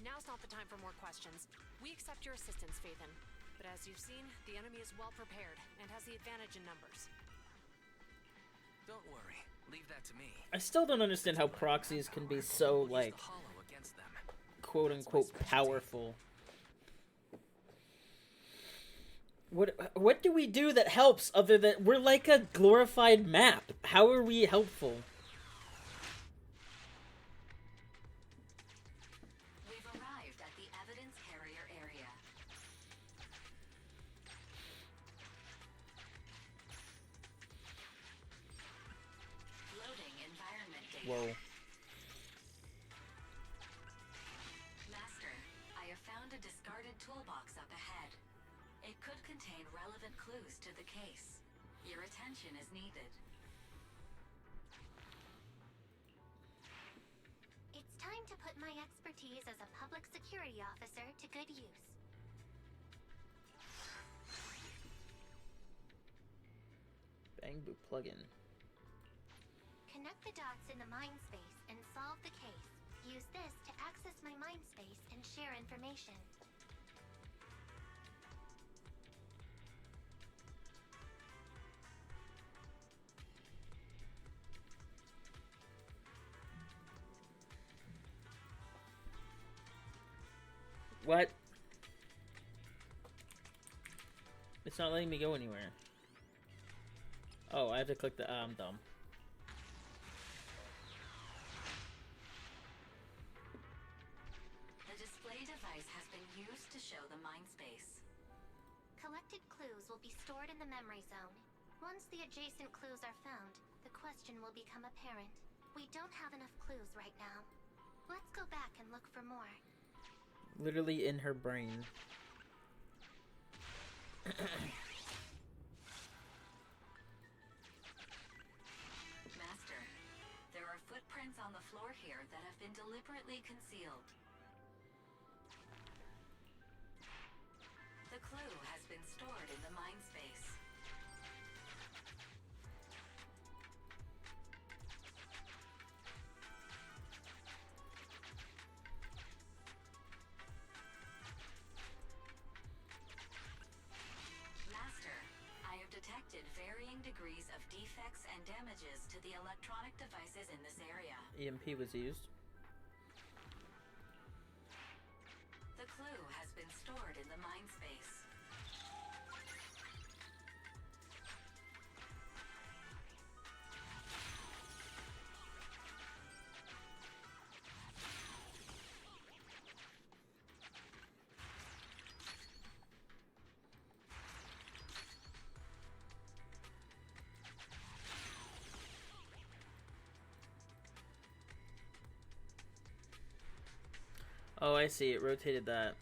Speaker 7: Now's not the time for more questions. We accept your assistance, Faithin. But as you've seen, the enemy is well prepared and has the advantage in numbers.
Speaker 6: Don't worry. Leave that to me.
Speaker 4: I still don't understand how proxies can be so, like, quote-unquote powerful. What do we do that helps other than... We're like a glorified map. How are we helpful?
Speaker 11: We've arrived at the evidence carrier area. Loading environment data.
Speaker 4: Whoa.
Speaker 11: Master, I have found a discarded toolbox up ahead. It could contain relevant clues to the case. Your attention is needed.
Speaker 10: It's time to put my expertise as a public security officer to good use.
Speaker 4: Bangbu plugin.
Speaker 10: Connect the dots in the mind space and solve the case. Use this to access my mind space and share information.
Speaker 4: What? It's not letting me go anywhere. Oh, I have to click the... I'm dumb.
Speaker 11: The display device has been used to show the mind space.
Speaker 10: Collected clues will be stored in the memory zone. Once the adjacent clues are found, the question will become apparent. We don't have enough clues right now. Let's go back and look for more.
Speaker 4: Literally in her brain.
Speaker 11: secretly concealed. The clue has been stored in the mind space. Master, I have detected varying degrees of defects and damages to the electronic devices in this area.
Speaker 4: EMP was used.
Speaker 11: The clue has been stored in the mind space.
Speaker 4: Oh, I see. It rotated that.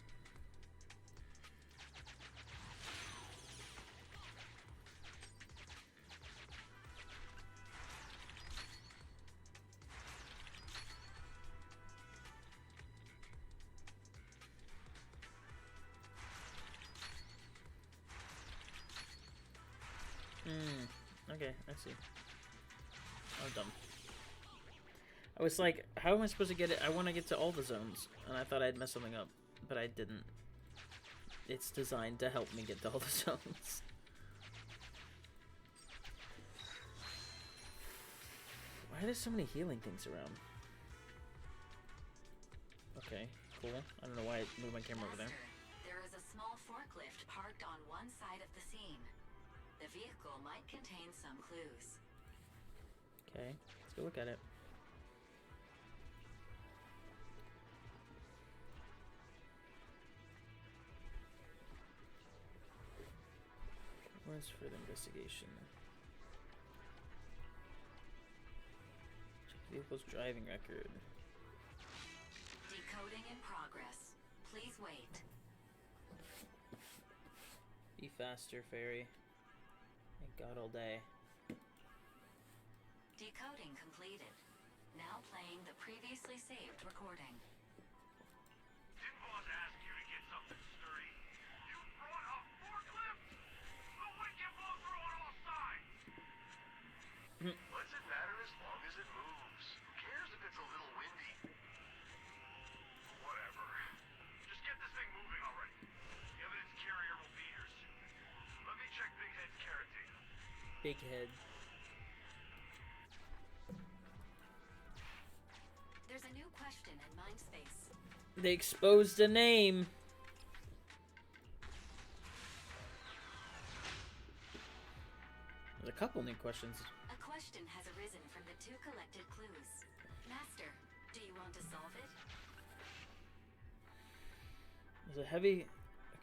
Speaker 4: Okay, I see. Oh, dumb. I was like, how am I supposed to get it? I want to get to all the zones. And I thought I'd mess something up, but I didn't. It's designed to help me get to all the zones. Why are there so many healing things around? Okay, cool. I don't know why I moved my camera over there.
Speaker 11: There is a small forklift parked on one side of the scene. The vehicle might contain some clues.
Speaker 4: Okay, let's go look at it. Where's further investigation? Check vehicle's driving record.
Speaker 11: Decoding in progress. Please wait.
Speaker 4: Be faster, fairy. Thank God all day.
Speaker 11: Decoding completed. Now playing the previously saved recording.
Speaker 5: Didn't boss ask you to get something sturdy? You brought a forklift? The wind can blow through on all sides! What's it matter as long as it moves? Who cares if it's a little windy? Whatever. Just get this thing moving already. The evidence carrier will be here soon. Let me check Big Head's carrot data.
Speaker 4: Big Head.
Speaker 11: There's a new question in mind space.
Speaker 4: They exposed a name. There's a couple new questions.
Speaker 11: A question has arisen from the two collected clues. Master, do you want to solve it?
Speaker 4: There's a heavy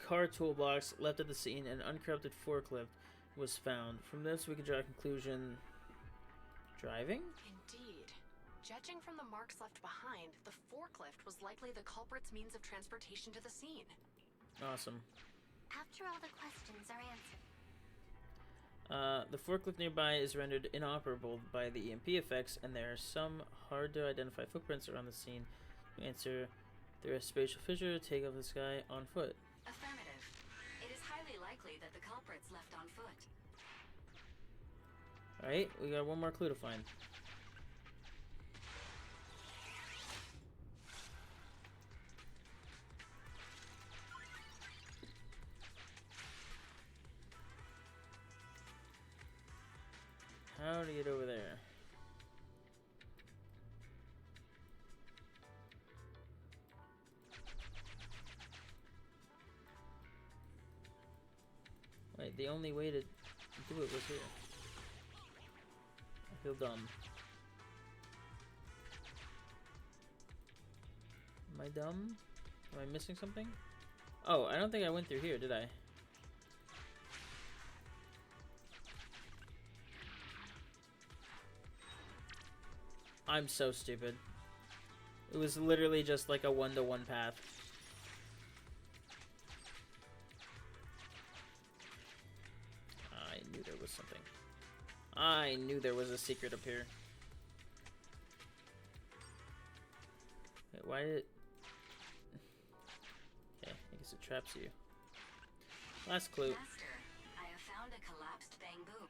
Speaker 4: car toolbox left at the scene and an uncorrupted forklift was found. From this, we can draw a conclusion. Driving?
Speaker 7: Indeed. Judging from the marks left behind, the forklift was likely the culprit's means of transportation to the scene.
Speaker 4: Awesome.
Speaker 10: After all the questions are answered.
Speaker 4: The forklift nearby is rendered inoperable by the EMP effects, and there are some hard-to-identify footprints around the scene. To answer, through a spatial fissure, take off the sky on foot.
Speaker 11: Affirmative. It is highly likely that the culprit's left on foot.
Speaker 4: Alright, we got one more clue to find. How to get over there? Wait, the only way to do it was here. I feel dumb. Am I dumb? Am I missing something? Oh, I don't think I went through here, did I? I'm so stupid. It was literally just like a one-to-one path. I knew there was something. I knew there was a secret up here. Wait, Why did... Okay, I guess it traps you. Last clue.
Speaker 11: Master, I have found a collapsed bamboo.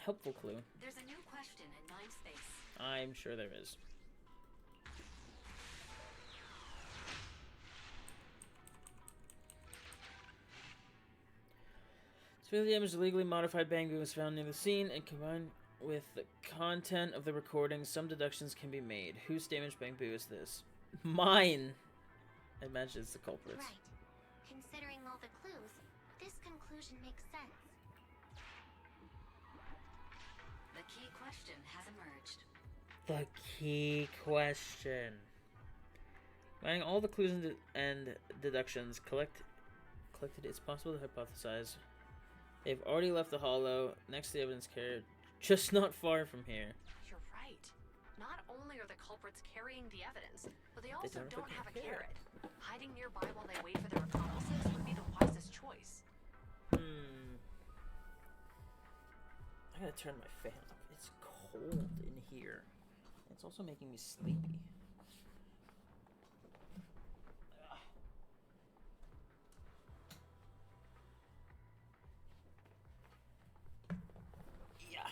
Speaker 4: Helpful clue.
Speaker 11: There's a new question in mind space.
Speaker 4: I'm sure there is. Severely damaged, illegally modified bamboo was found near the scene, and combined with the content of the recording, some deductions can be made. Whose damaged bamboo is this? Mine! I imagine it's the culprits.
Speaker 10: Right. Considering all the clues, this conclusion makes sense.
Speaker 11: The key question has emerged.
Speaker 4: The key question. Combining all the clues and deductions collected, it's possible to hypothesize they've already left the hollow next to the evidence carrier, just not far from here.
Speaker 7: You're right. Not only are the culprits carrying the evidence, but they also don't have a carrot. Hiding nearby while they wait for their accomplices would be the wisest choice.
Speaker 4: I gotta turn my fan off. It's cold in here. It's also making me sleepy. Yeah.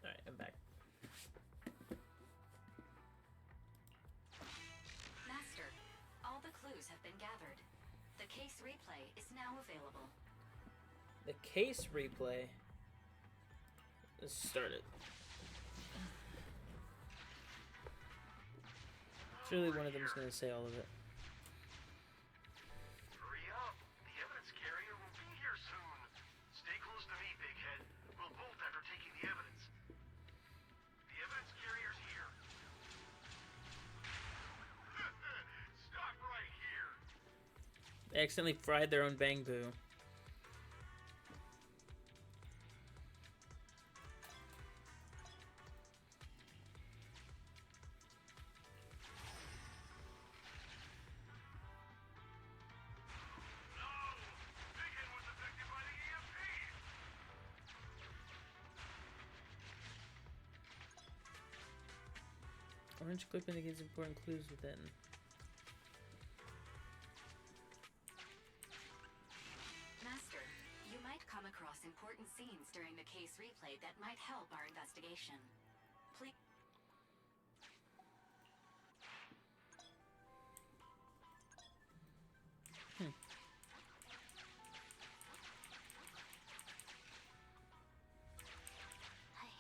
Speaker 4: Alright, I'm back.
Speaker 11: Master, all the clues have been gathered. The case replay is now available.
Speaker 4: The case replay. Let's start it. Surely one of them is going to say all of it.
Speaker 14: Hurry up! The evidence carrier will be here soon. Stay close to me, Big Head. We'll bolt after taking the evidence. The evidence carrier's here. Stop right here.
Speaker 4: They accidentally fried their own bamboo. Orange clip indicates important clues within.
Speaker 11: Master, you might come across important scenes during the case replay that might help our investigation. Please.
Speaker 10: A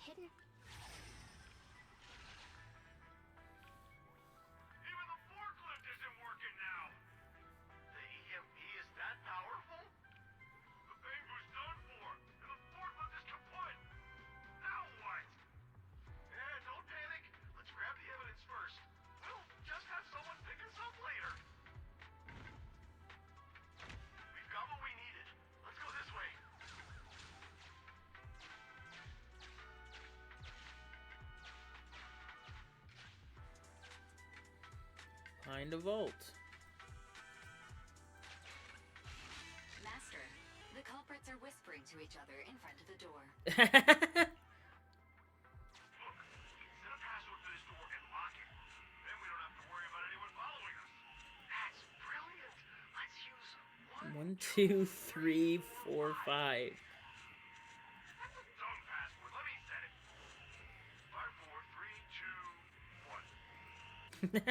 Speaker 10: hidden...
Speaker 14: Even the forklift isn't working now. The EMP is that powerful? The bamboo's done for, and the forklift is kaput. Now what? Don't panic. Let's grab the evidence first. We'll just have someone pick us up later. We've got what we needed. Let's go this way.
Speaker 4: Find a vault.
Speaker 11: Master, the culprits are whispering to each other in front of the door.
Speaker 14: Look, set a password for this door and lock it. Then we don't have to worry about anyone following us. That's brilliant. Let's use
Speaker 4: 1, 2, 3, 4, 5.
Speaker 14: That's a dumb password. Let me set it. 5, 4, 3, 2, 1.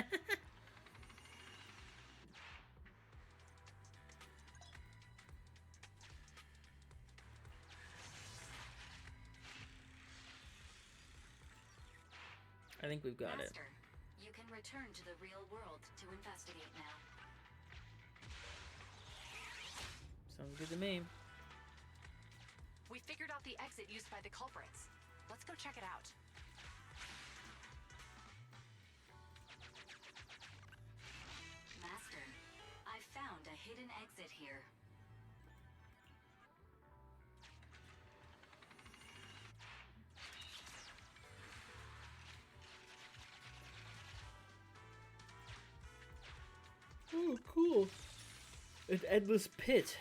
Speaker 4: I think we've got it.
Speaker 11: Master, you can return to the real world to investigate now.
Speaker 4: Sounds good to me.
Speaker 7: We figured out the exit used by the culprits. Let's go check it out.
Speaker 11: Master, I found a hidden exit here.
Speaker 4: Oh, cool. An endless pit.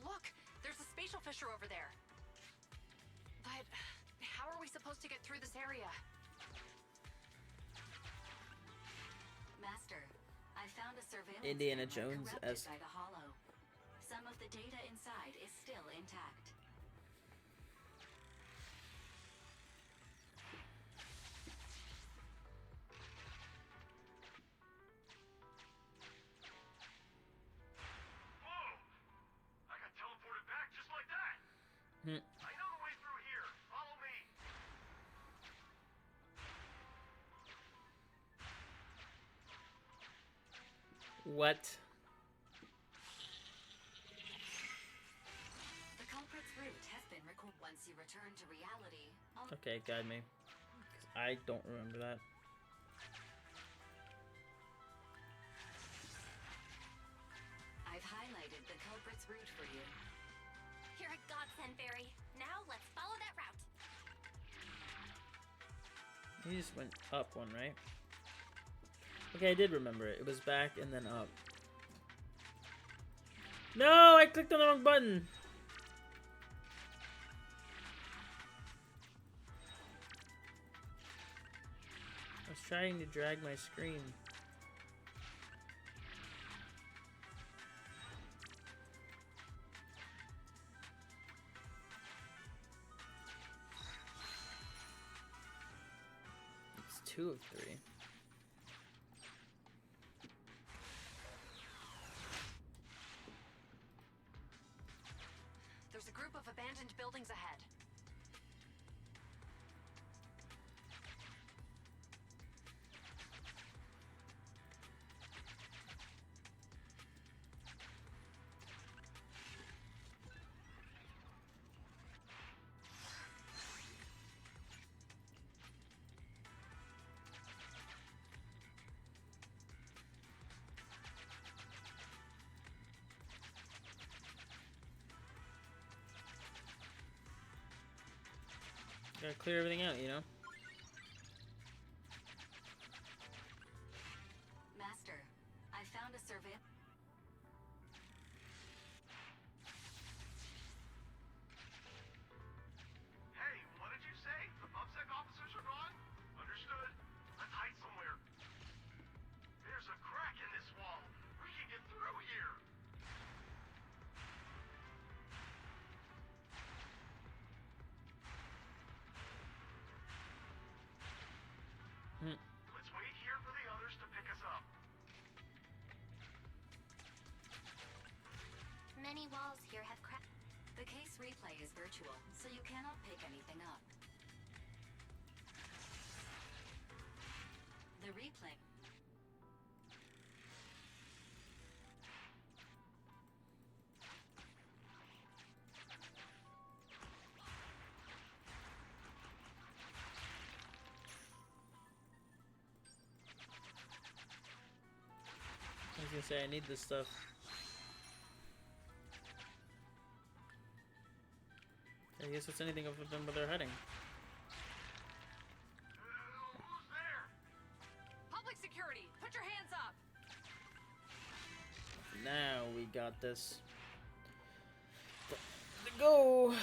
Speaker 7: Look, there's a spatial fissure over there. But how are we supposed to get through this area?
Speaker 11: Master, I found a surveillance
Speaker 4: Indiana
Speaker 11: camera
Speaker 4: Jones
Speaker 11: corrupted
Speaker 4: esque.
Speaker 11: by the hollow. Some of the data inside is still intact.
Speaker 14: Whoa! I got teleported back just like that. I know the way through here. Follow me.
Speaker 4: What?
Speaker 11: The culprit's route has been recorded. Once you return to reality,
Speaker 4: Okay, guide me. 'Cause I don't remember that.
Speaker 11: I've highlighted the culprit's route for you.
Speaker 10: You're a godsend, Barry. Now let's follow that route.
Speaker 4: He just went up one, right? Okay, I did remember it. It was back and then up. No, I clicked on the wrong button. I was trying to drag my screen. It's 2 of 3.
Speaker 7: There's a group of abandoned buildings ahead.
Speaker 4: Gotta clear everything out, you know?
Speaker 11: Master, I found a surveillance.
Speaker 14: Hey, what did you say? The PubSec officers are gone? Understood. Let's hide somewhere. There's a crack in this wall. We can get through here. Let's wait here for the others to pick us up.
Speaker 10: Many walls here have cracked.
Speaker 11: The case replay is virtual, so you cannot pick anything up. The replay.
Speaker 4: I was gonna say, I need this stuff. I guess it's anything other than where they're heading.
Speaker 14: Who's there?
Speaker 7: Public security, put your hands up!
Speaker 4: Now we got this. To go!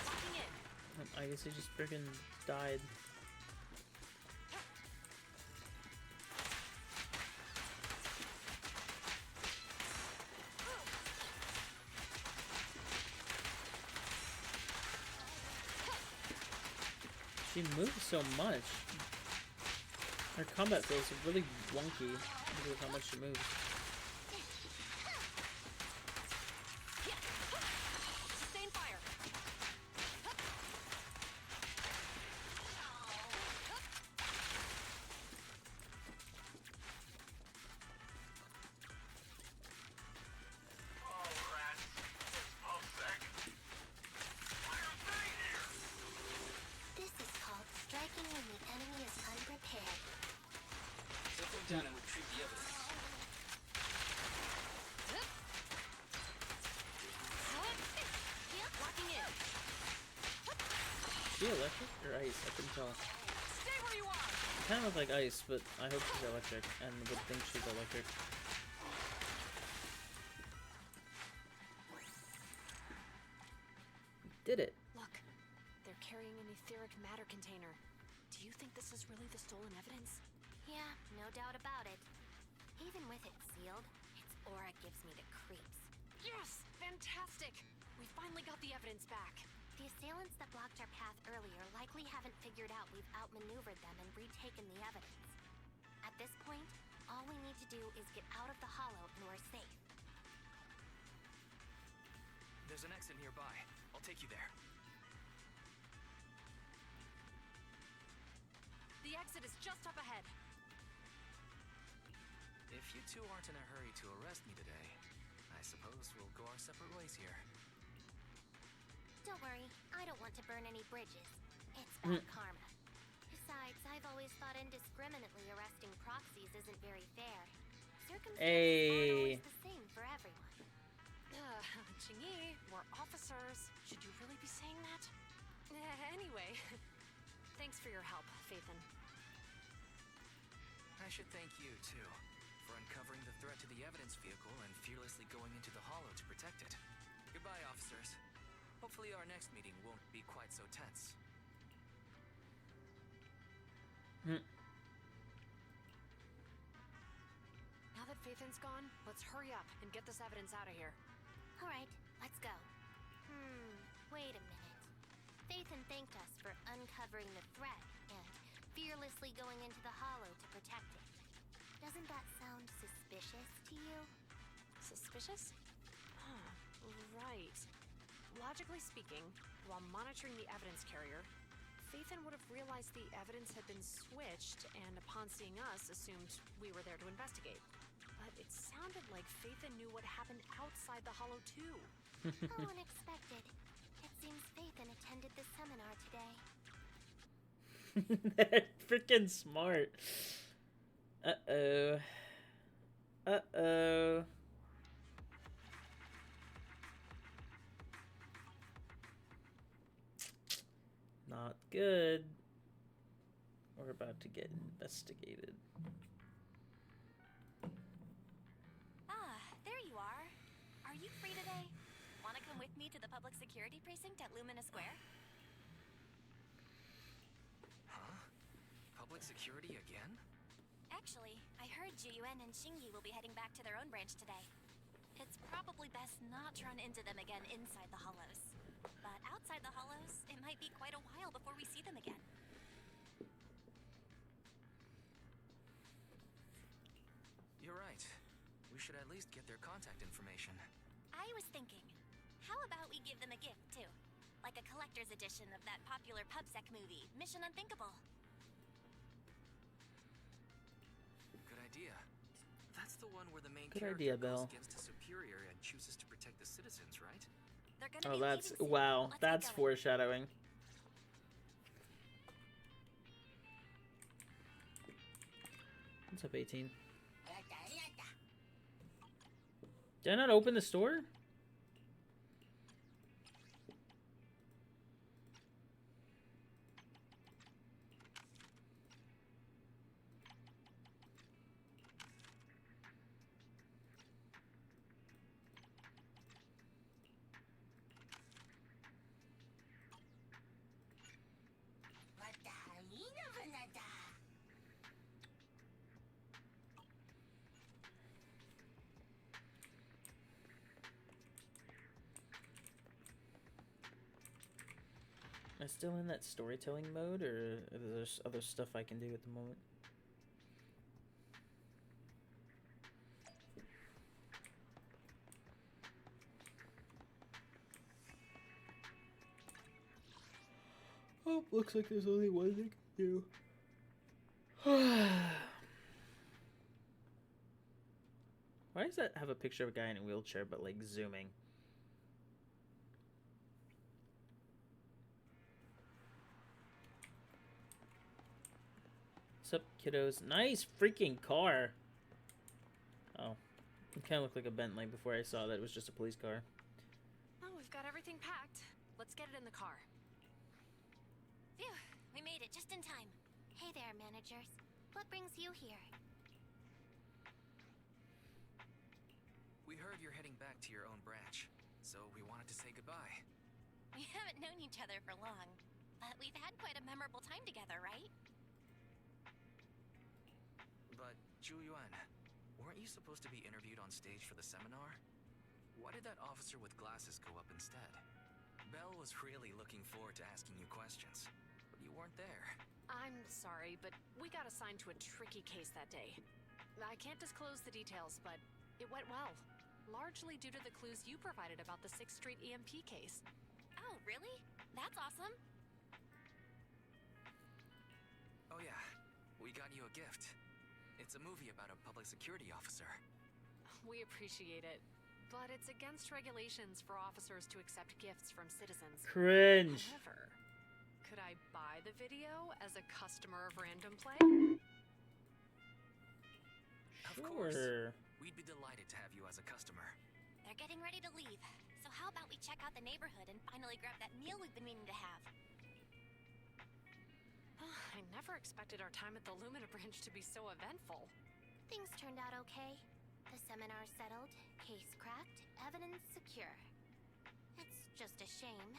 Speaker 7: Locking in.
Speaker 4: I guess he just freaking died. She moves so much. Her combat feels really wonky because of how much she moves.
Speaker 7: Sustain fire.
Speaker 6: down and retrieve the evidence.
Speaker 7: Locking in.
Speaker 4: Is she electric or ice? I couldn't tell.
Speaker 7: Stay where you are.
Speaker 4: Kind of look like ice, but I hope she's electric, and would think she's electric. Did it.
Speaker 7: Look, they're carrying an etheric matter container. Do you think this is really the stolen evidence?
Speaker 10: Yeah, no doubt about it. Even with it sealed, its aura gives me the creeps.
Speaker 7: Yes! Fantastic! We finally got the evidence back.
Speaker 10: The assailants that blocked our path earlier likely haven't figured out we've outmaneuvered them and retaken the evidence. At this point, all we need to do is get out of the hollow and we're safe.
Speaker 6: There's an exit nearby. I'll take you there.
Speaker 7: The exit is just up ahead.
Speaker 6: If you two aren't in a hurry to arrest me today, I suppose we'll go our separate ways here.
Speaker 10: Don't worry, I don't want to burn any bridges. It's bad karma. Besides, I've always thought indiscriminately arresting proxies isn't very fair. Circumstances aren't always the same for everyone.
Speaker 7: Qingyi, we're officers. Should you really be saying that? Anyway, thanks for your help, Phaethon.
Speaker 6: I should thank you, too, for uncovering the threat to the evidence vehicle and fearlessly going into the hollow to protect it. Goodbye, officers. Hopefully our next meeting won't be quite so tense.
Speaker 7: Now that Phaethon's gone, let's hurry up and get this evidence out of here.
Speaker 10: Alright, let's go. Wait a minute. Phaethon thanked us for uncovering the threat and fearlessly going into the hollow to protect it. Doesn't that sound suspicious to you?
Speaker 7: Suspicious? Right. Logically speaking, while monitoring the evidence carrier, Phaethon would have realized the evidence had been switched, and upon seeing us, assumed we were there to investigate. But it sounded like Phaethon knew what happened outside the hollow too.
Speaker 10: How unexpected. It seems Phaethon attended the seminar today.
Speaker 4: They're freaking smart. Uh-oh. Uh-oh. Not good. We're about to get investigated.
Speaker 15: Ah, there you are. Are you free today? Want to come with me to the public security precinct at Lumina Square?
Speaker 6: Huh? Public security again?
Speaker 15: Actually, I heard Juyuan and Xingyi will be heading back to their own branch today. It's probably best not to run into them again inside the hollows. But outside the hollows, it might be quite a while before we see them again.
Speaker 6: You're right. We should at least get their contact information.
Speaker 15: I was thinking, how about we give them a gift, too? Like a collector's edition of that popular PubSec movie, Mission Unthinkable.
Speaker 6: Good idea. That's the one where the main
Speaker 4: Good
Speaker 6: character
Speaker 4: idea,
Speaker 6: goes
Speaker 4: Bill.
Speaker 6: against a superior and chooses to protect the citizens, right?
Speaker 15: They're gonna
Speaker 4: Oh,
Speaker 15: be
Speaker 4: that's
Speaker 15: leaving soon.
Speaker 4: wow.
Speaker 15: Let's
Speaker 4: That's
Speaker 15: get going.
Speaker 4: foreshadowing. What's up, 18? Did I not open the store? Am I still in that storytelling mode, or there's other stuff I can do at the moment? Oh, looks like there's only one thing to do. Why does that have a picture of a guy in a wheelchair, but like zooming? What's up, kiddos? Nice freaking car. Oh, it kind of looked like a Bentley before I saw that it was just a police car.
Speaker 7: Oh, we've got everything packed. Let's get it in the car.
Speaker 10: Phew, we made it just in time. Hey there, managers. What brings you here?
Speaker 6: We heard you're heading back to your own branch, so we wanted to say goodbye.
Speaker 10: We haven't known each other for long, but we've had quite a memorable time together, right?
Speaker 6: But, Zhu Yuan, weren't you supposed to be interviewed on stage for the seminar? Why did that officer with glasses go up instead? Belle was really looking forward to asking you questions, but you weren't there.
Speaker 7: I'm sorry, but we got assigned to a tricky case that day. I can't disclose the details, but it went well. Largely due to the clues you provided about the 6th Street EMP case.
Speaker 10: Oh, really? That's awesome.
Speaker 6: Oh yeah, we got you a gift. It's a movie about a public security officer.
Speaker 7: We appreciate it, but it's against regulations for officers to accept gifts from citizens.
Speaker 4: Cringe.
Speaker 7: However, could I buy the video as a customer of Random Play?
Speaker 6: Of course. We'd be delighted to have you as a customer.
Speaker 10: They're getting ready to leave, so how about we check out the neighborhood and finally grab that meal we've been meaning to have?
Speaker 7: I never expected our time at the Lumina branch to be so eventful.
Speaker 10: Things turned out okay. The seminar settled, case cracked, evidence secure. It's just a shame.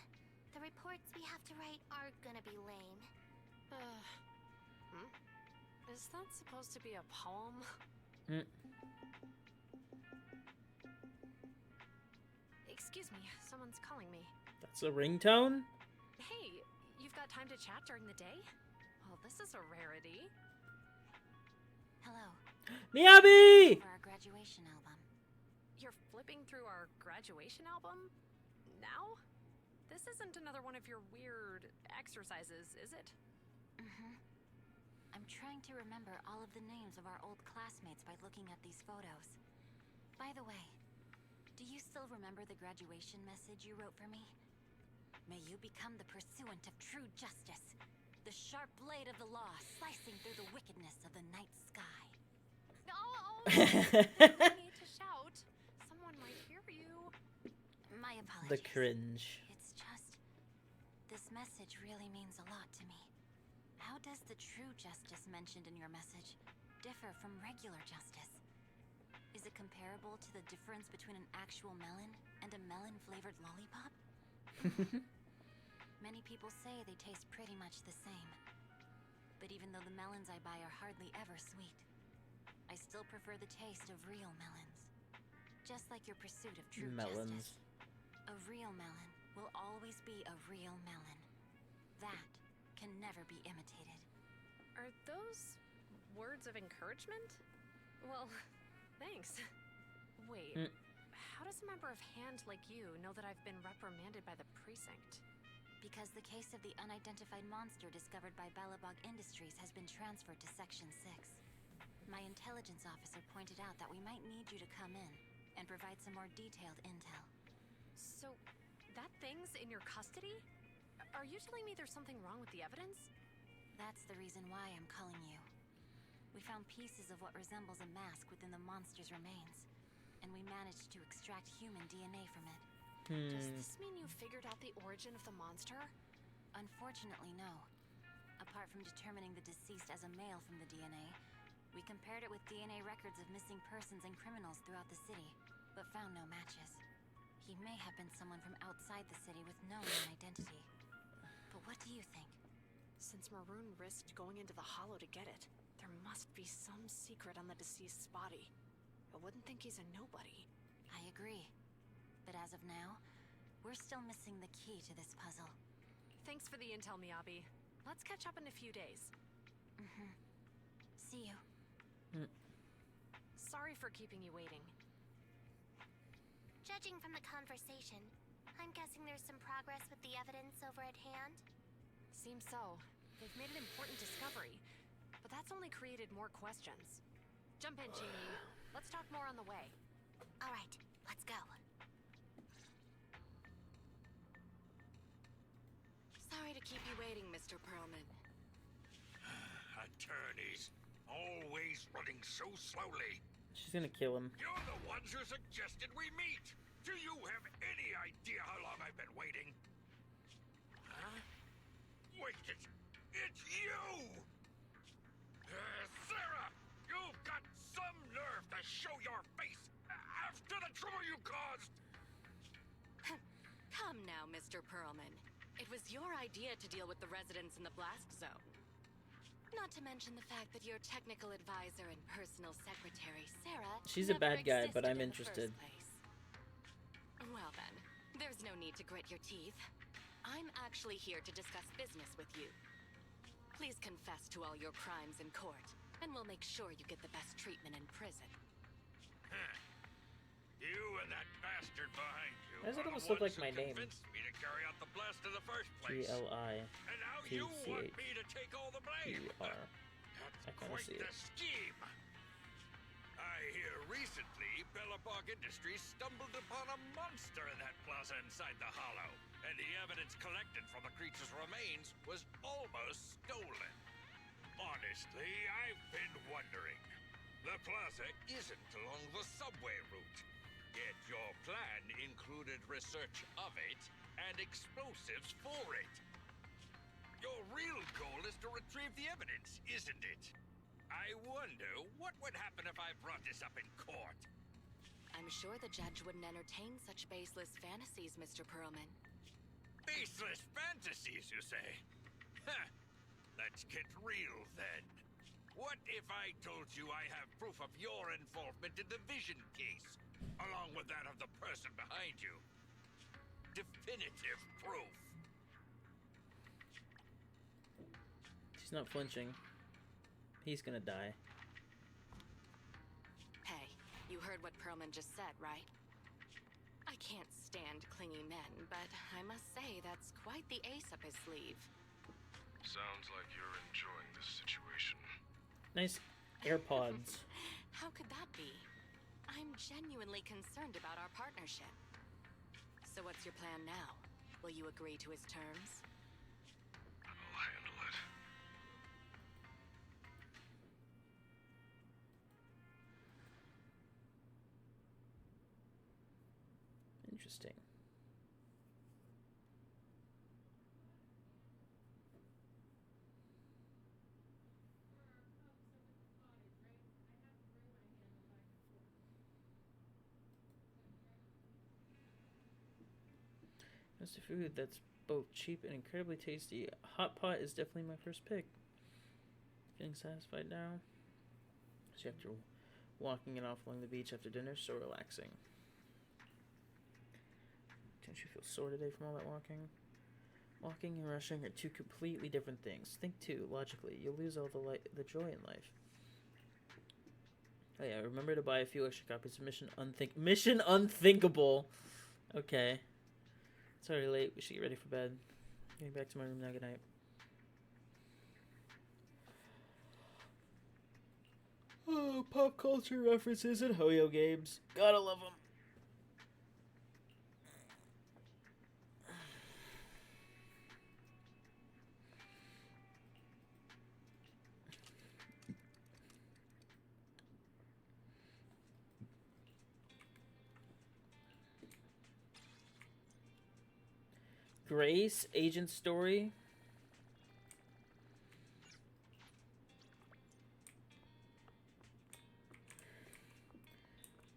Speaker 10: The reports we have to write are gonna be lame.
Speaker 7: Is that supposed to be a poem? Excuse me, someone's calling me.
Speaker 4: That's a ringtone?
Speaker 7: Hey, you've got time to chat during the day? Well, this is a rarity.
Speaker 10: Hello.
Speaker 4: Miyabi!
Speaker 10: For our graduation album.
Speaker 7: You're flipping through our graduation album? Now? This isn't another one of your weird exercises, is it?
Speaker 10: I'm trying to remember all of the names of our old classmates by looking at these photos. By the way, do you still remember the graduation message you wrote for me? May you become the pursuant of true justice, the sharp blade of the law slicing through the wickedness of the night sky.
Speaker 7: No, no need to shout. Someone might hear you.
Speaker 10: My apologies.
Speaker 4: The cringe.
Speaker 10: It's just, this message really means a lot to me. How does the true justice mentioned in your message differ from regular justice? Is it comparable to the difference between an actual melon and a melon-flavored lollipop? Many people say they taste pretty much the same. But even though the melons I buy are hardly ever sweet, I still prefer the taste of real melons. Just like your pursuit of true justice. A real melon will always be a real melon. That can never be imitated.
Speaker 7: Are those words of encouragement? Well, thanks. Wait, how does a member of HAND like you know that I've been reprimanded by the precinct?
Speaker 10: Because the case of the unidentified monster discovered by Balabog Industries has been transferred to Section 6. My intelligence officer pointed out that we might need you to come in and provide some more detailed intel.
Speaker 7: So, that thing's in your custody? Are you telling me there's something wrong with the evidence?
Speaker 10: That's the reason why I'm calling you. We found pieces of what resembles a mask within the monster's remains, and we managed to extract human DNA from it.
Speaker 7: Does this mean you figured out the origin of the monster?
Speaker 10: Unfortunately, no. Apart from determining the deceased as a male from the DNA, we compared it with DNA records of missing persons and criminals throughout the city, but found no matches. He may have been someone from outside the city with no known identity. But what do you think?
Speaker 7: Since Maroon risked going into the Hollow to get it, there must be some secret on the deceased's body. I wouldn't think he's a nobody.
Speaker 10: I agree. But as of now, we're still missing the key to this puzzle.
Speaker 7: Thanks for the intel, Miyabi. Let's catch up in a few days.
Speaker 10: See you.
Speaker 7: Sorry for keeping you waiting.
Speaker 10: Judging from the conversation, I'm guessing there's some progress with the evidence over at HAND?
Speaker 7: Seems so. They've made an important discovery, but that's only created more questions. Jump in, Chingy. Let's talk more on the way.
Speaker 10: All right, let's go.
Speaker 16: Sorry to keep you waiting, Mr. Perlman.
Speaker 14: Attorneys.
Speaker 5: he's running so slowly?
Speaker 4: She's gonna kill him.
Speaker 5: You're the ones who suggested we meet. Do you have any idea how long I've been waiting? Huh? Wait, it's you! Sarah! You've got some nerve to show your face after the trouble you caused!
Speaker 7: Come now, Mr. Perlman. It was your idea to deal with the residents in the blast zone. Not to mention the fact that your technical advisor and personal secretary, Sarah,
Speaker 4: She's a
Speaker 7: never
Speaker 4: bad guy, but
Speaker 7: existed
Speaker 4: I'm
Speaker 7: in the first
Speaker 4: interested.
Speaker 7: place. Well then, there's no need to grit your teeth. I'm actually here to discuss business with you. Please confess to all your crimes in court, and we'll make sure you get the best treatment in prison.
Speaker 5: Huh. You and that bastard behind you
Speaker 4: Why does it
Speaker 5: are the
Speaker 4: almost look
Speaker 5: ones
Speaker 4: like my
Speaker 5: who
Speaker 4: name?
Speaker 5: convinced me to carry out the blast in the first place.
Speaker 4: GLI.
Speaker 5: And now you want me to take all the blame.
Speaker 4: I
Speaker 5: That's
Speaker 4: kinda
Speaker 5: quite
Speaker 4: see
Speaker 5: the
Speaker 4: it.
Speaker 5: scheme. I hear recently Bellabog Industries stumbled upon a monster in that plaza inside the hollow, and the evidence collected from the creature's remains was almost stolen. Honestly, I've been wondering. The plaza isn't along the subway route, yet your plan included research of it and explosives for it. Your real goal is to retrieve the evidence, isn't it? I wonder what would happen if I brought this up in court.
Speaker 7: I'm sure the judge wouldn't entertain such baseless fantasies, Mr. Perlman.
Speaker 5: Baseless fantasies, you say? Huh. Let's get real then. What if I told you I have proof of your involvement in the Vision case, along with that of the person behind you? Definitive proof.
Speaker 4: She's not flinching. He's gonna die.
Speaker 7: Hey, you heard what Perlman just said, right? I can't stand clingy men, but I must say that's quite the ace up his sleeve.
Speaker 14: Sounds like you're enjoying this situation.
Speaker 4: Nice AirPods.
Speaker 7: How could that be? I'm genuinely concerned about our partnership. So what's your plan now? Will you agree to his terms?
Speaker 14: I'll handle it.
Speaker 4: Interesting. It's a food that's both cheap and incredibly tasty. Hot pot is definitely my first pick. Feeling satisfied now? So after walking it off along the beach after dinner, so relaxing. Don't you feel sore today from all that walking? Walking and rushing are two completely different things. Think too, logically. You'll lose all the joy in life. Oh yeah, remember to buy a few extra copies of Mission Unthinkable. Okay. It's already late. We should get ready for bed. Getting back to my room now. Good night. Oh, pop culture references and Hoyo games. Gotta love them. Grace, Agent Story.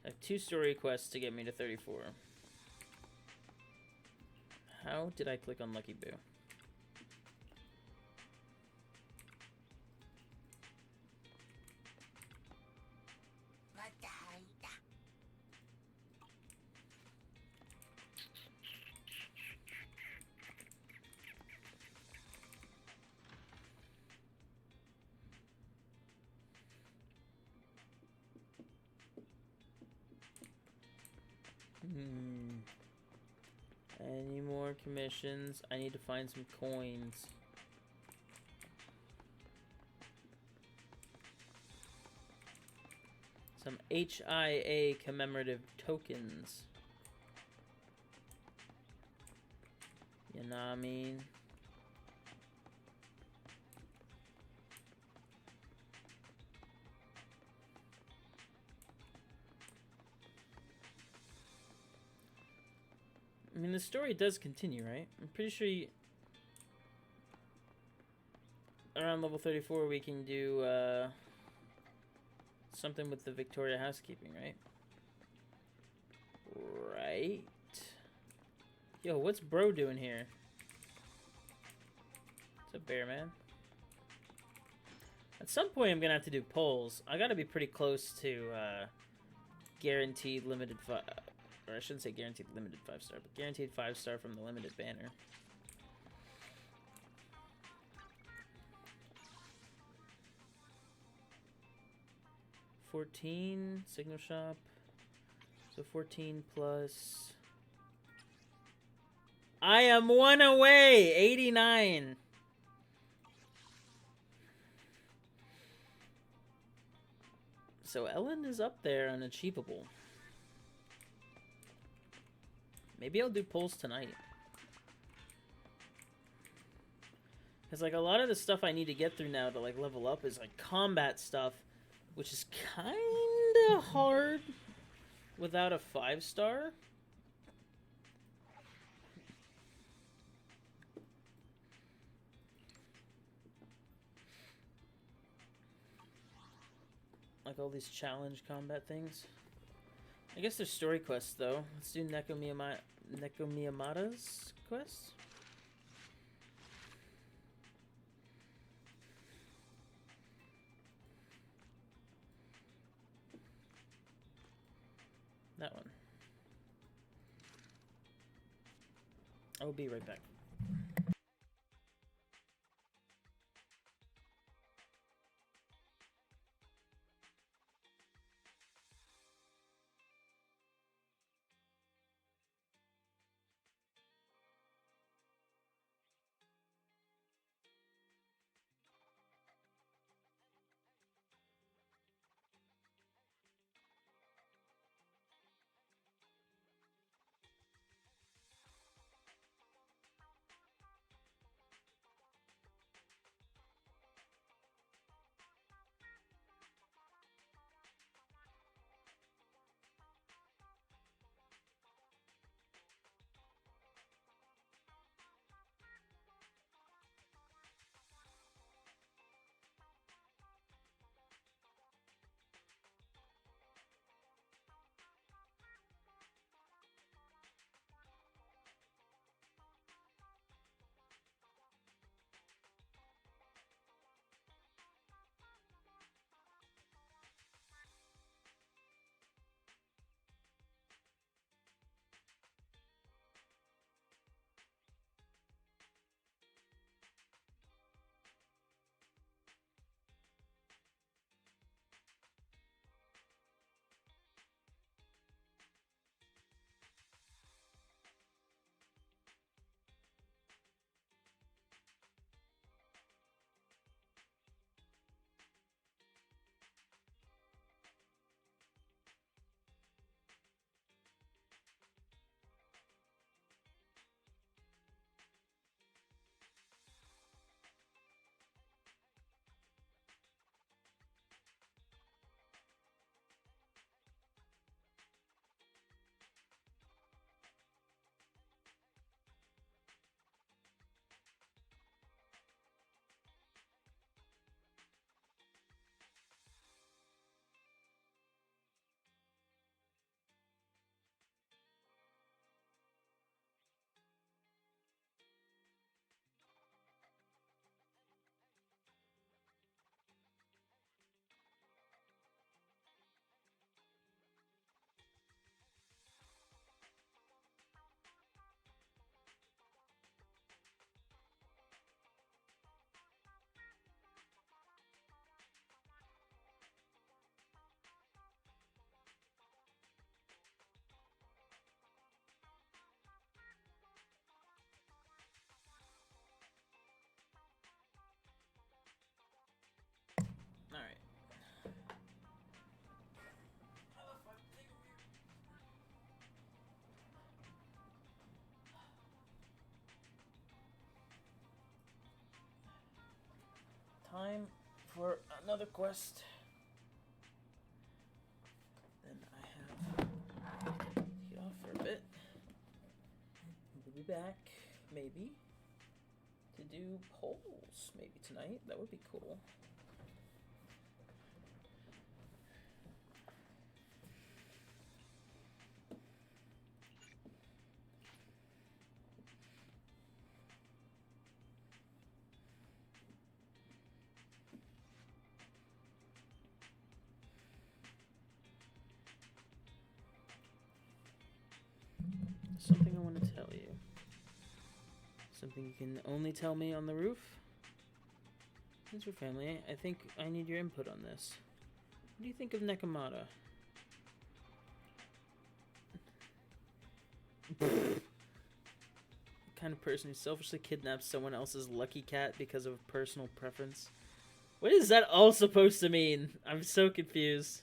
Speaker 4: I have 2 story quests to get me to 34. How did I click on Lucky Boo? Any more commissions? I need to find some coins. Some HIA commemorative tokens. You know what I mean? mean, the story does continue, right? I'm pretty sure around level 34 we can do something with the Victoria housekeeping, right? Right. Yo, what's bro doing here? What's up, bear man? At some point I'm gonna have to do polls. I gotta be pretty close to guaranteed limited or I shouldn't say guaranteed limited 5-star, but guaranteed 5-star from the limited banner. $14 signal shop. So 14 plus. I am 1 away. 89. So Ellen is up there unachievable. Maybe I'll do polls tonight. Because like a lot of the stuff I need to get through now to like level up is like combat stuff, which is kind of hard without a 5-star. Like all these challenge combat things. I guess there's story quests though. Let's do Neko Miyamada's quest. That one. I will be right back. Alright. Time for another quest. Then I have to get off for a bit. back, maybe, to do polls, maybe tonight. That would be cool. Something I want to tell you. Something you can only tell me on the roof? Since we're family, I think I need your input on this. What do you think of Nekomata? The kind of person who selfishly kidnaps someone else's lucky cat because of personal preference. What is that all supposed to mean? I'm so confused.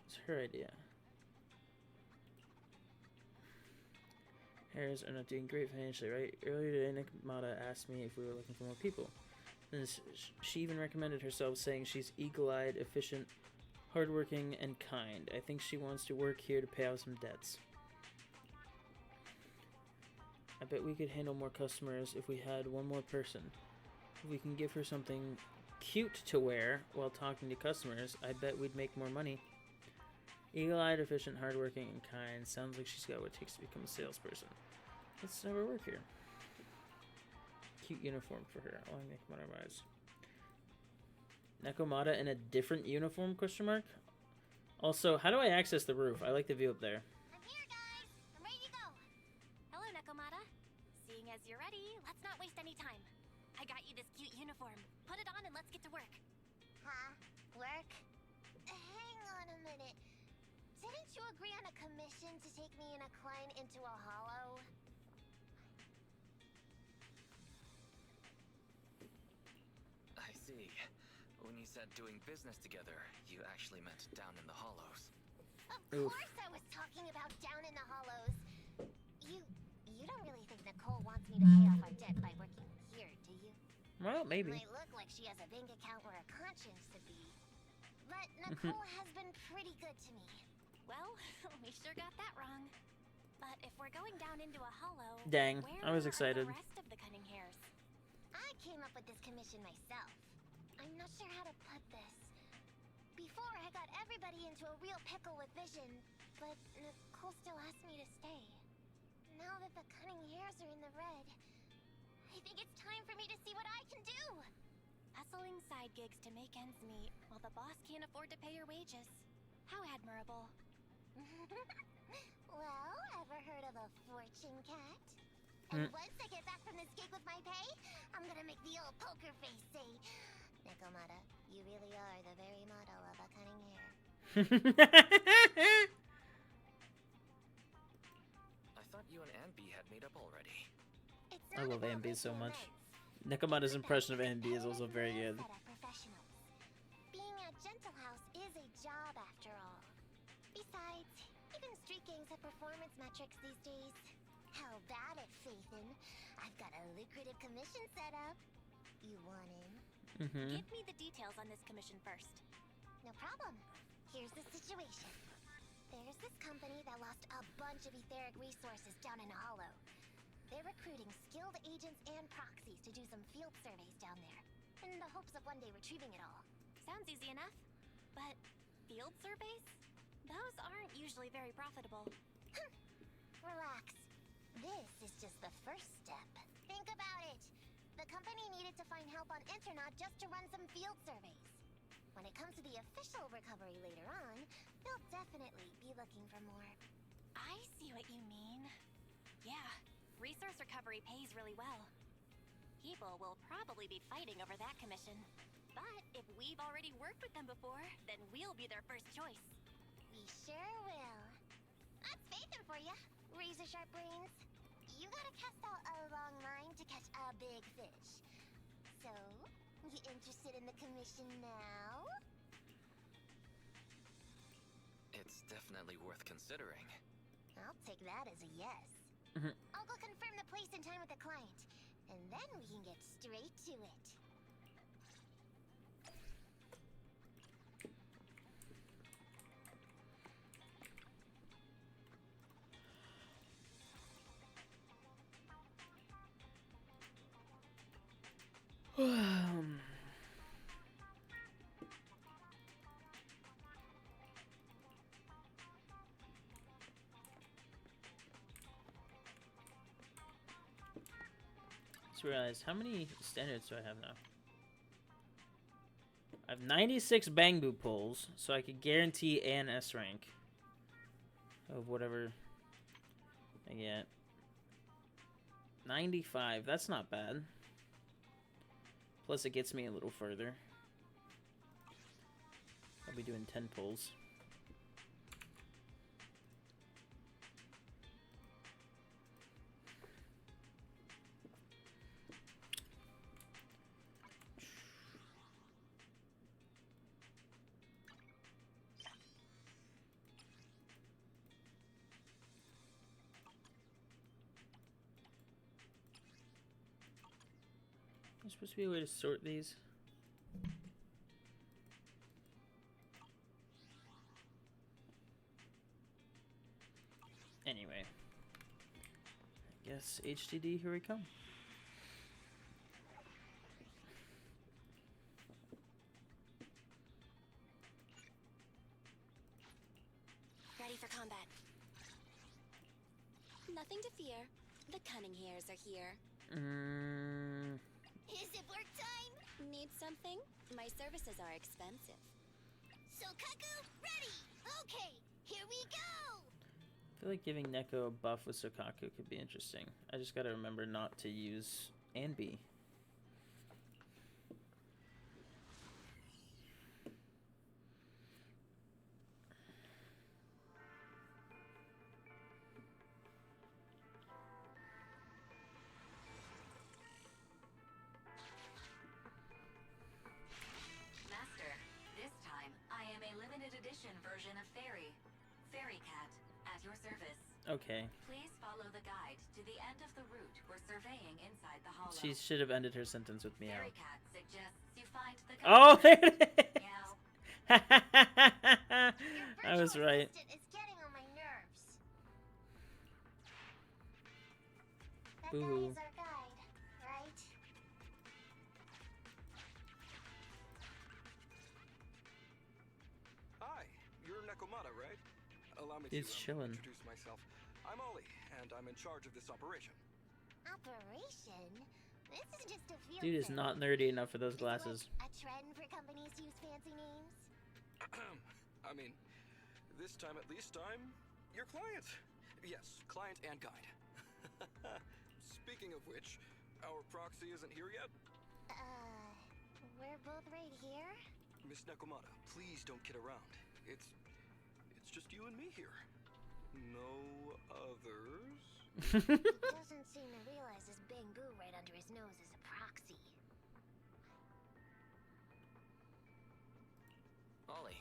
Speaker 4: It's her idea. Harris are not doing great financially, right? Earlier today, Nekomata asked me if we were looking for more people. And she even recommended herself, saying she's eagle-eyed, efficient, hardworking, and kind. I think she wants to work here to pay off some debts. I bet we could handle more customers if we had one more person. If we can give her something cute to wear while talking to customers, I bet we'd make more money. Eagle-eyed, efficient, hardworking, and kind. Sounds like she's got what it takes to become a salesperson. Let's have her work here. Cute uniform for her. Oh, I make eyes. Nekomata in a different uniform? Question mark. Also, how do I access the roof? I like the view up there.
Speaker 10: I'm here, guys. I'm ready to go. Hello, Nekomata. Seeing as you're ready, let's not waste any time. I got you this cute uniform. Put it on and let's get to work. Huh? Work? Hang on a minute. Didn't you agree on a commission to take me and a client into a hollow?
Speaker 6: I see. When you said doing business together, you actually meant down in the hollows.
Speaker 10: Of course I was talking about down in the hollows. You don't really think Nicole wants me to pay off our debt by working here, do you?
Speaker 4: Well, maybe.
Speaker 10: It might look like she has a bank account where a conscience should be. But Nicole has been pretty good to me. Well, we sure got that wrong. But if we're going down into a hollow,
Speaker 4: Dang, I was
Speaker 10: where
Speaker 4: excited.
Speaker 10: are the rest of the cunning hairs? I came up with this commission myself. I'm not sure how to put this. Before, I got everybody into a real pickle with vision, but Nicole still asked me to stay. Now that the cunning hairs are in the red, I think it's time for me to see what I can do. Hustling side gigs to make ends meet, while the boss can't afford to pay her wages. How admirable. Well, ever heard of a fortune cat? And once I get back from this gig with my pay, I'm gonna make the old poker face say, Nekomata, you really are the very model of a cunning hair.
Speaker 6: I thought you and Anby had made up already.
Speaker 4: I love Anby so much. Nekomata's impression of Anby is also very good.
Speaker 10: Being at Gentle House is a job after all. Besides, even street gangs have performance metrics these days. How bad at Faithin? I've got a lucrative commission set up. You want in? Give me the details on this commission first. No problem. Here's the situation. There's this company that lost a bunch of etheric resources down in a hollow. They're recruiting skilled agents and proxies to do some field surveys down there, in the hopes of one day retrieving it all. Sounds easy enough. But field surveys? Those aren't usually very profitable. Relax. This is just the first step. Think about it. The company needed to find help on Internet just to run some field surveys. When it comes to the official recovery later on, they'll definitely be looking for more. I see what you mean. Yeah, resource recovery pays really well. People will probably be fighting over that commission. But if we've already worked with them before, then we'll be their first choice. We sure will. That's Faithin for you, razor sharp brains. You gotta cast out a long line to catch a big fish. So, you interested in the commission now?
Speaker 6: It's definitely worth considering.
Speaker 10: I'll take that as a yes. I'll go confirm the place and time with the client, and then we can get straight to it.
Speaker 4: just realized, how many standards do I have now? I have 96 Bangbu pulls, so I could guarantee an S rank of whatever I get. 95, that's not bad. Plus it gets me a little further. I'll be doing 10 pulls. There's supposed to be a way to sort these. Anyway, I guess HDD, here we come.
Speaker 15: Ready for combat. Nothing to fear. The cunning hairs are here. Is it work time? Need something? My services are expensive. So Kaku, ready! Okay, here we go!
Speaker 4: I feel like giving Neko a buff with Sokaku could be interesting. I just gotta remember not to use Anbi.
Speaker 11: Master, this time I am a limited edition version of Fairy Cat, at your service.
Speaker 4: Okay.
Speaker 11: Please follow the guide to the end of the route we're surveying inside the hollow.
Speaker 4: She should have ended her sentence with meow.
Speaker 11: Fairy Cat suggests you find the
Speaker 4: Oh, there it is!
Speaker 11: Meow.
Speaker 4: I was right.
Speaker 10: It's getting on my nerves. That
Speaker 4: Boo.
Speaker 10: guy is our guide, right?
Speaker 8: Hi, you're Nekomata, right? Allow me
Speaker 4: He's
Speaker 8: to
Speaker 4: chilling.
Speaker 8: introduce myself. I'm Ollie, and I'm in charge of this operation.
Speaker 10: Operation? This is just a field
Speaker 4: Dude is
Speaker 10: trip.
Speaker 4: not nerdy enough for those
Speaker 10: Is it
Speaker 4: glasses.
Speaker 10: like a trend for companies to use fancy names?
Speaker 8: I mean, this time at least I'm your client. Yes, client and guide. Speaking of which, our proxy isn't here yet.
Speaker 10: We're both right here?
Speaker 8: Miss Nekomata, please don't kid around. It's just you and me here. No others.
Speaker 10: He doesn't seem to realize this Bangu right under his nose is a proxy.
Speaker 6: Ollie,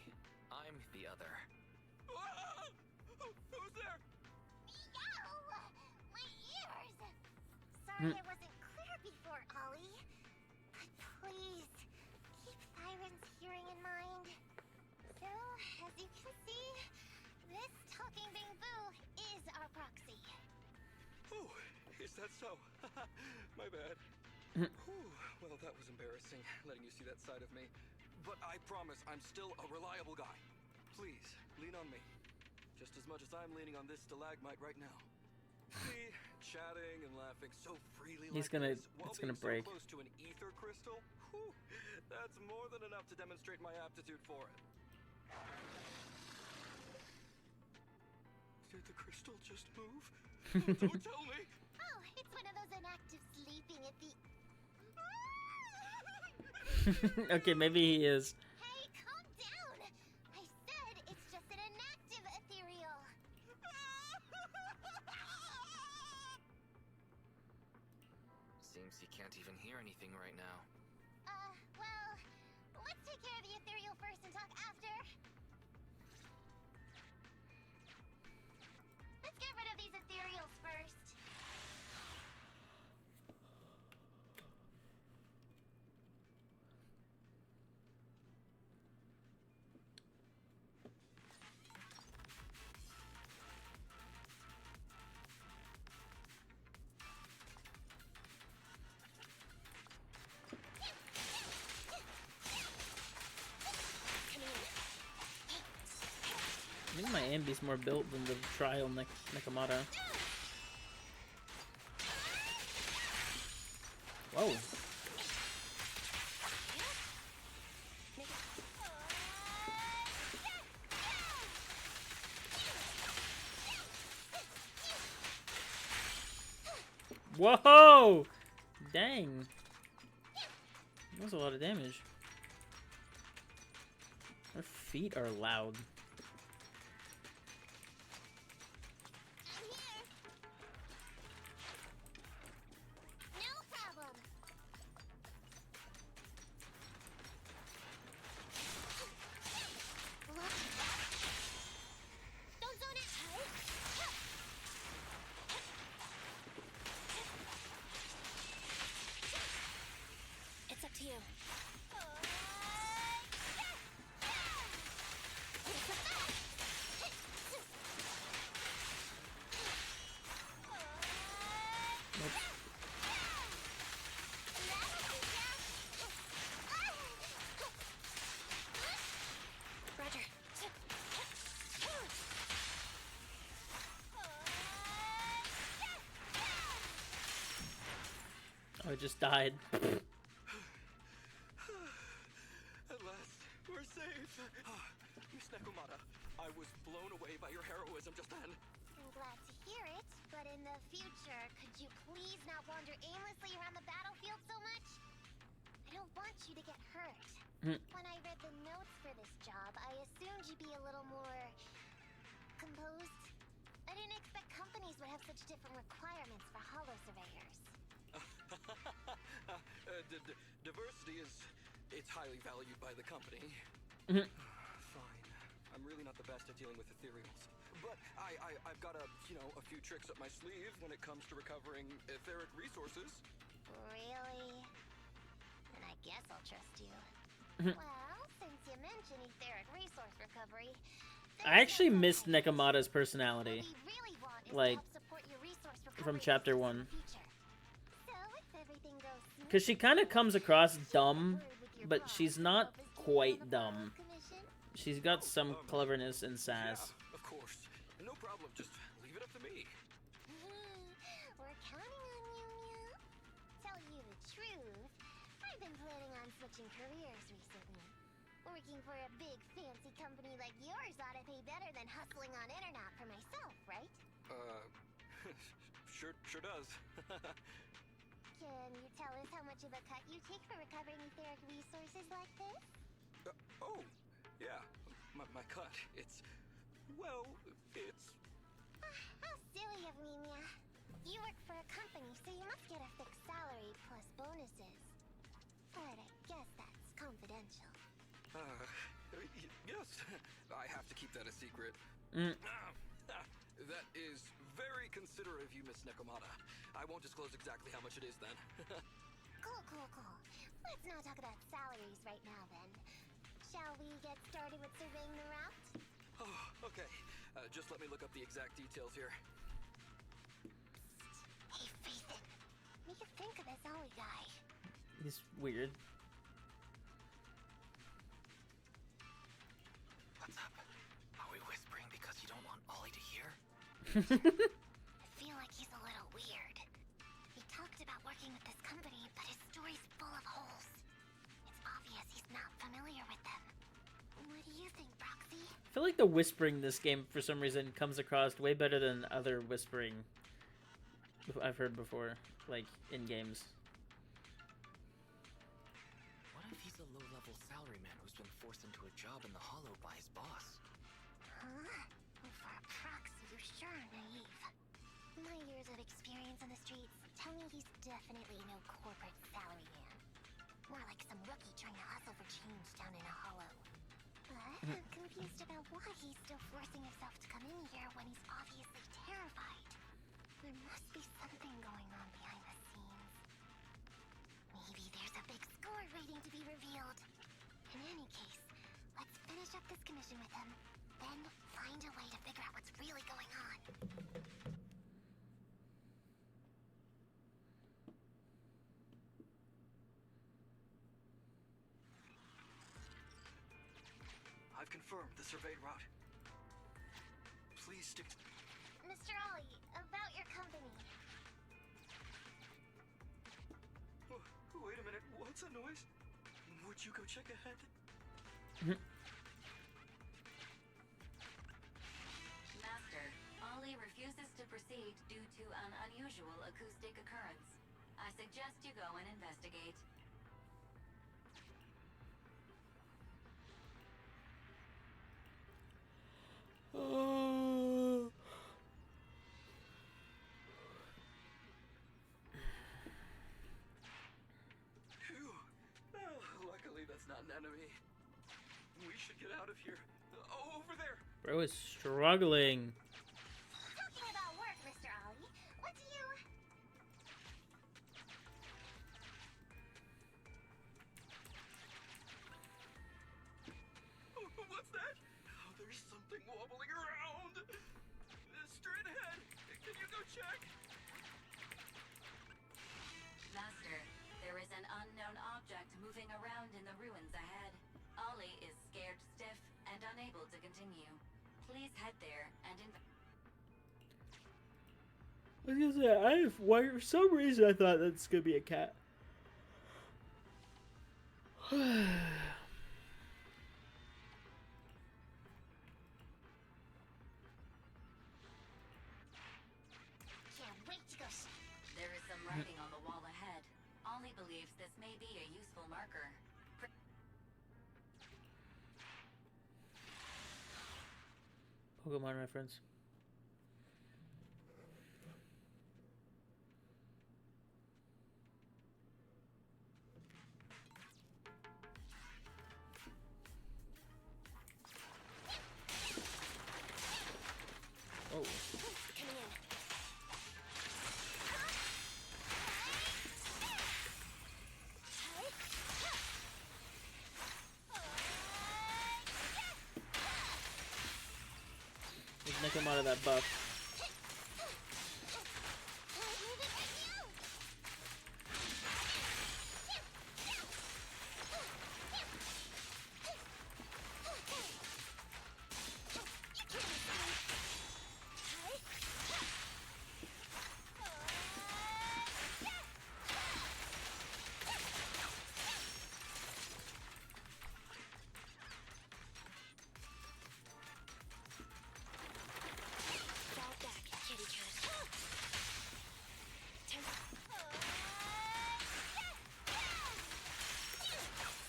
Speaker 6: I'm the other.
Speaker 8: Who's there?
Speaker 10: Meow! My ears! Sorry I wasn't clear before, Ollie. But please, keep Siren's hearing in mind. So, as you can see, this talking Bangu is our proxy.
Speaker 8: Oh, is that so? My bad. Whew, well, that was embarrassing, letting you see that side of me. But I promise I'm still a reliable guy. Please, lean on me. Just as much as I'm leaning on this stalagmite right now. See, chatting and laughing so freely
Speaker 4: He's
Speaker 8: like
Speaker 4: gonna-
Speaker 8: this, while
Speaker 4: it's gonna
Speaker 8: being
Speaker 4: break.
Speaker 8: so close to an ether crystal, whew, that's more than enough to demonstrate my aptitude for it. Did the crystal just move? Don't tell me!
Speaker 10: Oh, it's one of those inactive sleeping at the...
Speaker 4: Okay, maybe he is.
Speaker 10: Hey, calm down! I said it's just an inactive ethereal.
Speaker 6: Seems he can't even hear anything right now.
Speaker 10: Well, let's take care of the ethereal first and talk after. Let's get rid of these ethereals first.
Speaker 4: I think my Ambi's more built than the trial Nekomata. Oh. Whoa! Dang. That was a lot of damage. Her feet are loud.
Speaker 10: It's up to you. Roger.
Speaker 4: Oh, it just died.
Speaker 8: At last, we're safe. Miss Nekomata, I was blown away by your heroism just then.
Speaker 10: I'm glad to hear it, but in the future, could you please not wander aimlessly around the battlefield so much? I don't want you to get hurt. When I read the notes for this job, I assumed you'd be a little more composed. I didn't expect companies would have such different requirements for holo surveyors.
Speaker 8: Diversity it's highly valued by the company. Fine. I'm really not the best at dealing with ethereals. But I've got a few tricks up my sleeve when it comes to recovering etheric resources.
Speaker 10: Really? And I guess I'll trust you. Well, since you mentioned etheric resource recovery,
Speaker 4: I actually missed Nekomata's personality.
Speaker 10: really want is
Speaker 4: Like,
Speaker 10: to help support your resource
Speaker 4: from
Speaker 10: recovery
Speaker 4: chapter
Speaker 10: efforts
Speaker 4: 1.
Speaker 10: in the future. So if everything goes smooth,
Speaker 4: Because she kind of comes across dumb, but she's not quite dumb. She's got some cleverness and sass.
Speaker 8: Yeah, of course. No problem. Just leave it up to me.
Speaker 10: We're counting on you, Mew. Tell you the truth, I've been planning on switching careers recently. Working for a big fancy company like yours ought to pay better than hustling on internet for myself, right?
Speaker 8: Sure does.
Speaker 10: Can you tell us how much of a cut you take for recovering etheric resources like this?
Speaker 8: Oh, yeah. My cut. It's
Speaker 10: How silly of me, Mia. You work for a company, so you must get a fixed salary plus bonuses. But I guess that's confidential.
Speaker 8: Yes. I have to keep that a secret. That is very considerate of you, Miss Nekomata. I won't disclose exactly how much it is then.
Speaker 10: Cool. Let's not talk about salaries right now, then. Shall we get started with surveying the route?
Speaker 8: Oh, okay. Just let me look up the exact details here.
Speaker 10: Hey, Ethan. What do you think of this Ollie guy?
Speaker 4: He's weird.
Speaker 6: What's up? Are we whispering because you don't want Ollie to hear?
Speaker 10: I feel like he's a little weird. He talked about working with this company, but his story's full of holes. It's obvious he's not familiar with them. What do you think, Broxy?
Speaker 4: I feel like the whispering in this game, for some reason, comes across way better than other whispering I've heard before, like, in games.
Speaker 6: What if he's a low-level salaryman who's been forced into a job in the Hollow by his boss?
Speaker 10: Huh? For a proxy, you're sure naive. My years of experience on the streets tell me he's definitely no corporate salary man. More like some rookie trying to hustle for change down in a hollow. But I'm confused about why he's still forcing himself to come in here when he's obviously terrified. There must be something going on behind the scenes. Maybe there's a big score waiting to be revealed. In any case, let's finish up this commission with him, then find a way to figure out what's really going on.
Speaker 8: I've confirmed the surveyed route. Please stick to...
Speaker 10: Mr. Ollie, about your company.
Speaker 13: that noise? Would you go check ahead?
Speaker 11: Master, Ollie refuses to proceed due to an unusual acoustic occurrence. I suggest you go and investigate.
Speaker 13: Phew. Oh, luckily that's not an enemy. We should get out of here. Oh, over there!
Speaker 4: Bro is struggling.
Speaker 10: Talking about work, Mr. Ollie, what do you...
Speaker 13: What's that? Oh, there's something wobbling around. Straight ahead. Can you go check?
Speaker 11: Master, there is an unknown object moving around in the ruins ahead. Ollie is scared stiff and unable to continue. Please head there and
Speaker 4: I was gonna say, for some reason I thought that's gonna be a cat.
Speaker 10: Can't wait to go...
Speaker 11: There is some writing on the wall ahead. Ollie believes this may be a useful marker.
Speaker 4: Pokemon reference. Oh.
Speaker 10: Coming in.
Speaker 4: Let's make him out of that buff.
Speaker 10: Fall back, kitty cat.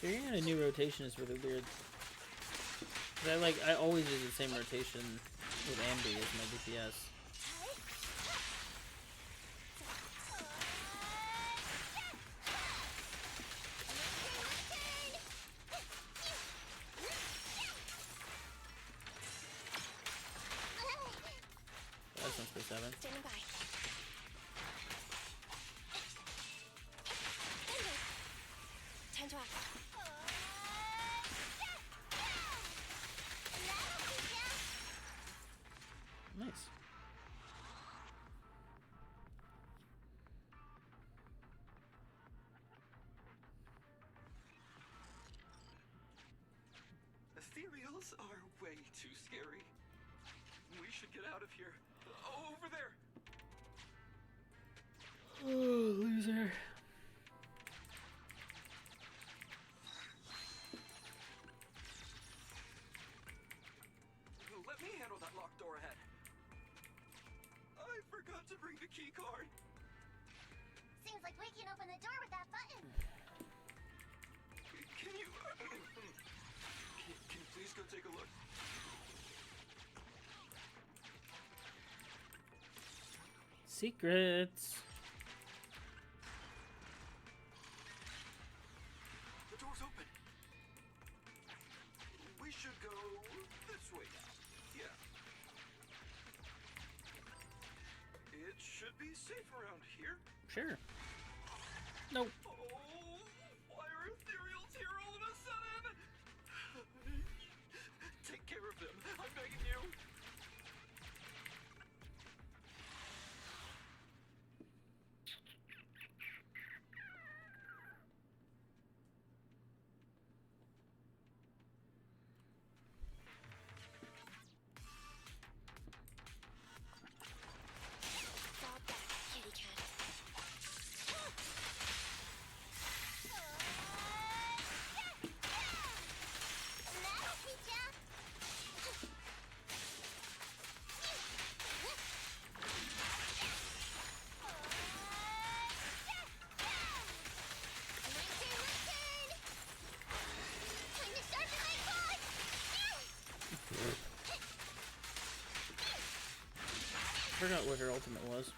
Speaker 4: Figuring out a new rotation is really weird. 'Cause I always use the same rotation with Ambi as my DPS. That's not for 7.
Speaker 10: Standing by. Time to act.
Speaker 4: Nice.
Speaker 13: Ethereals are way too scary. We should get out of here. Oh, over there!
Speaker 4: Oh, loser.
Speaker 13: Let me handle that locked door ahead. I forgot to bring the key card.
Speaker 10: Seems like we can open the door with that button.
Speaker 13: Can you... can you please go take a look?
Speaker 4: Secrets.
Speaker 13: The door's open. We should go this way now. Yeah. It should be safe around here.
Speaker 4: Sure. Nope.
Speaker 13: Oh, why are ethereals here all of a sudden? Take care of them. I'm begging you.
Speaker 10: Fall back, kitty cat.
Speaker 4: forgot what her ultimate was.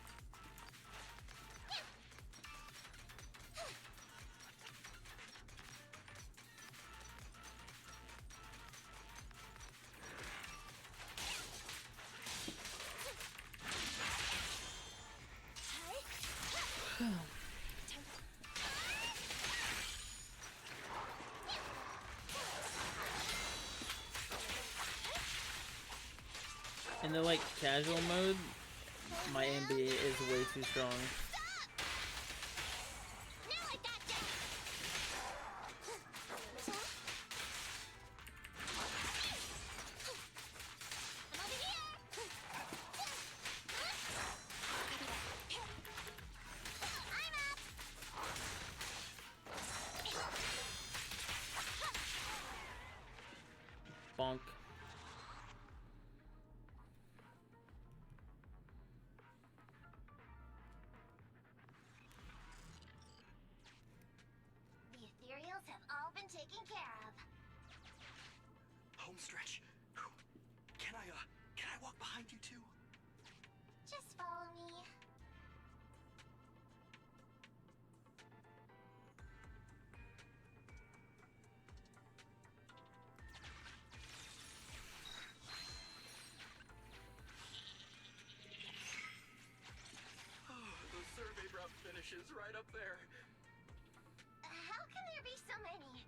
Speaker 4: In the like casual mode, my AMB is way too strong. Bonk.
Speaker 10: The ethereals have all been taken care of.
Speaker 13: Home stretch. Can I walk behind you too?
Speaker 10: Just follow me.
Speaker 13: The survey route finishes right up there.
Speaker 10: How can there be so many?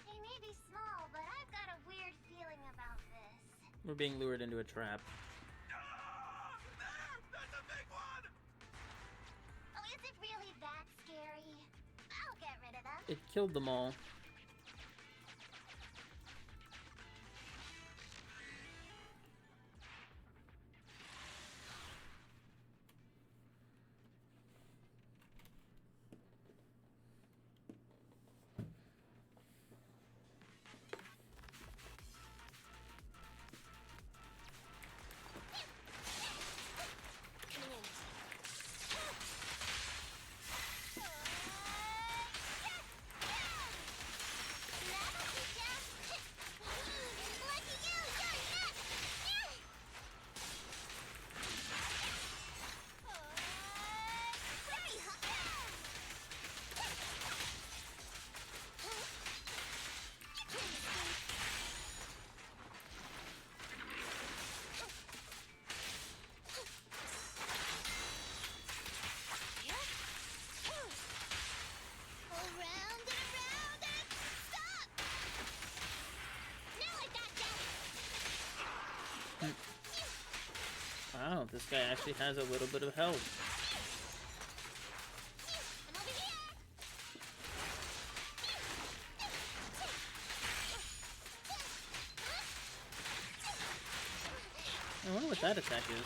Speaker 10: They may be small, but I've got a weird feeling about this.
Speaker 4: We're being lured into a trap.
Speaker 13: That's a big one!
Speaker 10: Oh, is it really that scary? I'll get rid of them.
Speaker 4: It killed them all. Wow, this guy actually has a little bit of health. I wonder what that attack is.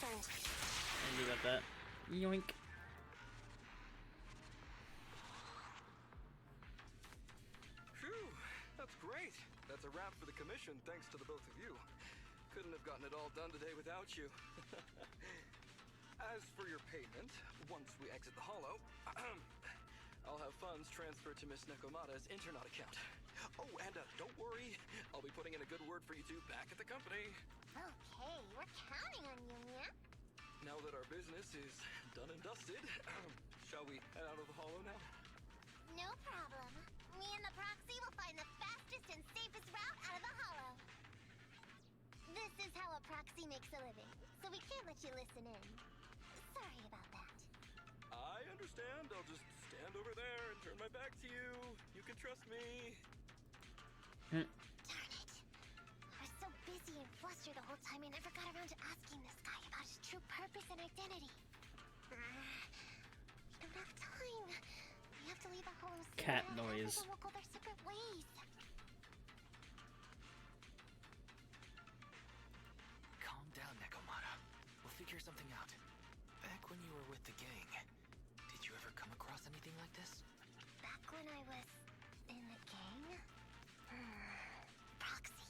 Speaker 4: And you got that. Yoink.
Speaker 6: Phew, that's great. That's a wrap for the commission, thanks to the both of you. Couldn't have gotten it all done today without you. As for your payment, once we exit the hollow, I'll have funds transferred to Miss Nekomata's Internet account. Oh, and don't worry, I'll be putting in a good word for you two back at the company.
Speaker 10: Okay, we're counting on you, Mia.
Speaker 6: Now that our business is done and dusted, shall we head out of the hollow now?
Speaker 10: No problem. Me and the proxy will find the fastest and safest route out of the hollow. This is how a proxy makes a living, so we can't let you listen in. Sorry about that.
Speaker 6: I understand. I'll just stand over there and turn my back to you. You can trust me.
Speaker 10: Darn it. I was so busy and flustered the whole time I never got around to asking this guy about his true purpose and identity. We don't have time. We have to leave the hollow soon.
Speaker 4: Cat
Speaker 10: and
Speaker 4: noise.
Speaker 10: everyone will go their separate ways.
Speaker 6: Calm down, Nekomata. We'll figure something out. Back when you were with the gang, did you ever come across anything like this?
Speaker 10: Back when I was in the gang? Proxy.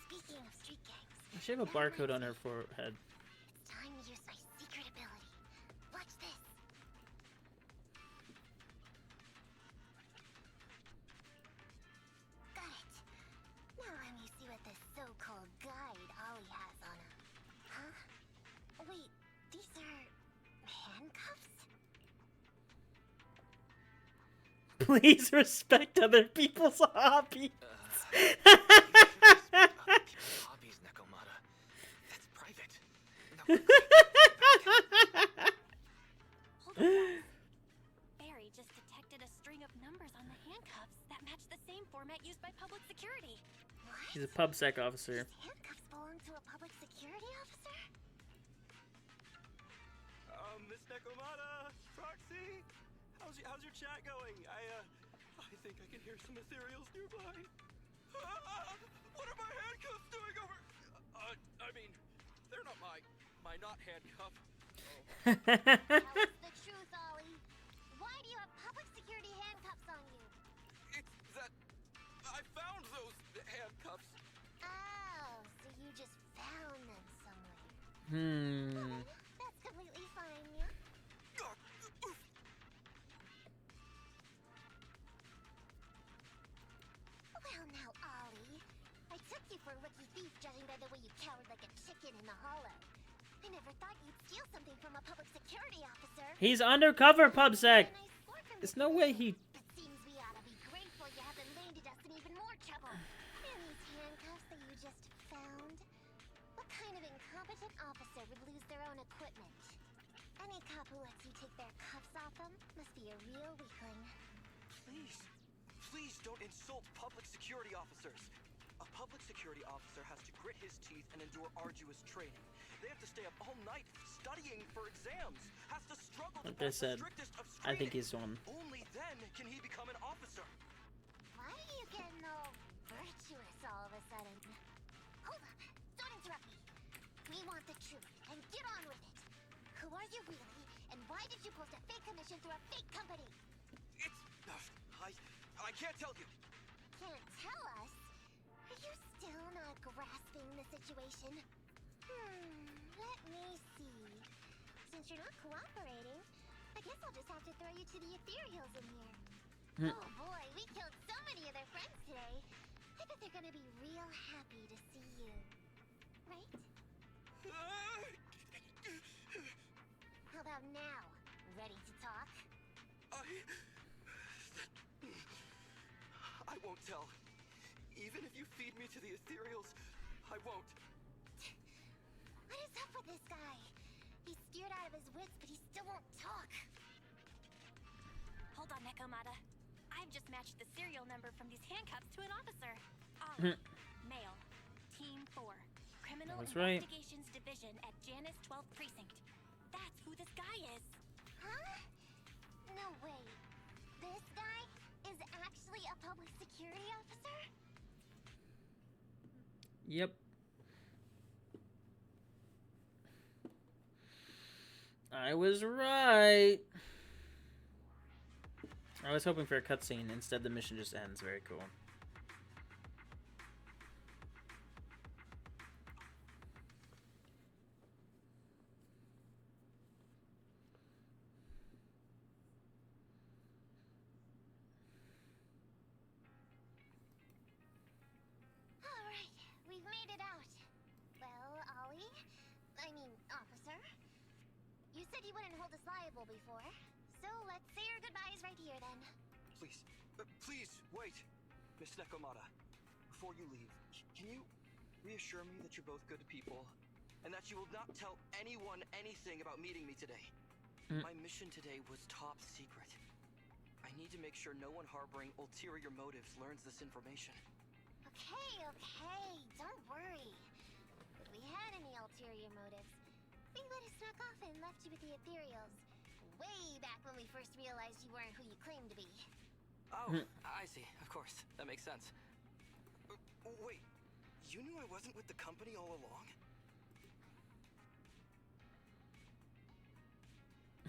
Speaker 10: Speak Speaking of street gangs,
Speaker 4: She have a barcode on her forehead.
Speaker 10: it's time to use my secret ability. Watch this. Got it. Now let me see what this so-called guide Ollie has on him. Huh? Wait, these are handcuffs?
Speaker 4: Please respect other people's hobbies.
Speaker 6: Hobbies, Nekomata. That's private.
Speaker 15: Hold on. Barry just detected a string of numbers on the handcuffs that match the same format used by public security.
Speaker 4: He's a PubSec officer.
Speaker 10: Handcuffs belong to a public security officer?
Speaker 8: Miss Nekomata, Proxy, how's your chat going? I think I can hear some ethereals nearby. What are my handcuffs doing over? I mean, they're not my not handcuff.
Speaker 10: Tell us the truth, Ollie. Why do you have public security handcuffs on you?
Speaker 8: It's that I found those handcuffs.
Speaker 10: Oh, so you just found them somewhere.
Speaker 4: Hmm.
Speaker 10: That's completely fine, yeah? Well now, Ollie. I took you for a rookie thief judging by the way you cowered like a chicken in the hollow. I never thought you'd steal something from a public security officer.
Speaker 4: He's undercover, PubSec. There's no way he.
Speaker 10: It seems we ought to be grateful you haven't landed us in even more trouble. And these handcuffs that you just found? What kind of incompetent officer would lose their own equipment? Any cop who lets you take their cuffs off them must be a real weakling.
Speaker 8: Please don't insult public security officers. A public security officer has to grit his teeth and endure arduous training. They have to stay up all night studying for exams. Has to struggle to
Speaker 4: Like I
Speaker 8: pass
Speaker 4: said,
Speaker 8: the strictest of
Speaker 4: I think
Speaker 8: screening.
Speaker 4: he's one.
Speaker 8: Only then can he become an officer.
Speaker 10: Why are you getting all virtuous all of a sudden? Hold up! Don't interrupt me! We want the truth, and get on with it! Who are you really, and why did you post a fake commission through a fake company?
Speaker 8: I can't tell you.
Speaker 10: Can't tell us? Are you still not grasping the situation? Let me see. Since you're not cooperating, I guess I'll just have to throw you to the ethereals in here. Oh boy, we killed so many of their friends today. I bet they're gonna be real happy to see you. Right? How about now? Ready to talk?
Speaker 8: I won't tell. Even if you feed me to the ethereals, I won't.
Speaker 10: What is up with this guy? He's scared out of his wits, but he still won't talk.
Speaker 15: Hold on, Nekomata. I've just matched the serial number from these handcuffs to an officer. Ollie, male, Team 4, Criminal
Speaker 4: That's right.
Speaker 15: Investigations Division at Janus 12th Precinct. That's who this guy is.
Speaker 10: Huh? No way. This guy is actually a public security officer?
Speaker 4: Yep. I was right. I was hoping for a cutscene. Instead, the mission just ends. Very cool.
Speaker 10: Alright, we've made it out. Well, Ollie? I mean, officer? You said you wouldn't hold us liable before. So let's say our goodbyes right here then.
Speaker 8: Please, wait. Miss Nekomata, before you leave, can you reassure me that you're both good people? And that you will not tell anyone anything about meeting me today? My mission today was top secret. I need to make sure no one harboring ulterior motives learns this information.
Speaker 10: Okay, don't worry. If we had any ulterior motives, we would have snuck off and left you with the ethereals. Way back when we first realized you weren't who you claimed to be.
Speaker 6: Oh, I see. Of course. That makes sense.
Speaker 8: Wait, you knew I wasn't with the company all along?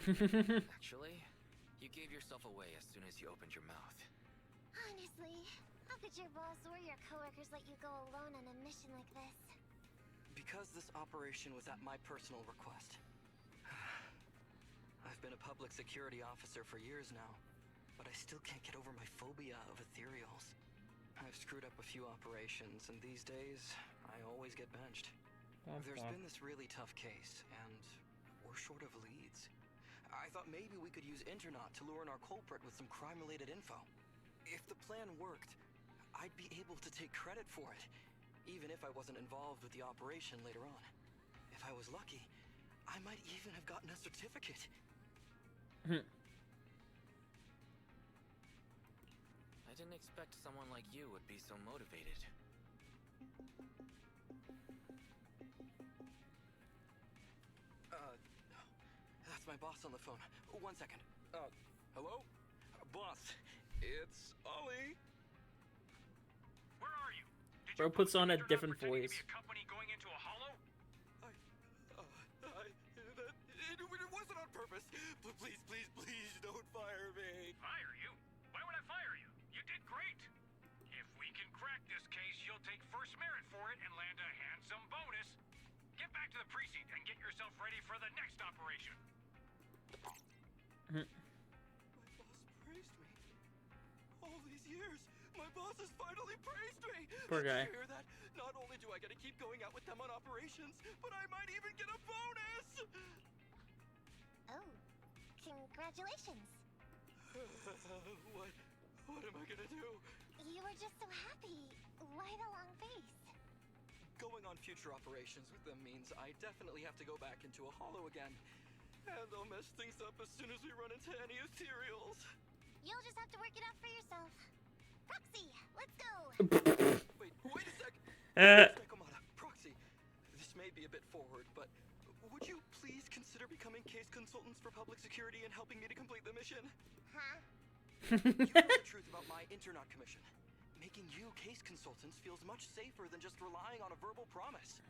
Speaker 6: Actually, you gave yourself away as soon as you opened your mouth.
Speaker 10: Honestly, I How could your boss or your coworkers let you go alone on a mission like this?
Speaker 6: Because this operation was at my personal request. I've been a public security officer for years now, but I still can't get over my phobia of ethereals. I've screwed up a few operations, and these days, I always get benched. There's been this really tough case, and we're short of leads. I thought maybe we could use Internaut to lure in our culprit with some crime-related info. If the plan worked, I'd be able to take credit for it, even if I wasn't involved with the operation later on. If I was lucky, I might even have gotten a certificate. I didn't expect someone like you would be so motivated. That's my boss on the phone. 1 second. Hello? Boss, it's Ollie.
Speaker 14: Where are you?
Speaker 4: Bro puts on a different voice.
Speaker 14: A company going into a hollow?
Speaker 6: It wasn't on purpose. Please, please, please don't fire me.
Speaker 14: Fire you? Why would I fire you? You did great. If we can crack this case, you'll take first merit for it and land a handsome bonus. Get back to the precinct and get yourself ready for the next operation.
Speaker 6: My boss praised me. All these years, my boss has finally praised me.
Speaker 4: Poor guy.
Speaker 6: Did you hear that? Not only do I get to keep going out with them on operations, but I might even get a bonus.
Speaker 10: Oh, congratulations.
Speaker 6: What am I gonna do?
Speaker 10: You were just so happy. Why the long face?
Speaker 6: Going on future operations with them means I definitely have to go back into a hollow again. And I'll mess things up as soon as we run into any ethereals.
Speaker 10: You'll just have to work it out for yourself. Proxy, let's go!
Speaker 6: Wait a sec! Nekomata, Proxy, this may be a bit forward, but would you please consider becoming case consultants for public security and helping me to complete the mission?
Speaker 10: Huh?
Speaker 6: You know the truth about my Internaut commission. Making you case consultants feels much safer than just relying on a verbal promise.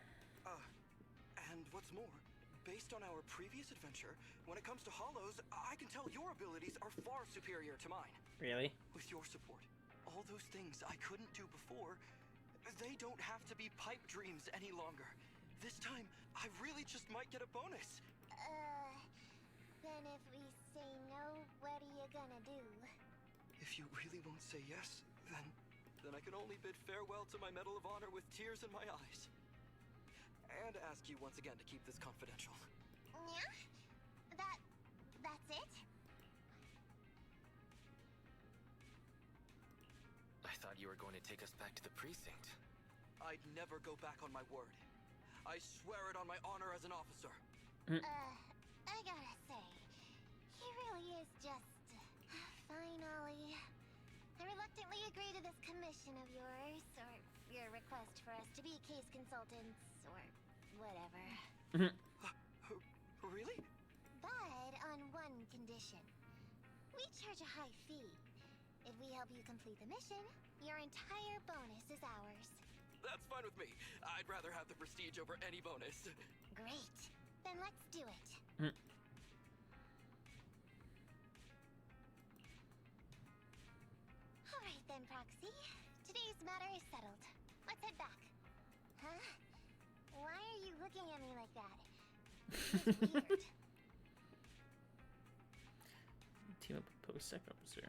Speaker 6: And what's more, based on our previous adventure, when it comes to hollows, I can tell your abilities are far superior to mine.
Speaker 4: Really?
Speaker 6: With your support, all those things I couldn't do before, they don't have to be pipe dreams any longer. This time, I really just might get a bonus.
Speaker 10: Then if we say no, what are you gonna do?
Speaker 6: If you really won't say yes, then I can only bid farewell to my Medal of Honor with tears in my eyes. And ask you once again to keep this confidential.
Speaker 10: Yeah? That's it?
Speaker 6: I thought you were going to take us back to the precinct. I'd never go back on my word. I swear it on my honor as an officer.
Speaker 10: I gotta say, he really is just... Fine, Ollie. I reluctantly agree to this commission of yours, or your request for us to be case consultants, or whatever.
Speaker 6: Really?
Speaker 10: But on one condition. We charge a high fee. If we help you complete the mission, your entire bonus is ours.
Speaker 6: That's fine with me. I'd rather have the prestige over any bonus.
Speaker 10: Great. Then let's do it. Alright then, Proxy. Today's matter is settled. Let's head back. Huh? Why are you looking at me like that? This is weird.
Speaker 4: Team up with post-sec officer.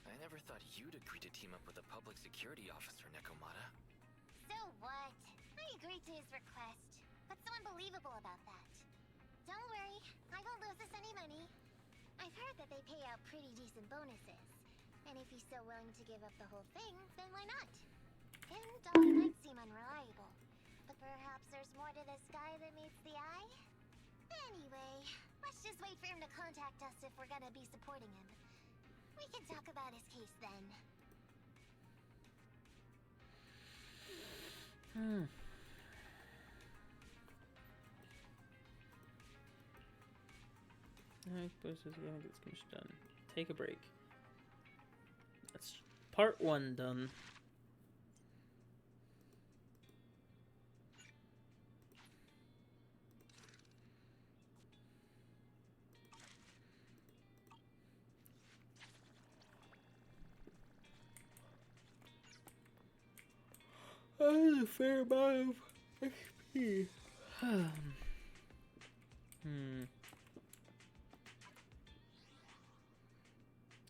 Speaker 6: I never thought you'd agree to team up with a public security officer, Nekomata.
Speaker 10: So what? I agreed to his request. What's so unbelievable about that? Don't worry, I won't lose us any money. I've heard that they pay out pretty decent bonuses. And if he's so willing to give up the whole thing, then why not? And Dolly might seem unreliable, but perhaps there's more to this guy than meets the eye? Anyway, let's just wait for him to contact us if we're gonna be supporting him. We can talk about his case then.
Speaker 4: Alright, post is gonna get this commission done. Take a break. That's part 1 done. a fair amount of XP.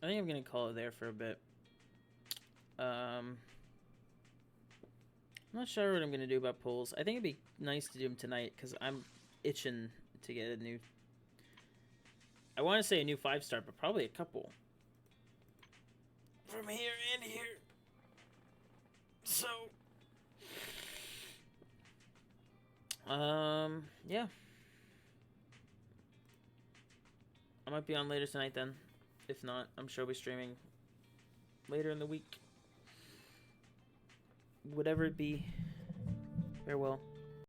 Speaker 4: I think I'm gonna call it there for a bit. I'm not sure what I'm gonna do about polls. I think it'd be nice to do them tonight because I'm itching to get a new. I want to say a new 5-star, but probably a couple. From here and here. So. Yeah. I might be on later tonight then. If not, I'm sure I'll be streaming later in the week. Whatever it be. Farewell.